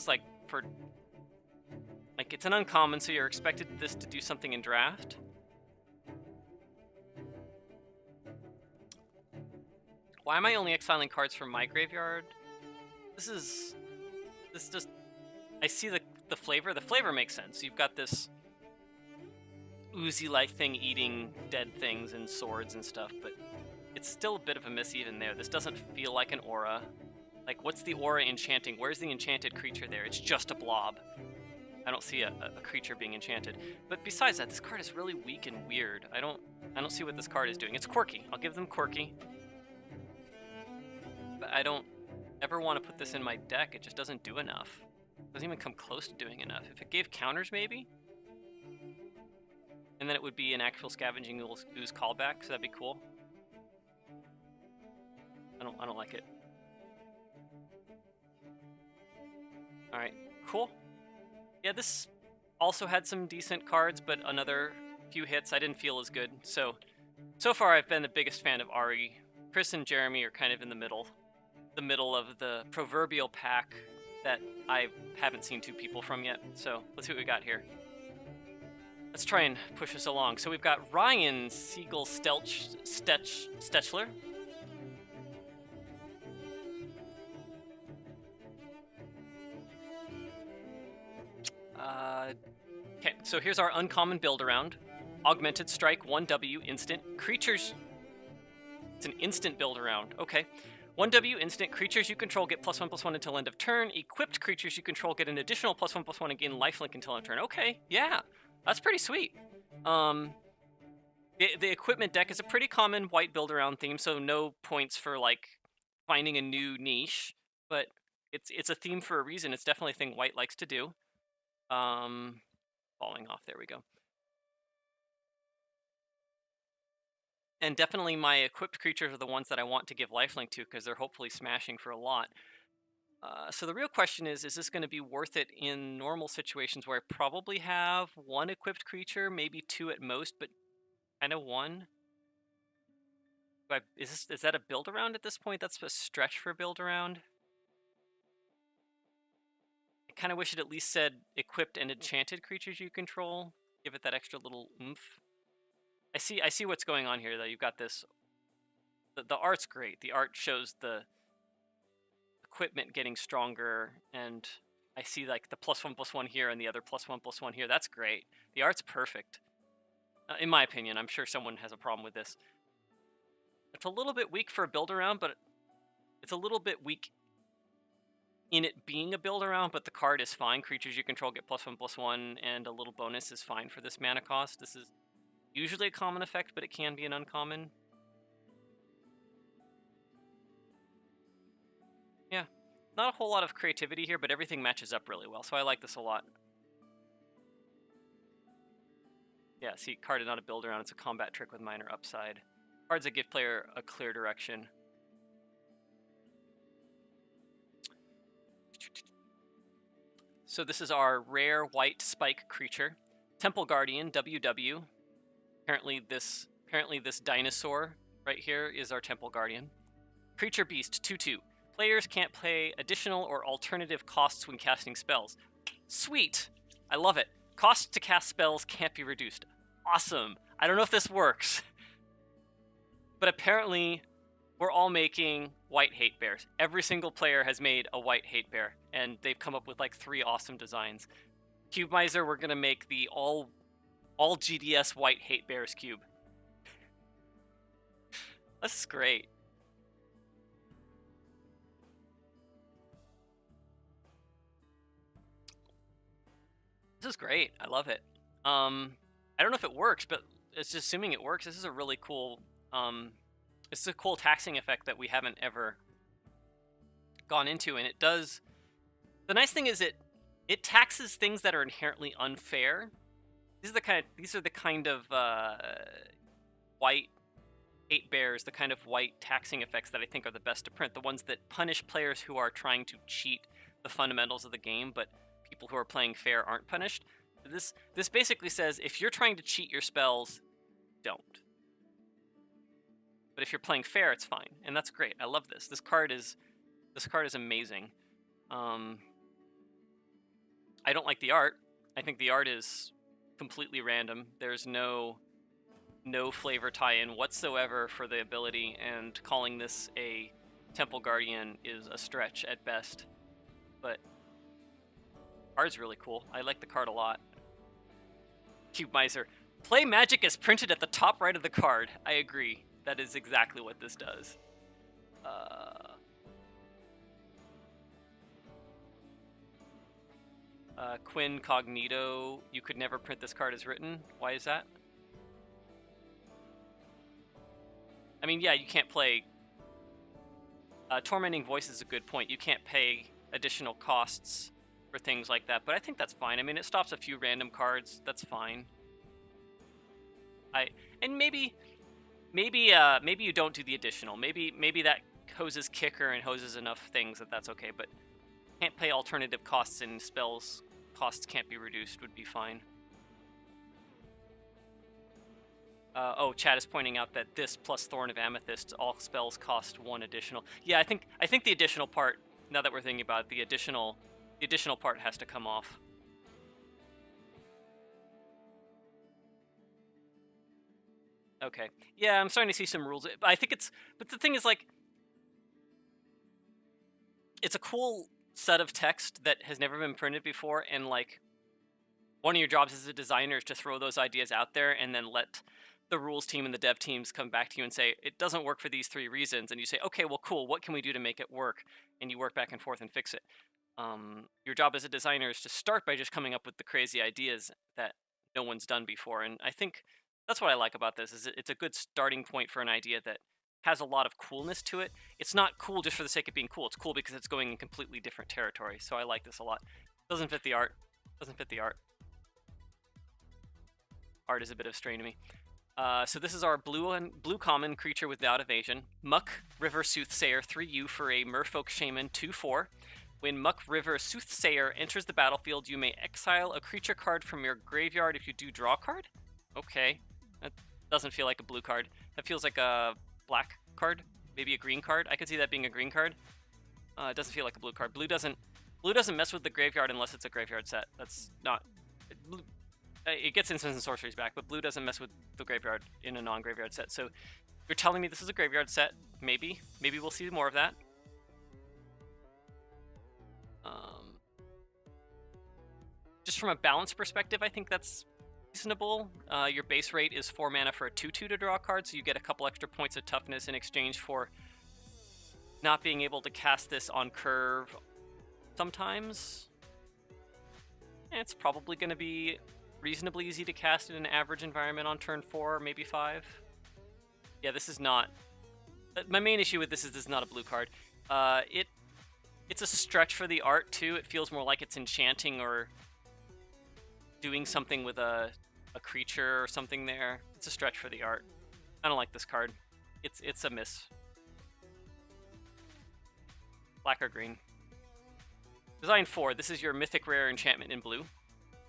like for... Like, it's an uncommon, so you're expected this to do something in draft. Why am I only exiling cards from my graveyard? This just... I see the flavor. The flavor makes sense. You've got this oozy-like thing eating dead things and swords and stuff, but it's still a bit of a miss even there. This doesn't feel like an aura. Like, what's the aura enchanting? Where's the enchanted creature there? It's just a blob. I don't see a creature being enchanted. But besides that, this card is really weak and weird. I don't see what this card is doing. It's quirky. I'll give them quirky. But I don't ever want to put this in my deck. It just doesn't do enough. It doesn't even come close to doing enough. If it gave counters, maybe? And then it would be an actual Scavenging Ooze callback, so that'd be cool. I don't like it. Alright, cool. Yeah, this also had some decent cards, but another few hits I didn't feel as good. So far I've been the biggest fan of Ari. Chris and Jeremy are kind of in the middle of the proverbial pack that I haven't seen 2 people from yet. So let's see what we got here. Let's try and push us along. So we've got Ryan Siegel Stetchler. Okay, so here's our uncommon build around. Augmented Strike, 1W, instant. Creatures... It's an instant build around. Okay. 1W, instant. Creatures you control get +1/+1 until end of turn. Equipped creatures you control get an additional +1/+1 and gain lifelink until end of turn. Okay, yeah. That's pretty sweet. The equipment deck is a pretty common white build around theme, so no points for, like, finding a new niche. But it's a theme for a reason. It's definitely a thing white likes to do. Falling off, there we go. And definitely my equipped creatures are the ones that I want to give lifelink to, because they're hopefully smashing for a lot. So the real question is this going to be worth it in normal situations where I probably have 1 equipped creature, maybe 2 at most, but kind of 1? Is that a build around at this point? That's a stretch for a build around. I kind of wish it at least said equipped and enchanted creatures you control. Give it that extra little oomph. I see what's going on here, though. You've got this... The art's great. The art shows the equipment getting stronger, and I see, like, the +1/+1 here and the other +1/+1 here. That's great. The art's perfect. In my opinion. I'm sure someone has a problem with this. It's a little bit weak for a build-around, but it's a little bit weak in it being a build-around, but the card is fine. Creatures you control get +1/+1, and a little bonus is fine for this mana cost. This is usually a common effect, but it can be an uncommon. Yeah, not a whole lot of creativity here, but everything matches up really well, so I like this a lot. Yeah, see, card is not a build around, it's a combat trick with minor upside. Cards that give player a clear direction. So this is our rare white spike creature. Temple Guardian, WW. Apparently this dinosaur right here is our Temple Guardian. Creature Beast, 2/2. Players can't pay additional or alternative costs when casting spells. Sweet! I love it. Cost to cast spells can't be reduced. Awesome! I don't know if this works. But apparently, we're all making white hate bears. Every single player has made a white hate bear, and they've come up with like 3 awesome designs. Cube Miser, we're gonna make the all GDS white hate bears cube. This is great. This is great. I love it. I don't know if it works, but it's just assuming it works. This is a really cool. It's a cool taxing effect that we haven't ever gone into, and it does. The nice thing is it taxes things that are inherently unfair. These are the kind of white hate bears, the kind of white taxing effects that I think are the best to print. The ones that punish players who are trying to cheat the fundamentals of the game, but people who are playing fair aren't punished. This basically says if you're trying to cheat your spells, don't. But if you're playing fair, it's fine, and that's great. I love this. This card is amazing. I don't like the art. I think the art is completely random. There's no flavor tie-in whatsoever for the ability, and calling this a Temple Guardian is a stretch at best. But card's really cool. I like the card a lot. Cube Miser. Play Magic as printed at the top right of the card. I agree. That is exactly what this does. Quinn Cognito. You could never print this card as written. Why is that? I mean, yeah, you can't play... Tormenting Voice is a good point. You can't pay additional costs for things like that, but I think that's fine. I mean, it stops a few random cards. That's fine. And maybe you don't do the additional. Maybe that hoses Kicker and hoses enough things that's okay, but can't pay alternative costs and spells costs can't be reduced would be fine. Oh, Chad is pointing out that this plus Thorn of Amethyst, all spells cost 1 additional. Yeah, I think the additional part, now that we're thinking about it, the additional part has to come off. Okay. Yeah, I'm starting to see some rules. I think but the thing is, like, it's a cool set of text that has never been printed before, and, like, one of your jobs as a designer is to throw those ideas out there and then let the rules team and the dev teams come back to you and say, it doesn't work for these 3 reasons. And you say, okay, well, cool. What can we do to make it work? And you work back and forth and fix it. Your job as a designer is to start by just coming up with the crazy ideas that no one's done before. And I think that's what I like about this, is it's a good starting point for an idea that has a lot of coolness to it. It's not cool just for the sake of being cool. It's cool because it's going in completely different territory. So I like this a lot. Doesn't fit the art. Doesn't fit the art. Art is a bit of a strain to me. So this is our blue common creature without evasion. Muck River Soothsayer, 3U for a Merfolk Shaman, 2/4. When Muck River Soothsayer enters the battlefield, you may exile a creature card from your graveyard. If you do, draw a card? Okay. That doesn't feel like a blue card. That feels like a black card, maybe a green card. I could see that being a green card. It doesn't feel like a blue card. Blue doesn't mess with the graveyard unless it's a graveyard set. That's not... It gets instants and sorceries back, but blue doesn't mess with the graveyard in a non-graveyard set. So you're telling me this is a graveyard set? Maybe we'll see more of that. Just from a balance perspective, I think that's reasonable. Your base rate is 4 mana for a 2/2 to draw a card, so you get a couple extra points of toughness in exchange for not being able to cast this on curve sometimes. It's probably going to be reasonably easy to cast in an average environment on turn 4, maybe 5. Yeah, this is not... My main issue with this is not a blue card. It's a stretch for the art, too. It feels more like it's enchanting or doing something with a creature or something there. It's a stretch for the art. I don't like this card. It's a miss. Black or green. Design 4. This is your mythic rare enchantment in blue.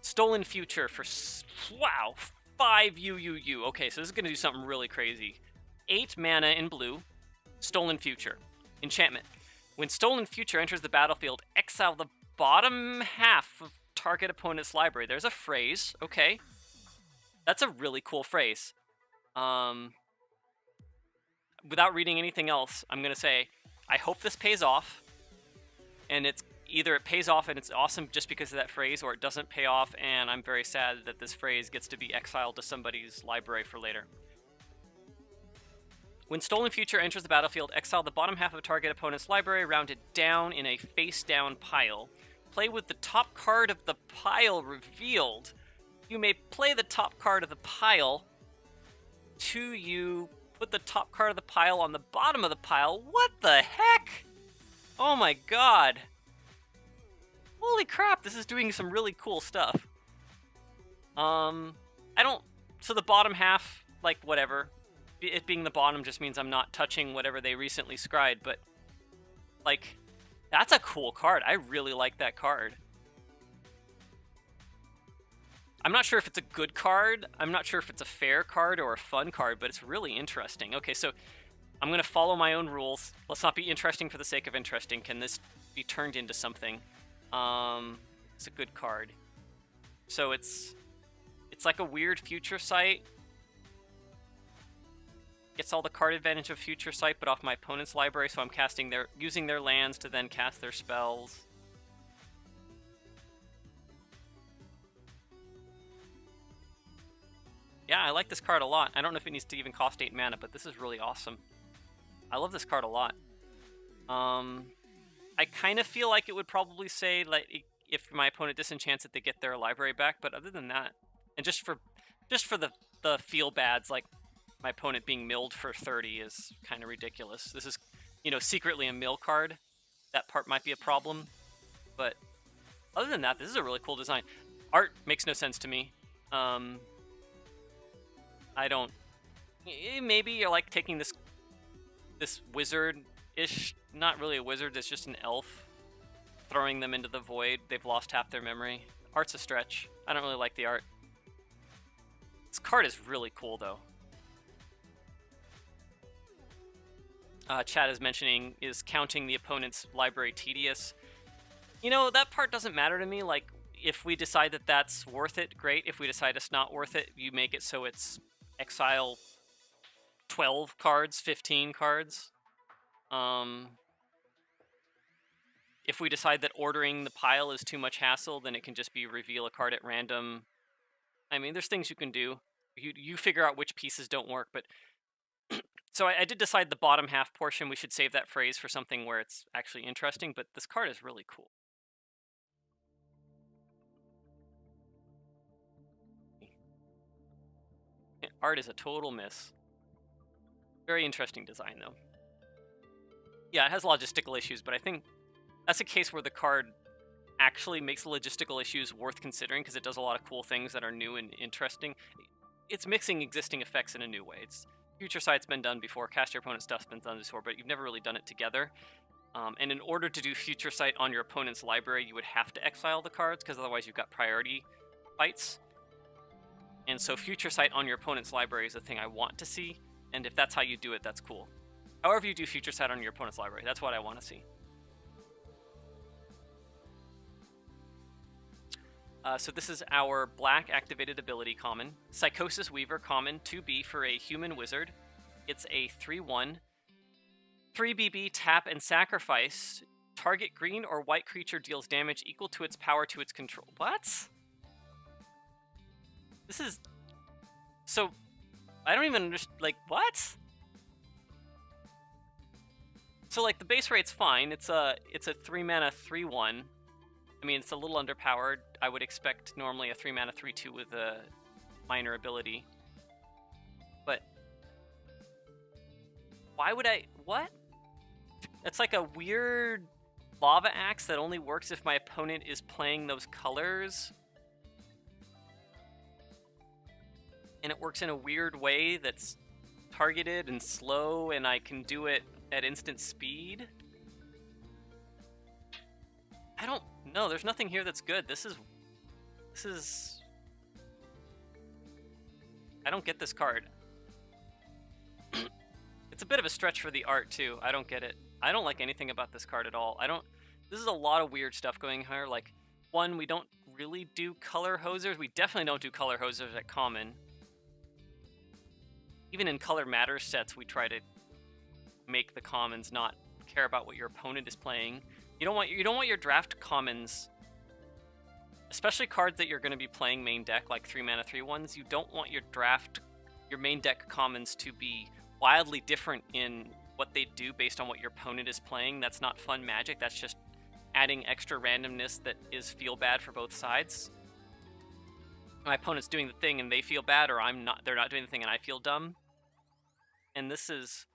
Stolen Future for, wow, 5 UUU. Okay, so this is going to do something really crazy. 8 mana in blue. Stolen Future. Enchantment. When Stolen Future enters the battlefield, exile the bottom half of target opponent's library. There's a phrase. Okay. That's a really cool phrase. Without reading anything else, I'm going to say, I hope this pays off. And it's either it pays off and it's awesome just because of that phrase, or it doesn't pay off and I'm very sad that this phrase gets to be exiled to somebody's library for later. When Stolen Future enters the battlefield, exile the bottom half of a target opponent's library, rounded down in a face-down pile. Play with the top card of the pile revealed. You may play the top card of the pile. 2U, put the top card of the pile on the bottom of the pile. What the heck? Oh my god. Holy crap, this is doing some really cool stuff. So the bottom half, like, whatever. It being the bottom just means I'm not touching whatever they recently scried, but, like, that's a cool card. I really like that card. I'm not sure if it's a good card. I'm not sure if it's a fair card or a fun card, but it's really interesting. Okay, so I'm going to follow my own rules. Let's not be interesting for the sake of interesting. Can this be turned into something? It's a good card. So it's like a weird future sight. Gets all the card advantage of future sight, but off my opponent's library, so I'm using their lands to then cast their spells. Yeah, I like this card a lot. I don't know if it needs to even cost 8 mana, but this is really awesome. I love this card a lot. I kind of feel like it would probably say, like, if my opponent disenchants it, they get their library back. But other than that, and just for the feel bads, like my opponent being milled for 30 is kind of ridiculous. This is, secretly a mill card. That part might be a problem, but other than that, this is a really cool design. Art makes no sense to me. I don't. Maybe you're like taking this wizard-ish, not really a wizard, it's just an elf, throwing them into the void, they've lost half their memory. Art's a stretch. I don't really like the art. This card is really cool, though. Chat is mentioning, is counting the opponent's library tedious? You know, that part doesn't matter to me. Like, if we decide that that's worth it, great. If we decide it's not worth it, you make it so it's exile 12 cards, 15 cards. If we decide that ordering the pile is too much hassle, then it can just be reveal a card at random. I mean, there's things you can do. You figure out which pieces don't work, but... So I did decide the bottom half portion, we should save that phrase for something where it's actually interesting, but this card is really cool. Art is a total miss. Very interesting design, though. Yeah, it has logistical issues, but I think that's a case where the card actually makes the logistical issues worth considering because it does a lot of cool things that are new and interesting. It's mixing existing effects in a new way. It's Future Sight's been done before, Cast Your Opponent's Stuff's been done before, but you've never really done it together. And in order to do Future Sight on your opponent's library, you would have to exile the cards, because otherwise you've got priority fights. And so Future Sight on your opponent's library is the thing I want to see, and if that's how you do it, that's cool. However you do Future Sight on your opponent's library, that's what I want to see. So this is our black activated ability common. Psychosis Weaver common, 2B for a human wizard. It's a 3/1. 3BB, tap and sacrifice. Target green or white creature deals damage equal to its power to its control. What? This is... So, I don't even understand, like, what? So, like, the base rate's fine. It's a 3-mana 3/1. I mean, it's a little underpowered. I would expect normally a 3-mana 3/2 with a minor ability. But why would I... What? It's like a weird lava axe that only works if my opponent is playing those colors. And it works in a weird way that's targeted and slow, and I can do it at instant speed. I don't know. There's nothing here that's good. This is... I don't get this card. It's a bit of a stretch for the art, too. I don't get it. I don't like anything about this card at all. This is a lot of weird stuff going here. Like, one, we don't really do color hosers. We definitely don't do color hosers at common. Even in color matters sets, we try to make the commons not care about what your opponent is playing. You don't want your draft commons, especially cards that you're going to be playing main deck, like 3-mana 3/1s. You don't want your main deck commons to be wildly different in what they do based on what your opponent is playing. That's not fun Magic. That's just adding extra randomness that is feel bad for both sides. My opponent's doing the thing and they feel bad, or they're not doing the thing and I feel dumb. And this is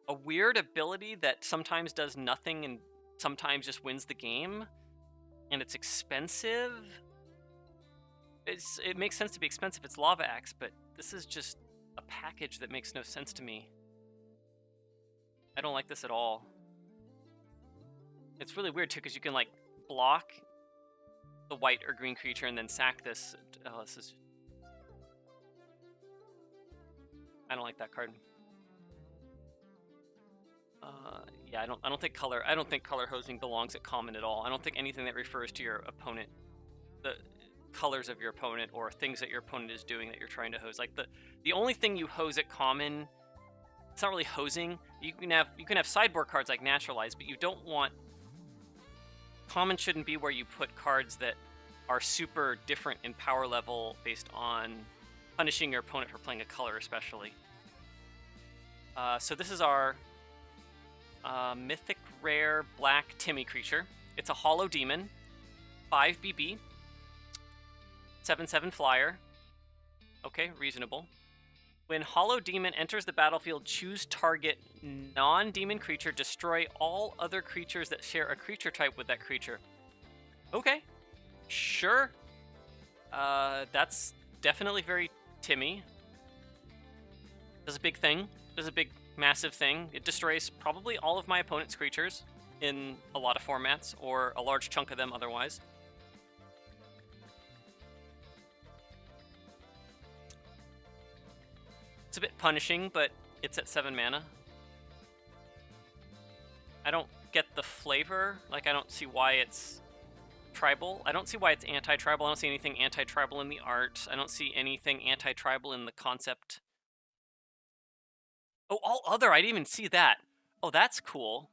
a weird ability that sometimes does nothing and sometimes just wins the game. And it's expensive. It makes sense to be expensive. It's Lava Axe, but this is just a package that makes no sense to me. I don't like this at all. It's really weird, too, because you can, like, block the white or green creature and then sack this. Oh, this is... I don't like that card. Yeah, I don't think color hosing belongs at common at all. I don't think anything that refers to your opponent, the colors of your opponent or things that your opponent is doing that you're trying to hose. Like the only thing you hose at common, it's not really hosing. You can have sideboard cards like Naturalize, but you don't want... Common shouldn't be where you put cards that are super different in power level based on punishing your opponent for playing a color, especially. So this is our mythic rare black Timmy creature. It's a hollow demon, 5 BB, 7/7 flyer. Okay, reasonable. When hollow demon enters the battlefield, choose target non-demon creature, destroy all other creatures that share a creature type with that creature. Okay, sure. That's definitely very Timmy. Does a big thing. Does a big, massive thing. It destroys probably all of my opponent's creatures. in a lot of formats, or a large chunk of them otherwise. It's a bit punishing, but it's at 7 mana. I don't get the flavor. Like, I don't see why it's tribal. I don't see why it's anti-tribal. I don't see anything anti-tribal in the art. I don't see anything anti-tribal in the concept. Oh, all other. I didn't even see that. Oh, that's cool.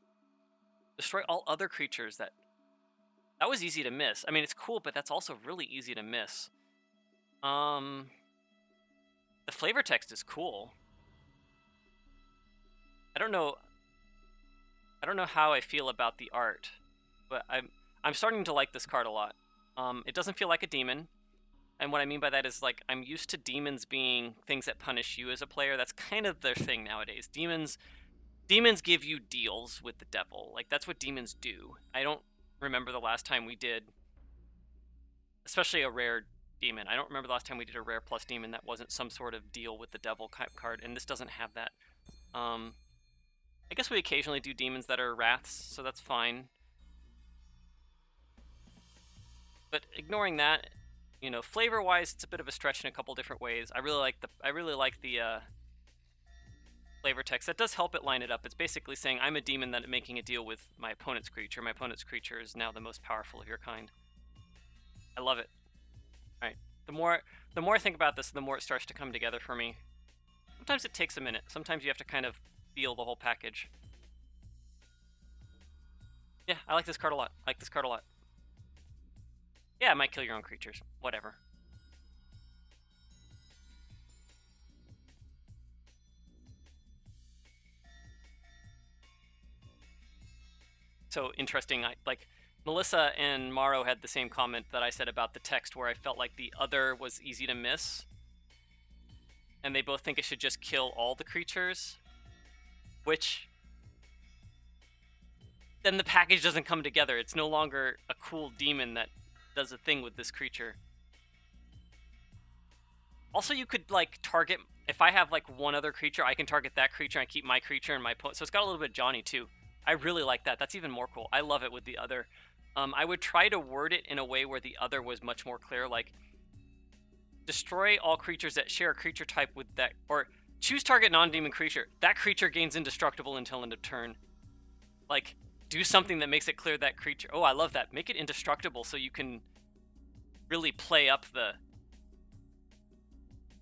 Destroy all other creatures. That was easy to miss. I mean, it's cool, but that's also really easy to miss. The flavor text is cool. I don't know how I feel about the art, but I'm starting to like this card a lot. It doesn't feel like a demon, and what I mean by that is, like, I'm used to demons being things that punish you as a player. That's kind of their thing nowadays. Demons give you deals with the devil. Like, that's what demons do. I don't remember the last time we did, especially a rare demon. I don't remember the last time we did a rare plus demon that wasn't some sort of deal with the devil card, and this doesn't have that. I guess we occasionally do demons that are wraths, so that's fine. But ignoring that, you know, flavor-wise, it's a bit of a stretch in a couple different ways. I really like the flavor text. That does help it line it up. It's basically saying, I'm a demon that making a deal with my opponent's creature. My opponent's creature is now the most powerful of your kind. I love it. All right. The more I think about this, the more it starts to come together for me. Sometimes it takes a minute. Sometimes you have to kind of feel the whole package. Yeah, I like this card a lot. Yeah, it might kill your own creatures. Whatever. So interesting. Like, Melissa and Maro had the same comment that I said about the text, where I felt like the other was easy to miss. And they both think it should just kill all the creatures, which then the package doesn't come together. It's no longer a cool demon that does a thing with this creature. Also, you could, like, target, if I have, like, one other creature, I can target that creature and keep my creature and my opponent. So it's got a little bit of Johnny too. I really like that. That's even more cool. I love it with the other. I would try to word it in a way where the other was much more clear, like, destroy all creatures that share a creature type with that, or choose target non-demon creature. That creature gains indestructible until end of turn. Like, do something that makes it clear that creature. Oh, I love that. Make it indestructible so you can really play up the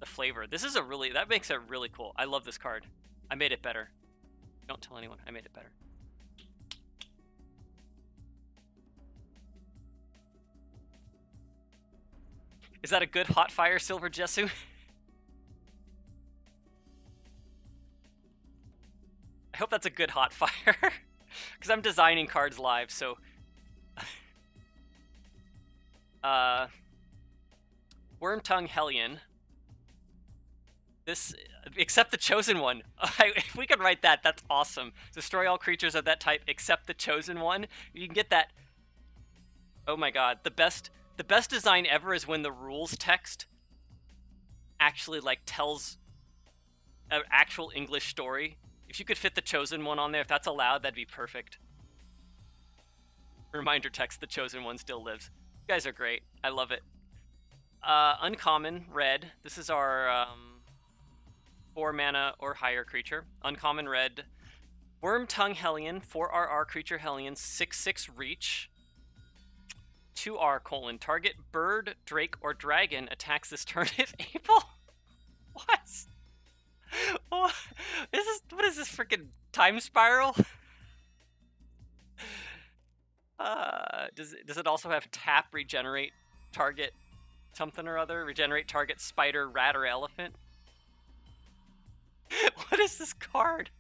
flavor. This is that makes it really cool. I love this card. I made it better. Don't tell anyone. I made it better. Is that a good hot fire, Silver Jesu? I hope that's a good hot fire. Because I'm designing cards live, so... Wormtongue Hellion. This... Except the Chosen One. If we could write that, that's awesome. Destroy all creatures of that type except the Chosen One. You can get that... Oh my god. The best design ever is when the rules text actually, like, tells an actual English story. If you could fit the Chosen One on there, if that's allowed, that'd be perfect. Reminder text, the Chosen One still lives. You guys are great. I love it. Uncommon, red. This is our 4 mana or higher creature. Uncommon, red. Wormtongue Hellion, 4/RR creature Hellion, 6/6 reach. 2R : target bird, drake, or dragon attacks this turn if able. What? What is this freaking time spiral? Does it also have tap, regenerate target something or other? Regenerate target spider, rat, or elephant? What is this card?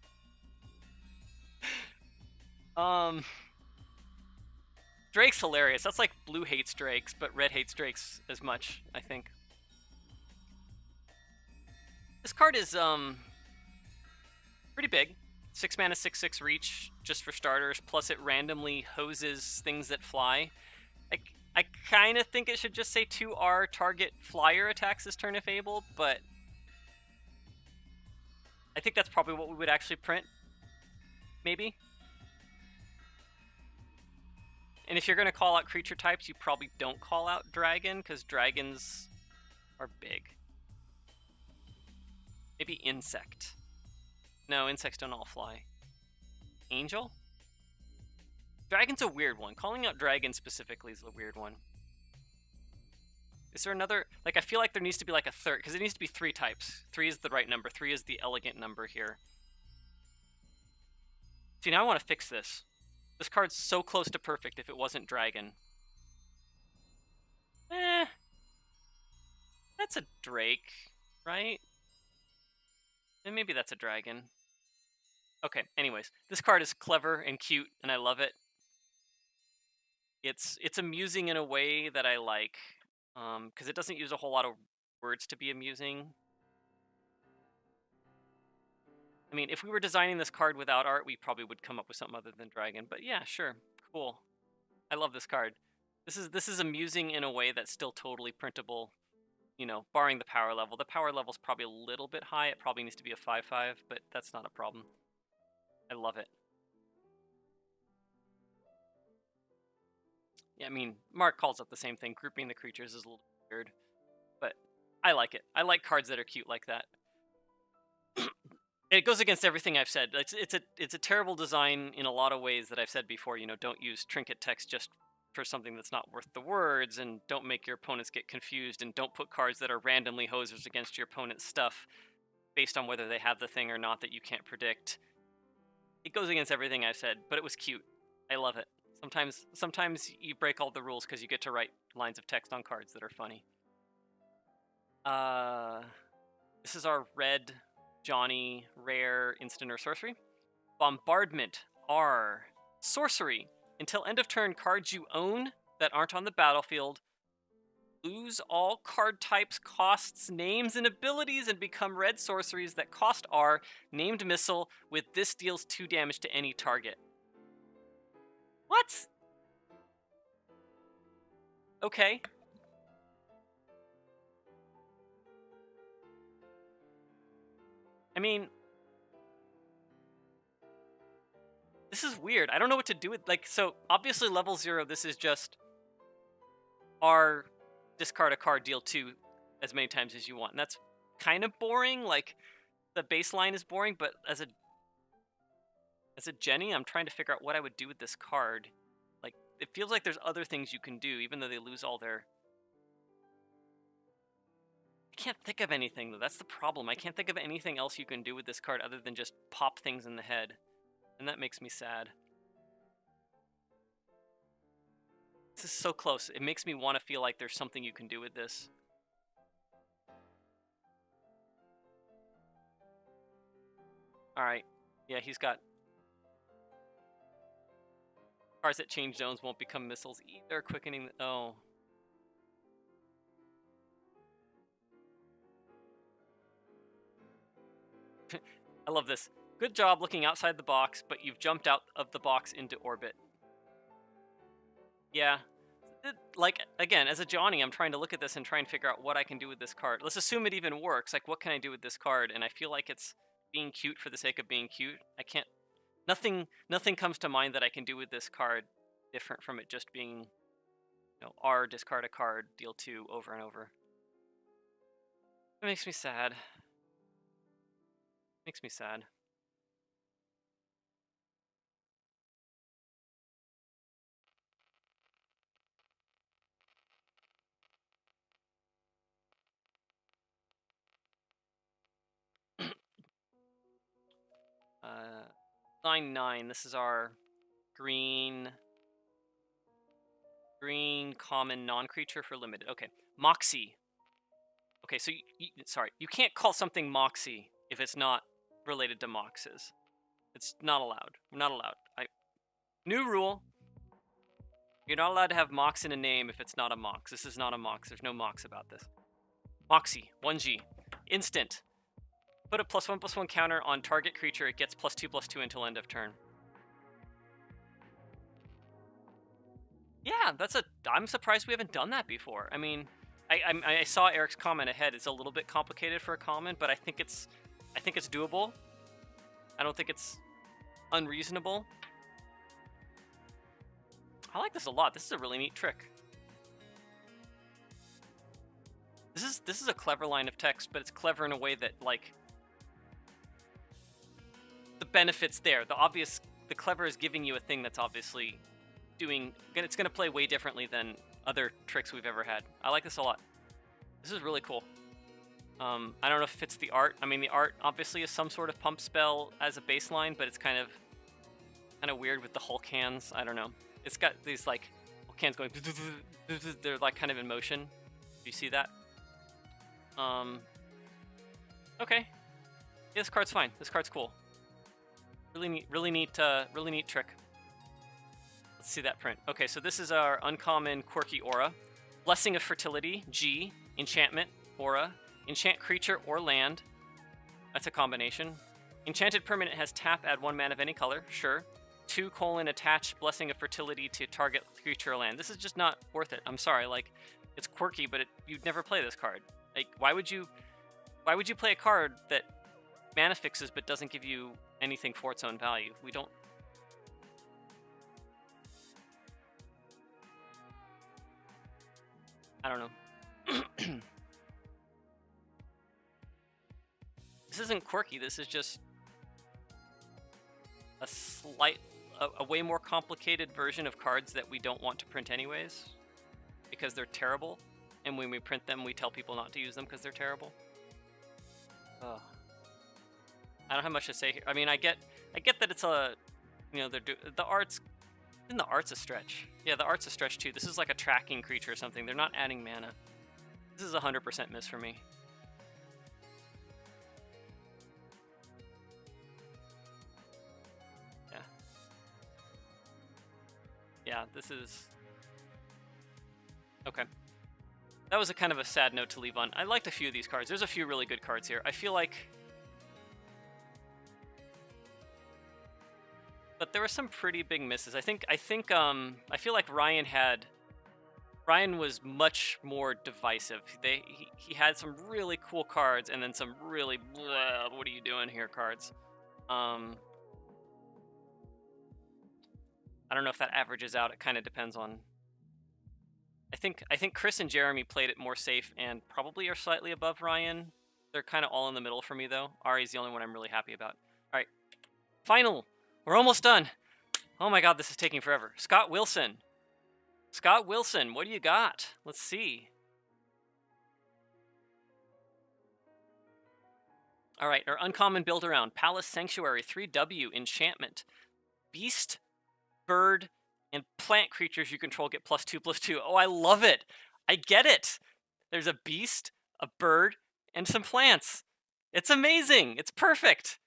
Drake's hilarious. That's like blue hates Drakes, but red hates Drakes as much, I think. This card is pretty big. 6 mana, 6/6 reach, just for starters, plus it randomly hoses things that fly. I kind of think it should just say 2R target flyer attacks this turn if able, but I think that's probably what we would actually print. Maybe. And if you're going to call out creature types, you probably don't call out dragon, because dragons are big. Maybe insect. No, insects don't all fly. Angel? Dragon's a weird one. Calling out dragon specifically is a weird one. Is there another... Like, I feel like there needs to be like a third, because it needs to be 3 types. 3 is the right number. 3 is the elegant number here. See, now I want to fix this. This card's so close to perfect if it wasn't dragon. That's a drake, right? And maybe that's a dragon. Okay, anyways. This card is clever and cute, and I love it. It's amusing in a way that I like, because it doesn't use a whole lot of words to be amusing. I mean, if we were designing this card without art, we probably would come up with something other than dragon. But yeah, sure, cool. I love this card. This is amusing in a way that's still totally printable, you know, barring the power level. The power level's probably a little bit high. It probably needs to be a 5/5, but that's not a problem. I love it. Yeah, I mean, Mark calls it the same thing. Grouping the creatures is a little weird, but I like it. I like cards that are cute like that. It goes against everything I've said. It's a terrible design in a lot of ways that I've said before. You know, don't use trinket text just for something that's not worth the words, and don't make your opponents get confused, and don't put cards that are randomly hosers against your opponent's stuff based on whether they have the thing or not that you can't predict. It goes against everything I've said, but it was cute. I love it. Sometimes you break all the rules because you get to write lines of text on cards that are funny. This is our red Johnny rare instant or sorcery. Bombardment R. Sorcery. Until end of turn, cards you own that aren't on the battlefield lose all card types, costs, names, and abilities, and become red sorceries that cost R, named missile, with this deals 2 damage to any target. What? Okay. I mean, this is weird. I don't know what to do with, like, so obviously level 0, this is just R, discard a card, deal 2 as many times as you want. And that's kind of boring. Like, the baseline is boring, but as a Jenny, I'm trying to figure out what I would do with this card. Like, it feels like there's other things you can do, even though they lose all their... I can't think of anything, though. That's the problem. I can't think of anything else you can do with this card other than just pop things in the head. And that makes me sad. This is so close. It makes me want to feel like there's something you can do with this. Alright. Yeah, he's got... cards that change zones won't become missiles either. Quickening... Oh. I love this. Good job looking outside the box, but you've jumped out of the box into orbit. Yeah. Like, again, as a Johnny, I'm trying to look at this and try and figure out what I can do with this card. Let's assume it even works. Like, what can I do with this card? And I feel like it's being cute for the sake of being cute. I can't... Nothing comes to mind that I can do with this card different from it just being, you know, R, discard a card, deal 2 over and over. It makes me sad. Makes me sad. Line 9. This is our green common non-creature for limited. Okay, Moxie. Okay, so sorry, you can't call something Moxie if it's not related to Moxes. It's not allowed. Not allowed. New rule. You're not allowed to have Mox in a name if it's not a Mox. This is not a Mox. There's no Mox about this. Moxie, 1G. Instant. Put a +1/+1 counter on target creature. It gets +2/+2 until end of turn. Yeah, I'm surprised we haven't done that before. I mean, I saw Eric's comment ahead. It's a little bit complicated for a common, but I think it's doable. I don't think it's unreasonable. I like this a lot. This is a really neat trick. This is a clever line of text, but it's clever in a way that, like, the benefits there. The clever is giving you a thing that's obviously it's going to play way differently than other tricks we've ever had. I like this a lot. This is really cool. I don't know if it's the art. I mean, the art obviously is some sort of pump spell as a baseline, but it's kind of weird with the Hulk hands. I don't know. It's got these, like, Hulk hands going. They're, like, kind of in motion. Do you see that? Okay. Yeah, this card's fine. This card's cool. Really neat trick. Let's see that print. Okay, so this is our uncommon quirky aura. Blessing of Fertility, G. Enchantment, aura. Enchant creature or land. That's a combination. Enchanted permanent has tap, add 1 mana of any color. Sure. 2: attach Blessing of Fertility to target creature or land. This is just not worth it. I'm sorry. Like, it's quirky, but you'd never play this card. Like, why would you play a card that mana fixes but doesn't give you anything for its own value? We don't. I don't know. This isn't quirky. This is just a way more complicated version of cards that we don't want to print anyways, because they're terrible. And when we print them, we tell people not to use them because they're terrible. Ugh. I don't have much to say here. I mean, I get that it's a, the art's a stretch. Yeah, the art's a stretch too. This is like a tracking creature or something. They're not adding mana. This is 100% miss for me. Yeah. Yeah, this is... Okay. That was a kind of a sad note to leave on. I liked a few of these cards. There's a few really good cards here. I feel like... But there were some pretty big misses. I feel like Ryan was much more divisive. He had some really cool cards and then some really what are you doing here cards. I don't know if that averages out. It kind of depends on. I think Chris and Jeremy played it more safe and probably are slightly above Ryan. They're kind of all in the middle for me though. Ari's the only one I'm really happy about. All right, final. We're almost done. Oh my god, this is taking forever. Scott Wilson. Scott Wilson, what do you got? Let's see. All right, our uncommon build around. Palace Sanctuary, 3W, enchantment. Beast, bird, and plant creatures you control get +2/+2. Oh, I love it. I get it. There's a beast, a bird, and some plants. It's amazing. It's perfect.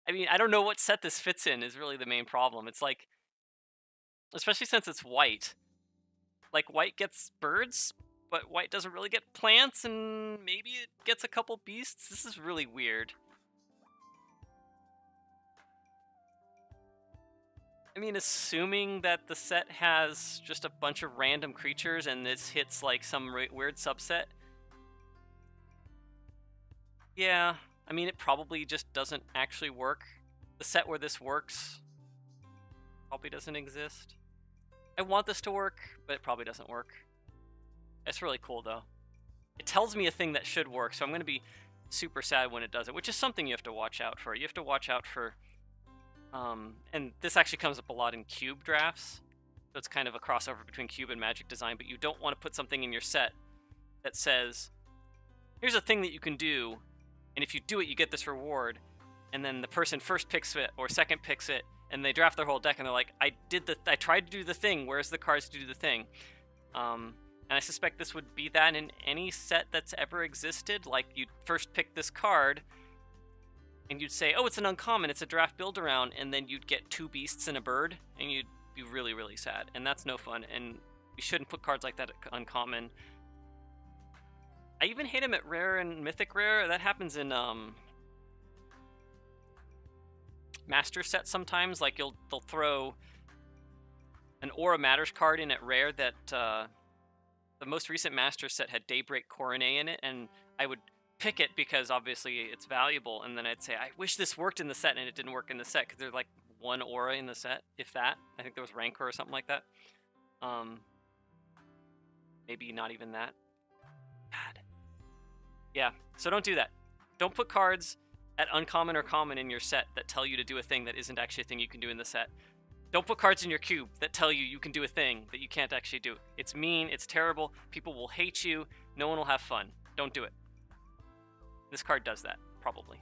I mean, I don't know what set this fits in is really the main problem. It's like, especially since it's white. Like, white gets birds, but white doesn't really get plants, and maybe it gets a couple beasts. This is really weird. I mean, assuming that the set has just a bunch of random creatures and this hits like some weird subset. Yeah. I mean, it probably just doesn't actually work. The set where this works probably doesn't exist. I want this to work, but it probably doesn't work. It's really cool, though. It tells me a thing that should work, so I'm going to be super sad when it doesn't, which is something you have to watch out for. You have to watch out for... and this actually comes up a lot in Cube drafts, so it's kind of a crossover between Cube and Magic Design, but you don't want to put something in your set that says, here's a thing that you can do, and if you do it, you get this reward. And then the person first picks it or second picks it, and they draft their whole deck, and they're like, I tried to do the thing. Where's the cards to do the thing? And I suspect this would be that in any set that's ever existed. Like, you'd first pick this card, and you'd say, oh, it's an uncommon. It's a draft build around, and then you'd get 2 beasts and a bird, and you'd be really, really sad. And that's no fun. And you shouldn't put cards like that at uncommon. I even hate them at rare and mythic rare. That happens in master sets sometimes. Like they'll throw an Aura Matters card in at rare that the most recent master set had Daybreak Coronet in it, and I would pick it because obviously it's valuable, and then I'd say, I wish this worked in the set, and it didn't work in the set because there's like one aura in the set, if that. I think there was Rancor or something like that. Maybe not even that. God. Yeah, so don't do that. Don't put cards at uncommon or common in your set that tell you to do a thing that isn't actually a thing you can do in the set. Don't put cards in your cube that tell you you can do a thing that you can't actually do. It's mean, it's terrible, people will hate you, no one will have fun. Don't do it. This card does that, probably.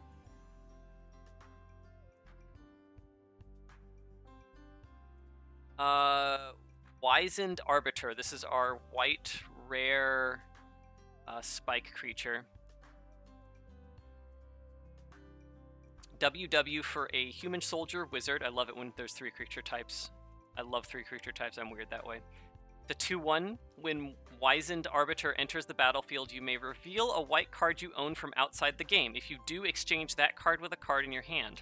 Wizened Arbiter. This is our white rare spike creature. WW for a human soldier wizard. I love it when there's 3 creature types. I love 3 creature types. I'm weird that way. The 2/1, when Wizened Arbiter enters the battlefield, you may reveal a white card you own from outside the game. If you do, exchange that card with a card in your hand.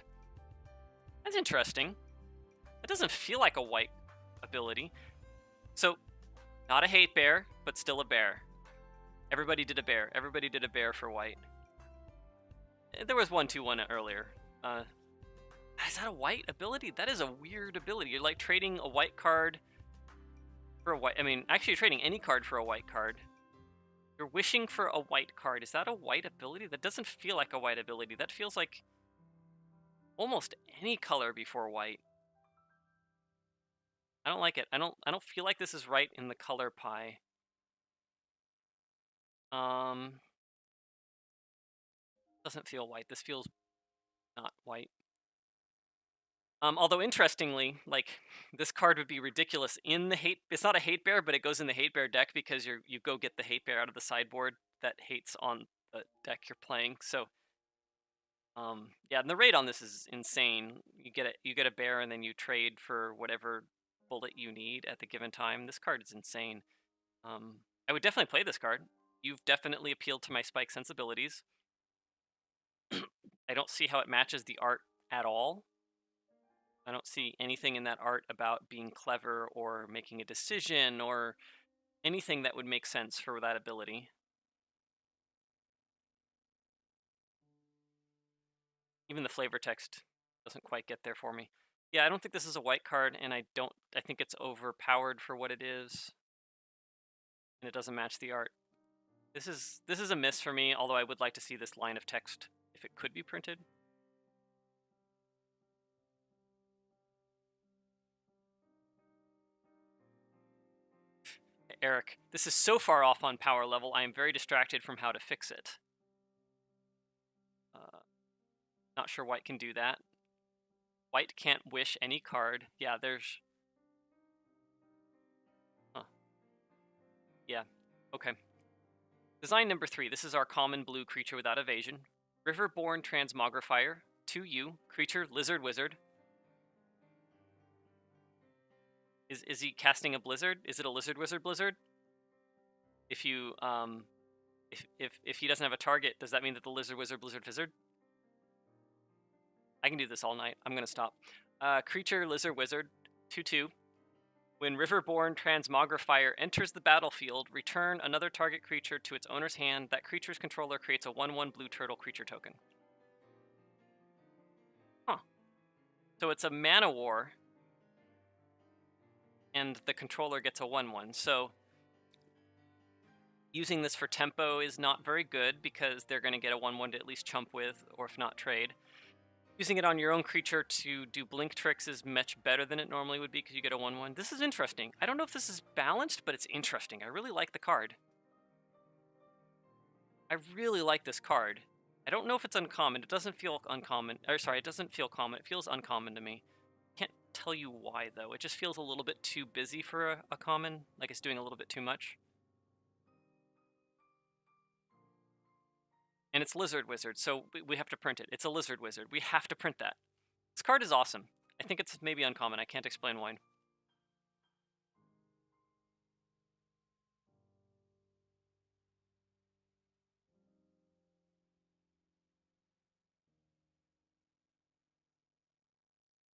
That's interesting. That doesn't feel like a white ability. So, not a hate bear, but still a bear. Everybody did a bear. Everybody did a bear for white. There was 1/2/1 earlier. Is that a white ability? That is a weird ability. You're like trading a white card for a white... I mean, actually you're trading any card for a white card. You're wishing for a white card. Is that a white ability? That doesn't feel like a white ability. That feels like almost any color before white. I don't like it. I don't feel like this is right in the color pie. Doesn't feel white. This feels not white. Although interestingly, like this card would be ridiculous in the hate. It's not a hate bear, but it goes in the hate bear deck because you go get the hate bear out of the sideboard that hates on the deck you're playing. So, yeah, and the rate on this is insane. You get a bear, and then you trade for whatever bullet you need at the given time. This card is insane. I would definitely play this card. You've definitely appealed to my spike sensibilities. I don't see how it matches the art at all. I don't see anything in that art about being clever or making a decision or anything that would make sense for that ability. Even the flavor text doesn't quite get there for me. Yeah, I don't think this is a white card, and I think it's overpowered for what it is. And it doesn't match the art. This is a miss for me, although I would like to see this line of text if it could be printed. Eric, this is so far off on power level, I am very distracted from how to fix it. Not sure white can do that. White can't wish any card. Yeah, there's... Huh. Yeah, okay. Design number 3. This is our common blue creature without evasion. Riverborn Transmogrifier. 2U. Creature, lizard, wizard. Is he casting a blizzard? Is it a lizard, wizard, blizzard? If you, if he doesn't have a target, does that mean that the lizard, wizard, blizzard, fizzard? I can do this all night. I'm gonna stop. Creature, lizard, wizard. 2/2. When Riverborn Transmogrifier enters the battlefield, return another target creature to its owner's hand. That creature's controller creates a 1/1 blue turtle creature token. Huh. So it's a mana war, and the controller gets a 1/1. So using this for tempo is not very good because they're going to get a 1/1 to at least chump with, or if not trade. Using it on your own creature to do blink tricks is much better than it normally would be because you get a 1/1. This is interesting. I don't know if this is balanced, but it's interesting. I really like the card. I really like this card. I don't know if it's uncommon. It doesn't feel uncommon. Or sorry, it doesn't feel common. It feels uncommon to me. Can't tell you why, though. It just feels a little bit too busy for a common. Like it's doing a little bit too much. And it's Lizard Wizard, so we have to print it. It's a Lizard Wizard. We have to print that. This card is awesome. I think it's maybe uncommon. I can't explain why.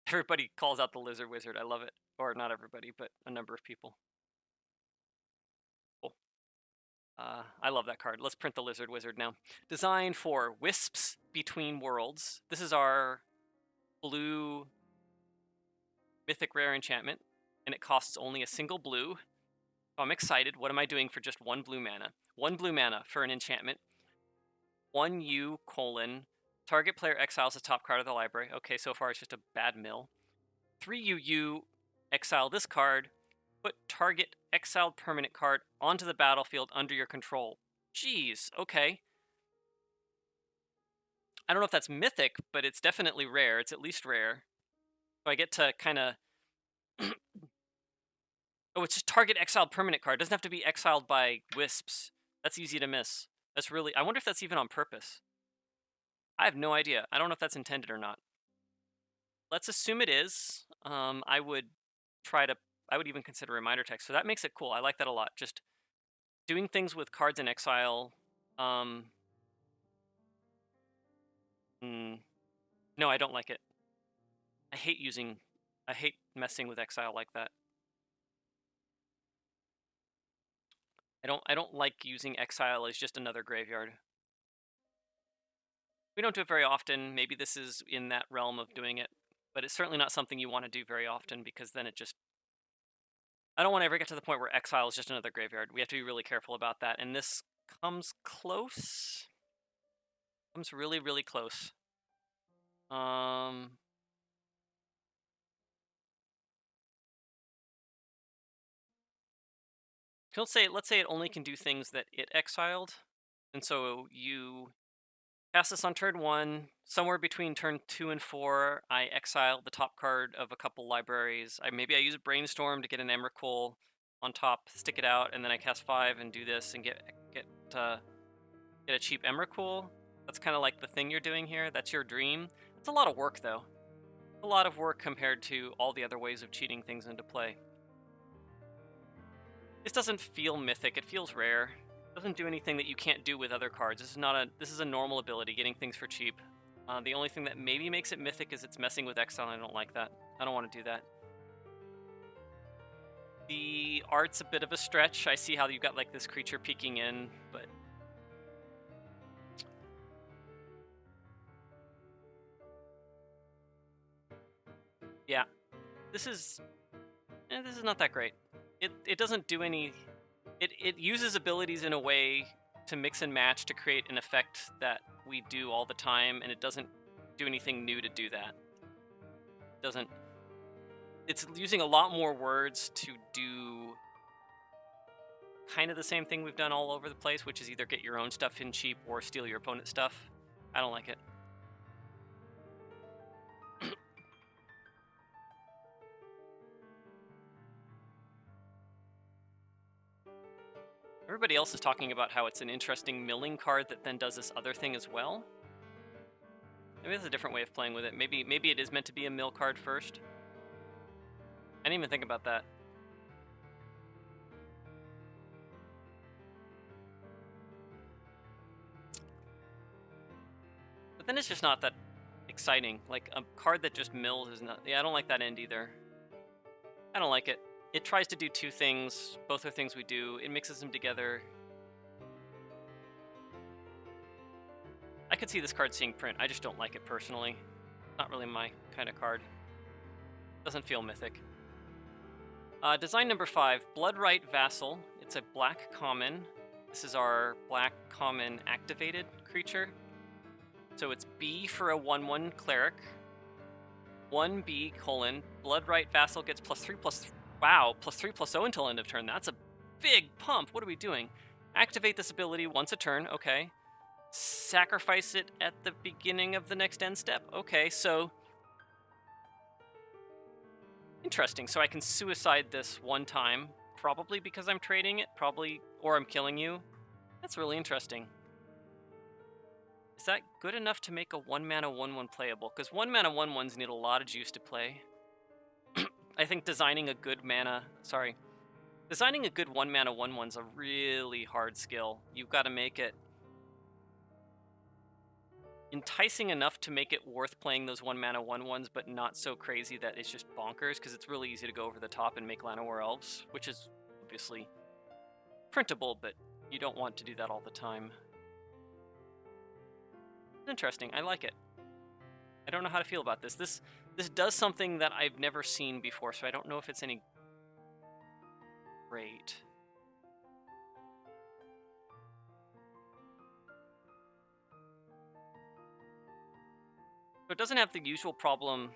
Everybody calls out the Lizard Wizard. I love it. Or not everybody, but a number of people. Cool. I love that card. Let's print the Lizard Wizard now. Design for Wisps Between Worlds. This is our blue mythic rare enchantment, and it costs only a single blue. So I'm excited. What am I doing for just 1 blue mana? 1 blue mana for an enchantment. 1U : target player exiles the top card of the library. Okay, so far it's just a bad mill. 3UU, exile this card. Put target exiled permanent card onto the battlefield under your control. Jeez, okay. I don't know if that's mythic, but it's definitely rare. It's at least rare. So I get to kind of... Oh, it's just target exiled permanent card. It doesn't have to be exiled by wisps. That's easy to miss. That's really... I wonder if that's even on purpose. I have no idea. I don't know if that's intended or not. Let's assume it is. I would even consider reminder text. So that makes it cool. I like that a lot. Just doing things with cards in exile. No, I don't like it. I hate messing with exile like that. I don't like using exile as just another graveyard. We don't do it very often. Maybe this is in that realm of doing it, but it's certainly not something you want to do very often, because then it just... I don't want to ever get to the point where exile is just another graveyard. We have to be really careful about that, and this comes close. Comes really, really close. Let's say it only can do things that it exiled, and so you cast this on turn 1. Somewhere between turn 2 and 4, I exile the top card of a couple libraries. Maybe I use a Brainstorm to get an Emrakul on top, stick it out, and then I cast 5 and do this and get a cheap Emrakul. That's kind of like the thing you're doing here. That's your dream. It's a lot of work, though. A lot of work compared to all the other ways of cheating things into play. This doesn't feel mythic. It feels rare. It doesn't do anything that you can't do with other cards. This is a normal ability, getting things for cheap. The only thing that maybe makes it mythic is it's messing with exile, and I don't like that. I don't want to do that. The art's a bit of a stretch. I see how you've got like this creature peeking in, but... yeah. This is not that great. It doesn't do any... It uses abilities in a way to mix and match to create an effect that we do all the time, and it doesn't do anything new to do that. It's using a lot more words to do kind of the same thing we've done all over the place, which is either get your own stuff in cheap or steal your opponent's stuff. I don't like it. Everybody else is talking about how it's an interesting milling card that then does this other thing as well. Maybe there's a different way of playing with it. Maybe it is meant to be a mill card first. I didn't even think about that. But then it's just not that exciting. Like, a card that just mills is not... yeah, I don't like that end either. I don't like it. It tries to do 2 things. Both are things we do. It mixes them together. I could see this card seeing print. I just don't like it personally. Not really my kind of card. Doesn't feel mythic. Design number 5, Bloodright Vassal. It's a black common. This is our black common activated creature. So it's B for a 1/1 cleric. 1B : Bloodright Vassal gets +3/+3. Wow, +3/+0 until end of turn. That's a big pump. What are we doing? Activate this ability once a turn. Okay. Sacrifice it at the beginning of the next end step. Okay, so... interesting. So I can suicide this 1 time. Probably because I'm trading it. Probably... or I'm killing you. That's really interesting. Is that good enough to make a 1-mana 1/1 playable? Because 1-mana 1/1s need a lot of juice to play. I think designing a good 1-mana 1/1's a really hard skill. You've got to make it enticing enough to make it worth playing those 1-mana 1/1s, but not so crazy that it's just bonkers, because it's really easy to go over the top and make Llanowar Elves, which is obviously printable, but You don't want to do that all the time. Interesting. I like it. I don't know how to feel about this. This does something that I've never seen before, so I don't know if it's any great. So it doesn't have the usual problem.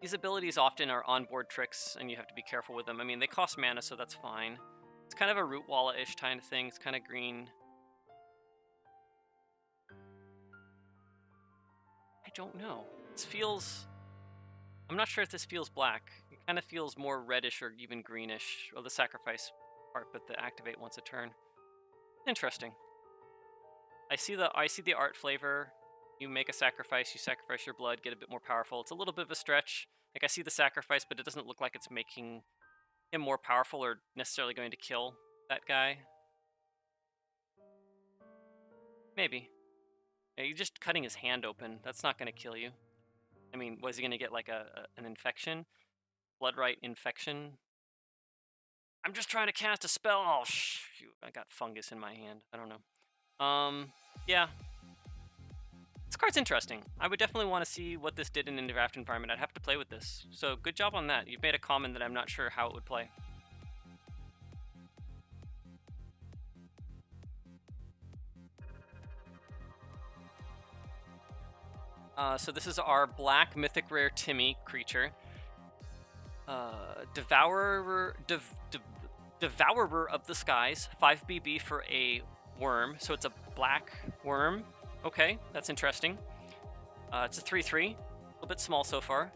These abilities often are onboard tricks, and you have to be careful with them. I mean, they cost mana, so that's fine. It's kind of a Root Walla-ish kind of thing. It's kind of green. I don't know. This feels... I'm not sure if this feels black. It kind of feels more reddish or even greenish. Well, the sacrifice part, but the activate once a turn. Interesting. I see the art flavor. You make a sacrifice, you sacrifice your blood, get a bit more powerful. It's a little bit of a stretch. Like, I see the sacrifice, but it doesn't look like it's making him more powerful or necessarily going to kill that guy. Maybe. Yeah, you're just cutting his hand open. That's not going to kill you. I mean, was he going to get like an infection? Bloodright infection? I'm just trying to cast a spell. Oh, shoot. I got fungus in my hand. I don't know. Yeah. This card's interesting. I would definitely want to see what this did in a draft environment. I'd have to play with this. So good job on that. You've made a comment that I'm not sure how it would play. So this is our black mythic rare Timmy creature. Devourer of the Skies. 5 BB for a worm. So it's a black worm. Okay, that's interesting. It's a 3/3, a little bit small so far.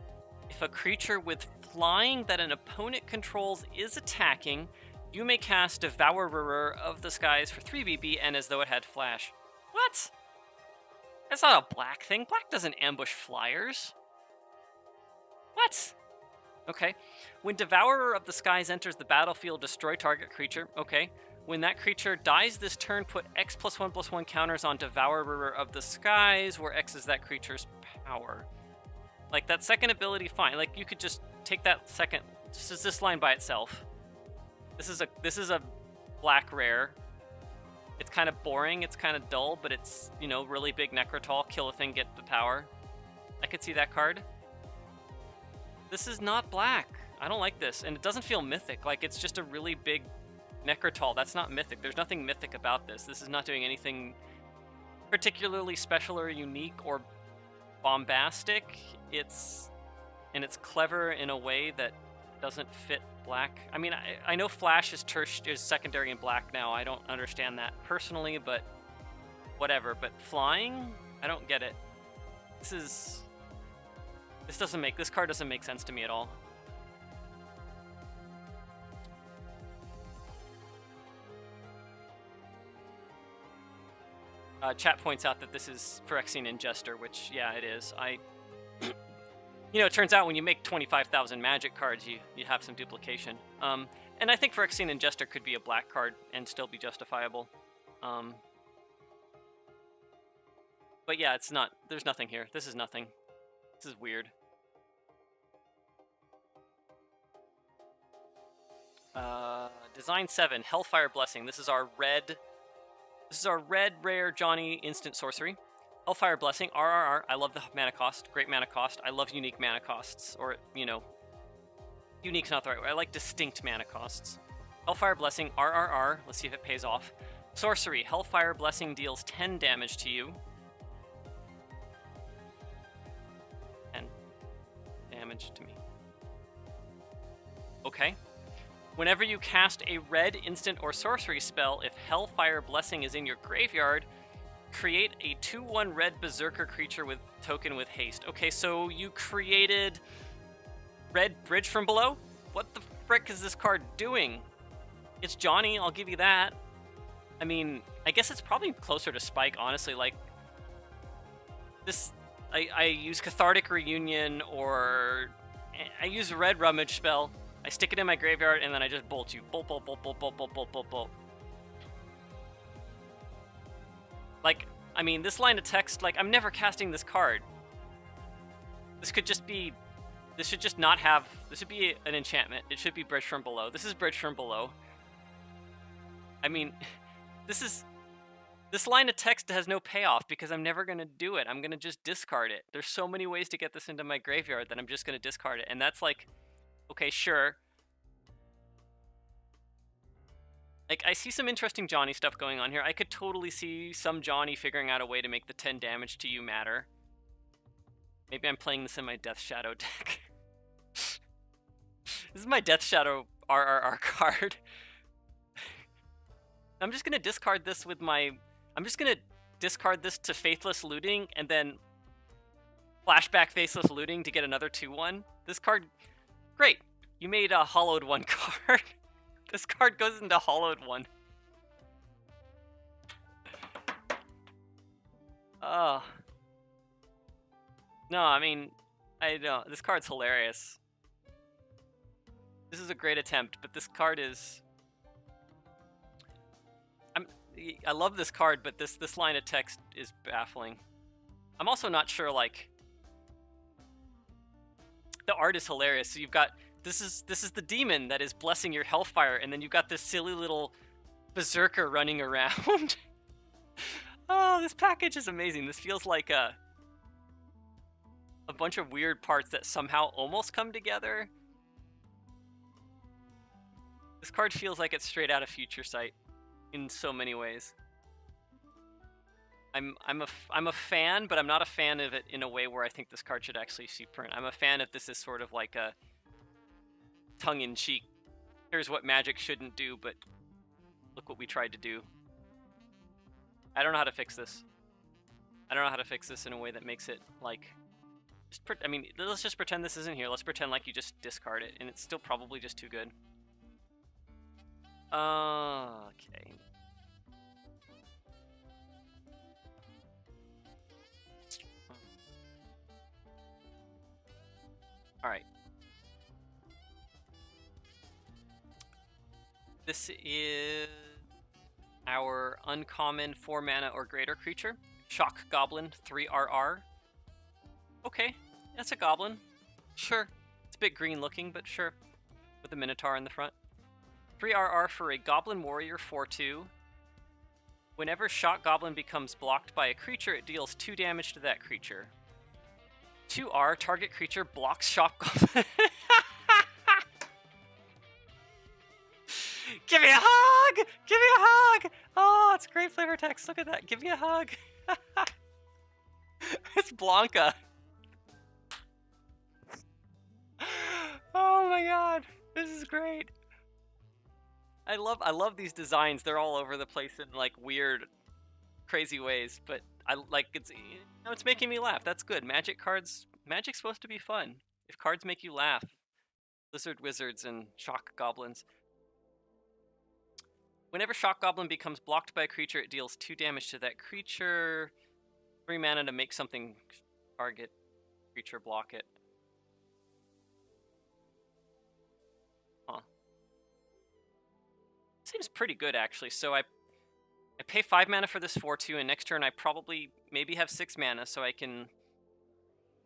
If a creature with flying that an opponent controls is attacking, you may cast Devourer of the Skies for 3 BB and as though it had flash. What? That's not a black thing. Black doesn't ambush flyers. What? Okay. When Devourer of the Skies enters the battlefield, destroy target creature. Okay. When that creature dies this turn, put X+1/+1 counters on Devourer of the Skies, where X is that creature's power. Like, that second ability, fine. Like, you could just take that second... This is this line by itself. This is a black rare. It's kind of boring, it's kind of dull, but it's, you know, really big Necrotal, kill a thing, get the power. I could see that card. This is not black. I don't like this, and it doesn't feel mythic. Like, it's just a really big Necrotal. That's not mythic. There's nothing mythic about this. This is not doing anything particularly special or unique or bombastic. It's clever in a way that doesn't fit black. I mean, I know Flash is secondary in black now. I don't understand that personally, but whatever. But flying, I don't get it. This card doesn't make sense to me at all. Chat points out that this is Phyrexian Ingester, which, yeah, it is. You know, it turns out when you make 25,000 magic cards, you have some duplication. And I think Phyrexian Ingester could be a black card and still be justifiable. But yeah, it's not. There's nothing here. This is nothing. This is weird. Design 7, Hellfire Blessing. This is our red rare Johnny instant sorcery. Hellfire Blessing, RRR. I love the mana cost. Great mana cost. I love unique mana costs. Or, you know, unique's not the right word. I like distinct mana costs. Hellfire Blessing, RRR. Let's see if it pays off. Sorcery, Hellfire Blessing deals 10 damage to you. 10 damage to me. Okay. Whenever you cast a red instant or sorcery spell, if Hellfire Blessing is in your graveyard, create a 2/1 red berserker creature with token with haste. Okay, so you created red Bridge from Below? What the frick is this card doing? It's Johnny, I'll give you that. I mean, I guess it's probably closer to Spike, honestly. Like, this, I use Cathartic Reunion, or I use a red Rummage spell. I stick it in my graveyard, and then I just bolt you. Bolt, bolt, bolt, bolt, bolt, bolt, bolt, bolt, bolt. Like, I mean, this line of text, like, I'm never casting this card. This could just be... This should just not have... This should be an enchantment. It should be Bridge from Below. This is Bridge from Below. I mean, This line of text has no payoff because I'm never going to do it. I'm going to just discard it. There's so many ways to get this into my graveyard that I'm just going to discard it. And that's like, okay, sure. Like, I see some interesting Johnny stuff going on here. I could totally see some Johnny figuring out a way to make the 10 damage to you matter. Maybe I'm playing this in my Death Shadow deck. This is my Death Shadow RRR card. I'm just going to discard this with my... I'm just going to discard this to Faithless Looting and then flashback Faithless Looting to get another 2-1. This card... Great! You made a Hollowed 1 card. This card goes into Hollowed 1. Oh. No, I mean... I don't... This card's hilarious. This is a great attempt, but this card is... I love this card, but this line of text is baffling. I'm also not sure, like... The art is hilarious. So you've got... This is the demon that is blessing your Hellfire, and then you've got this silly little berserker running around. Oh, this package is amazing. This feels like a bunch of weird parts that somehow almost come together. This card feels like it's straight out of Future Sight in so many ways. I'm a fan, but I'm not a fan of it in a way where I think this card should actually see print. I'm a fan if this is sort of like a tongue-in-cheek, here's what Magic shouldn't do, but look what we tried to do. I don't know how to fix this. I don't know how to fix this in a way that makes it like... I mean, let's just pretend this isn't here. Let's pretend like you just discard it, and it's still probably just too good. Okay. Alright. This is our uncommon 4 mana or greater creature. Shock Goblin, 3RR. Okay, that's a goblin. Sure. It's a bit green looking, but sure. With a Minotaur in the front. 3RR for a Goblin Warrior 4/2. Whenever Shock Goblin becomes blocked by a creature, it deals 2 damage to that creature. 2R, target creature blocks Shock Goblin. Give me a hug! Give me a hug! Oh, it's great flavor text. Look at that. Give me a hug. It's Blanca. Oh my god. This is great. I love these designs. They're all over the place in like weird, crazy ways, but I like it's it's making me laugh. That's good. Magic's supposed to be fun. If cards make you laugh, Lizard Wizards and Shock Goblins. Whenever Shock Goblin becomes blocked by a creature, it deals 2 damage to that creature. 3 mana to make something target creature block it. Huh. Seems pretty good, actually. So I pay 5 mana for this 4/2, and next turn I probably maybe have 6 mana, so I can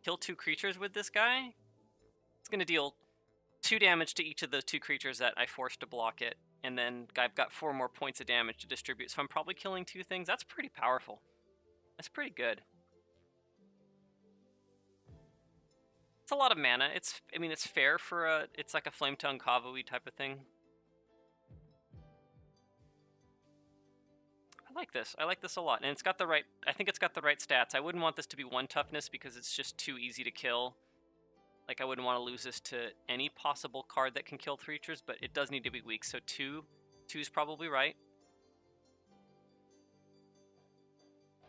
kill 2 creatures with this guy. It's going to deal 2 damage to each of the 2 creatures that I forced to block it, and then I've got 4 more points of damage to distribute, so I'm probably killing 2 things. That's pretty powerful. That's pretty good. It's a lot of mana. I mean, it's fair for it's like a Flame Tongue Kavui type of thing. I like this. I like this a lot, and it's got the right. I think it's got the right stats. I wouldn't want this to be 1 toughness because it's just too easy to kill. Like, I wouldn't want to lose this to any possible card that can kill creatures, but it does need to be weak. So 2 is probably right.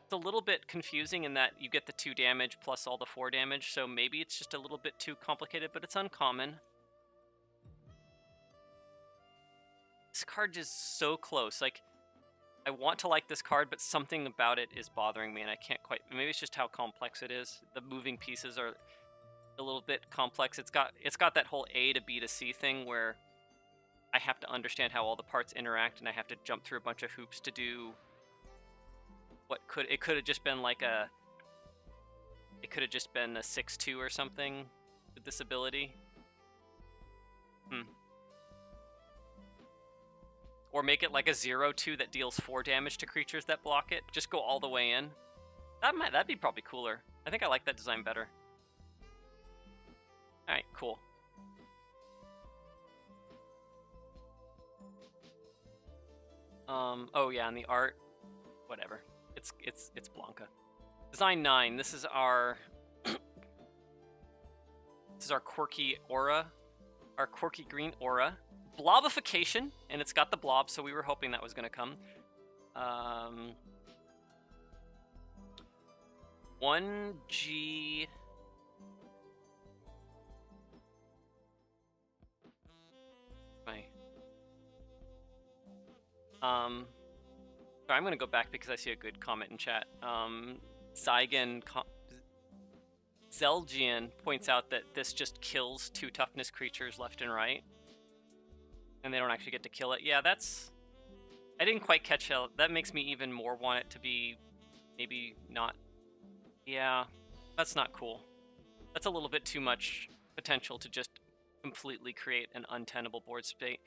It's a little bit confusing in that you get the 2 damage plus all the 4 damage, so maybe it's just a little bit too complicated, but it's uncommon. This card is so close. Like, I want to like this card, but something about it is bothering me, and I can't quite... Maybe it's just how complex it is. The moving pieces are a little bit complex. It's got that whole A to B to C thing where I have to understand how all the parts interact, and I have to jump through a bunch of hoops to do what could have just been like a 6/2 or something with this ability. Or make it like a 0/2 that deals 4 damage to creatures that block it. Just go all the way in. That'd be probably cooler. I think I like that design better. Alright, cool. Oh yeah, and the art, whatever. It's Blanca. Design 9. This is our this is our quirky aura, our quirky green aura. Blobification, and it's got the blob, so we were hoping that was going to come. 1G. Sorry, I'm going to go back because I see a good comment in chat. Zelgian points out that this just kills 2 toughness creatures left and right. And they don't actually get to kill it. Yeah, that's... I didn't quite catch how... That makes me even more want it to be... Maybe not... Yeah, that's not cool. That's a little bit too much potential to just completely create an untenable board state.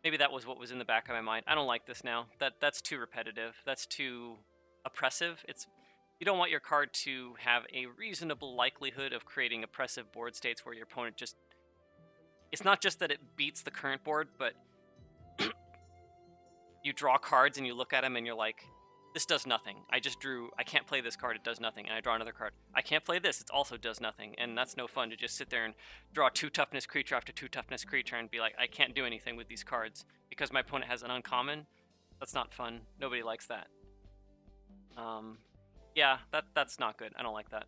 Maybe that was what was in the back of my mind. I don't like this now. That's too repetitive. That's too oppressive. You don't want your card to have a reasonable likelihood of creating oppressive board states where your opponent just... It's not just that it beats the current board, but you draw cards and you look at them and you're like, this does nothing. I just drew, I can't play this card, it does nothing. And I draw another card. I can't play this, it also does nothing. And that's no fun to just sit there and draw 2 toughness creature after 2 toughness creature and be like, I can't do anything with these cards because my opponent has an uncommon. That's not fun. Nobody likes that. Yeah, that's not good. I don't like that.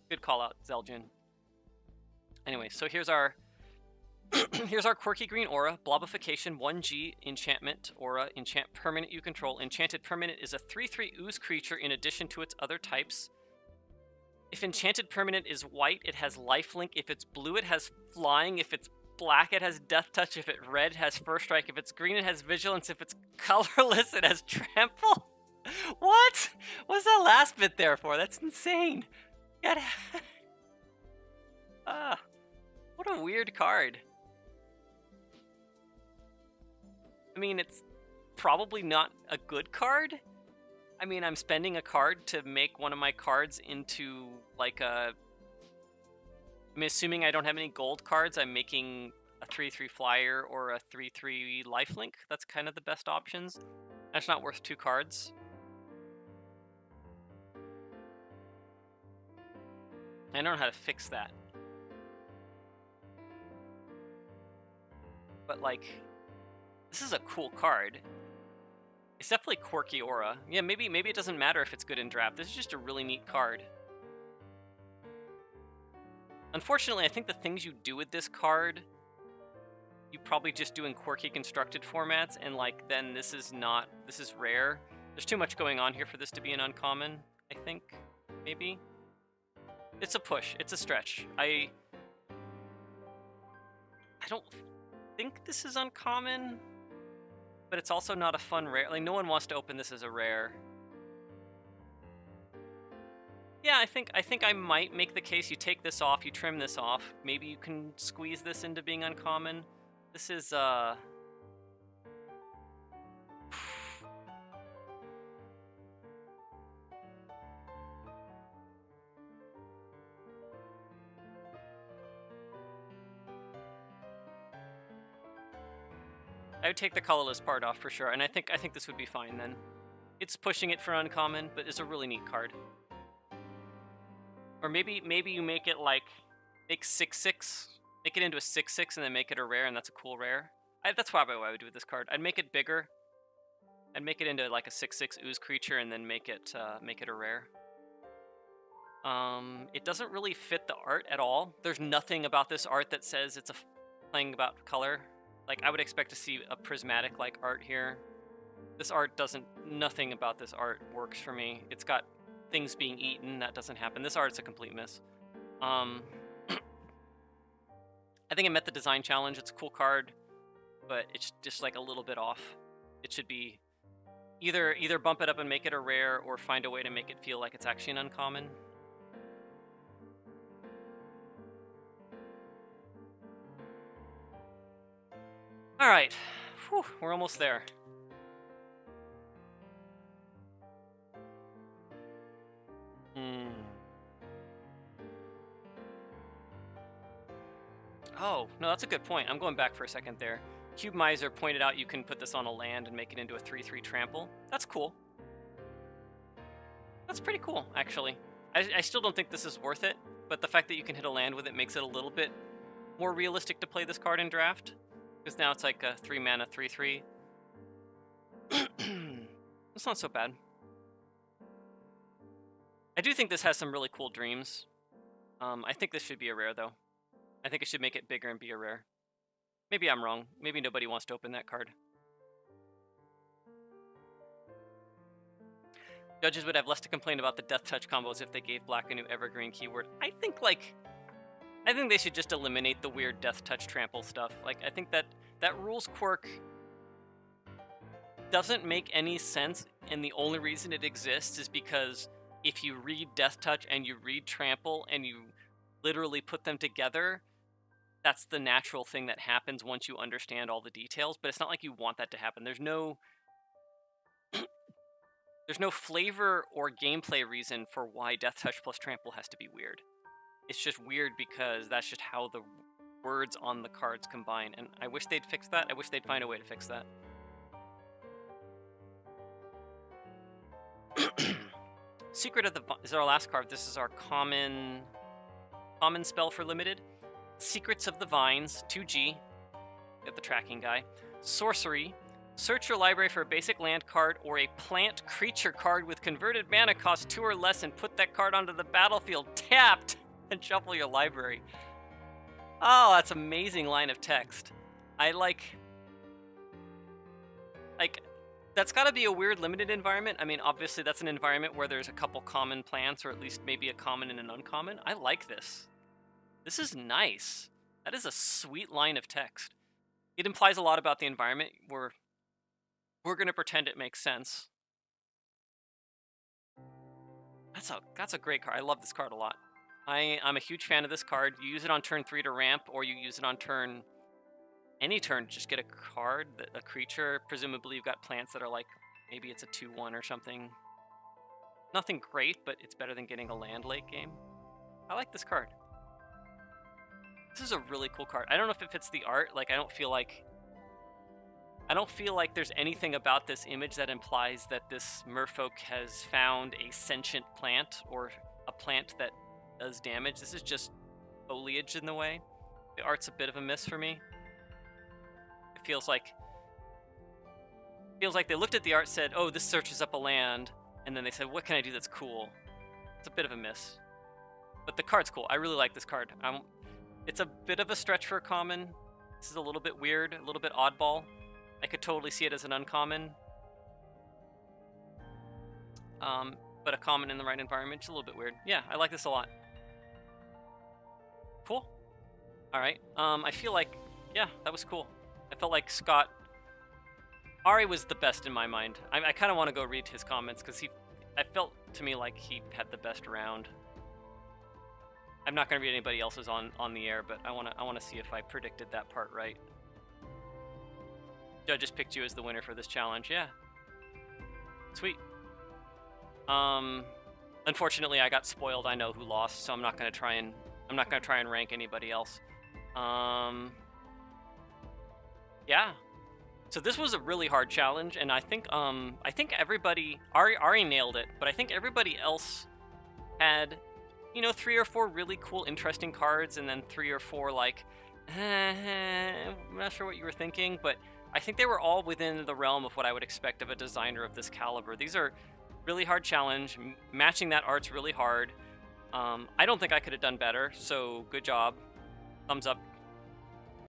Good call out, Zelgian. Anyway, so here's our here's our quirky green aura, Blobification, 1G, enchantment, aura, enchant permanent you control. Enchanted permanent is a 3/3 ooze creature in addition to its other types. If enchanted permanent is white, it has lifelink. If it's blue, it has flying. If it's black, it has death touch. If it's red, it has first strike. If it's green, it has vigilance. If it's colorless, it has trample. What? What's that last bit there for? That's insane. What a weird card. I mean, it's probably not a good card. I mean, I'm spending a card to make one of my cards into, like, a... I mean, assuming I don't have any gold cards, I'm making a 3/3 flyer or a 3/3 lifelink. That's kind of the best options. That's not worth 2 cards. I don't know how to fix that. But, like, this is a cool card. It's definitely quirky aura. Yeah, maybe it doesn't matter if it's good in draft. This is just a really neat card. Unfortunately, I think the things you do with this card, you probably just do in quirky constructed formats, and, like, then this is rare. There's too much going on here for this to be an uncommon, I think, maybe. It's a push. It's a stretch. I don't think this is uncommon, but it's also not a fun rare. Like, no one wants to open this as a rare. Yeah, I think I might make the case you take this off, you trim this off. Maybe you can squeeze this into being uncommon. This is, I would take the colorless part off for sure, and I think this would be fine then. It's pushing it for uncommon, but it's a really neat card. Or maybe you make it like, make 6/6, make it into a 6/6 and then make it a rare, and that's a cool rare. That's probably what I would do with this card. I'd make it bigger. I'd make it into like a 6/6 ooze creature and then make it a rare. It doesn't really fit the art at all. There's nothing about this art that says it's playing about color. Like, I would expect to see a prismatic like art here. This art doesn't, nothing about this art works for me. It's got things being eaten, that doesn't happen. This art's a complete miss. I think it met the design challenge. It's a cool card, but it's just like a little bit off. It should be either bump it up and make it a rare, or find a way to make it feel like it's actually an uncommon. All right. Whew, we're almost there. Oh, no, that's a good point. I'm going back for a second there. Cube Miser pointed out you can put this on a land and make it into a 3/3 trample. That's cool. That's pretty cool, actually. I still don't think this is worth it, but the fact that you can hit a land with it makes it a little bit more realistic to play this card in draft. Because now it's like a 3-mana 3/3. It's not so bad. I do think this has some really cool dreams. I think this should be a rare, though. I think it should make it bigger and be a rare. Maybe I'm wrong. Maybe nobody wants to open that card. Judges would have less to complain about the Death Touch combos if they gave black a new evergreen keyword. I think they should just eliminate the weird Death Touch trample stuff. Like, I think that rules quirk doesn't make any sense, and the only reason it exists is because if you read Death Touch and you read Trample and you literally put them together, that's the natural thing that happens once you understand all the details, but it's not like you want that to happen. There's no flavor or gameplay reason for why Death Touch plus Trample has to be weird. It's just weird because that's just how the words on the cards combine, and I wish they'd fix that. I wish they'd find a way to fix that. Secret of the Vine is our last card. This is our common spell for limited. Secrets of the Vines, 2G. Get the tracking guy. Sorcery. Search your library for a basic land card or a plant creature card with converted mana cost 2 or less and put that card onto the battlefield tapped and shuffle your library. Oh, that's an amazing line of text. I like that's got to be a weird limited environment. I mean, obviously that's an environment where there's a couple common plants or at least maybe a common and an uncommon. I like this. This is nice. That is a sweet line of text. It implies a lot about the environment. We're going to pretend it makes sense. That's a great card. I love this card a lot. I'm a huge fan of this card. You use it on turn 3 to ramp, or you use it on any turn, just get a card, a creature. Presumably you've got plants that are like, maybe it's a 2/1 or something. Nothing great, but it's better than getting a land late game. I like this card. This is a really cool card. I don't know if it fits the art. Like, I don't feel like there's anything about this image that implies that this merfolk has found a sentient plant or a plant that does damage. This is just foliage in the way. The art's a bit of a miss for me. It feels like they looked at the art, said, oh, this searches up a land, and then they said, what can I do that's cool? It's a bit of a miss. But the card's cool. I really like this card. It's a bit of a stretch for a common. This is a little bit weird, a little bit oddball. I could totally see it as an uncommon. But a common in the right environment, it's a little bit weird. Yeah, I like this a lot. Cool. All right. I feel like, yeah, that was cool. I felt like Ari was the best in my mind. I kind of want to go read his comments because I felt to me like he had the best round. I'm not going to read anybody else's on the air, but I want to see if I predicted that part right. Judges picked you as the winner for this challenge. Yeah. Sweet. Unfortunately, I got spoiled. I know who lost, so I'm not going to try and rank anybody else. Yeah. So this was a really hard challenge, and I think everybody Ari nailed it, but I think everybody else had, 3 or 4 really cool, interesting cards, and then 3 or 4 like, I'm not sure what you were thinking, but I think they were all within the realm of what I would expect of a designer of this caliber. These are really hard challenge. Matching that art's really hard. I don't think I could have done better, so good job. Thumbs up.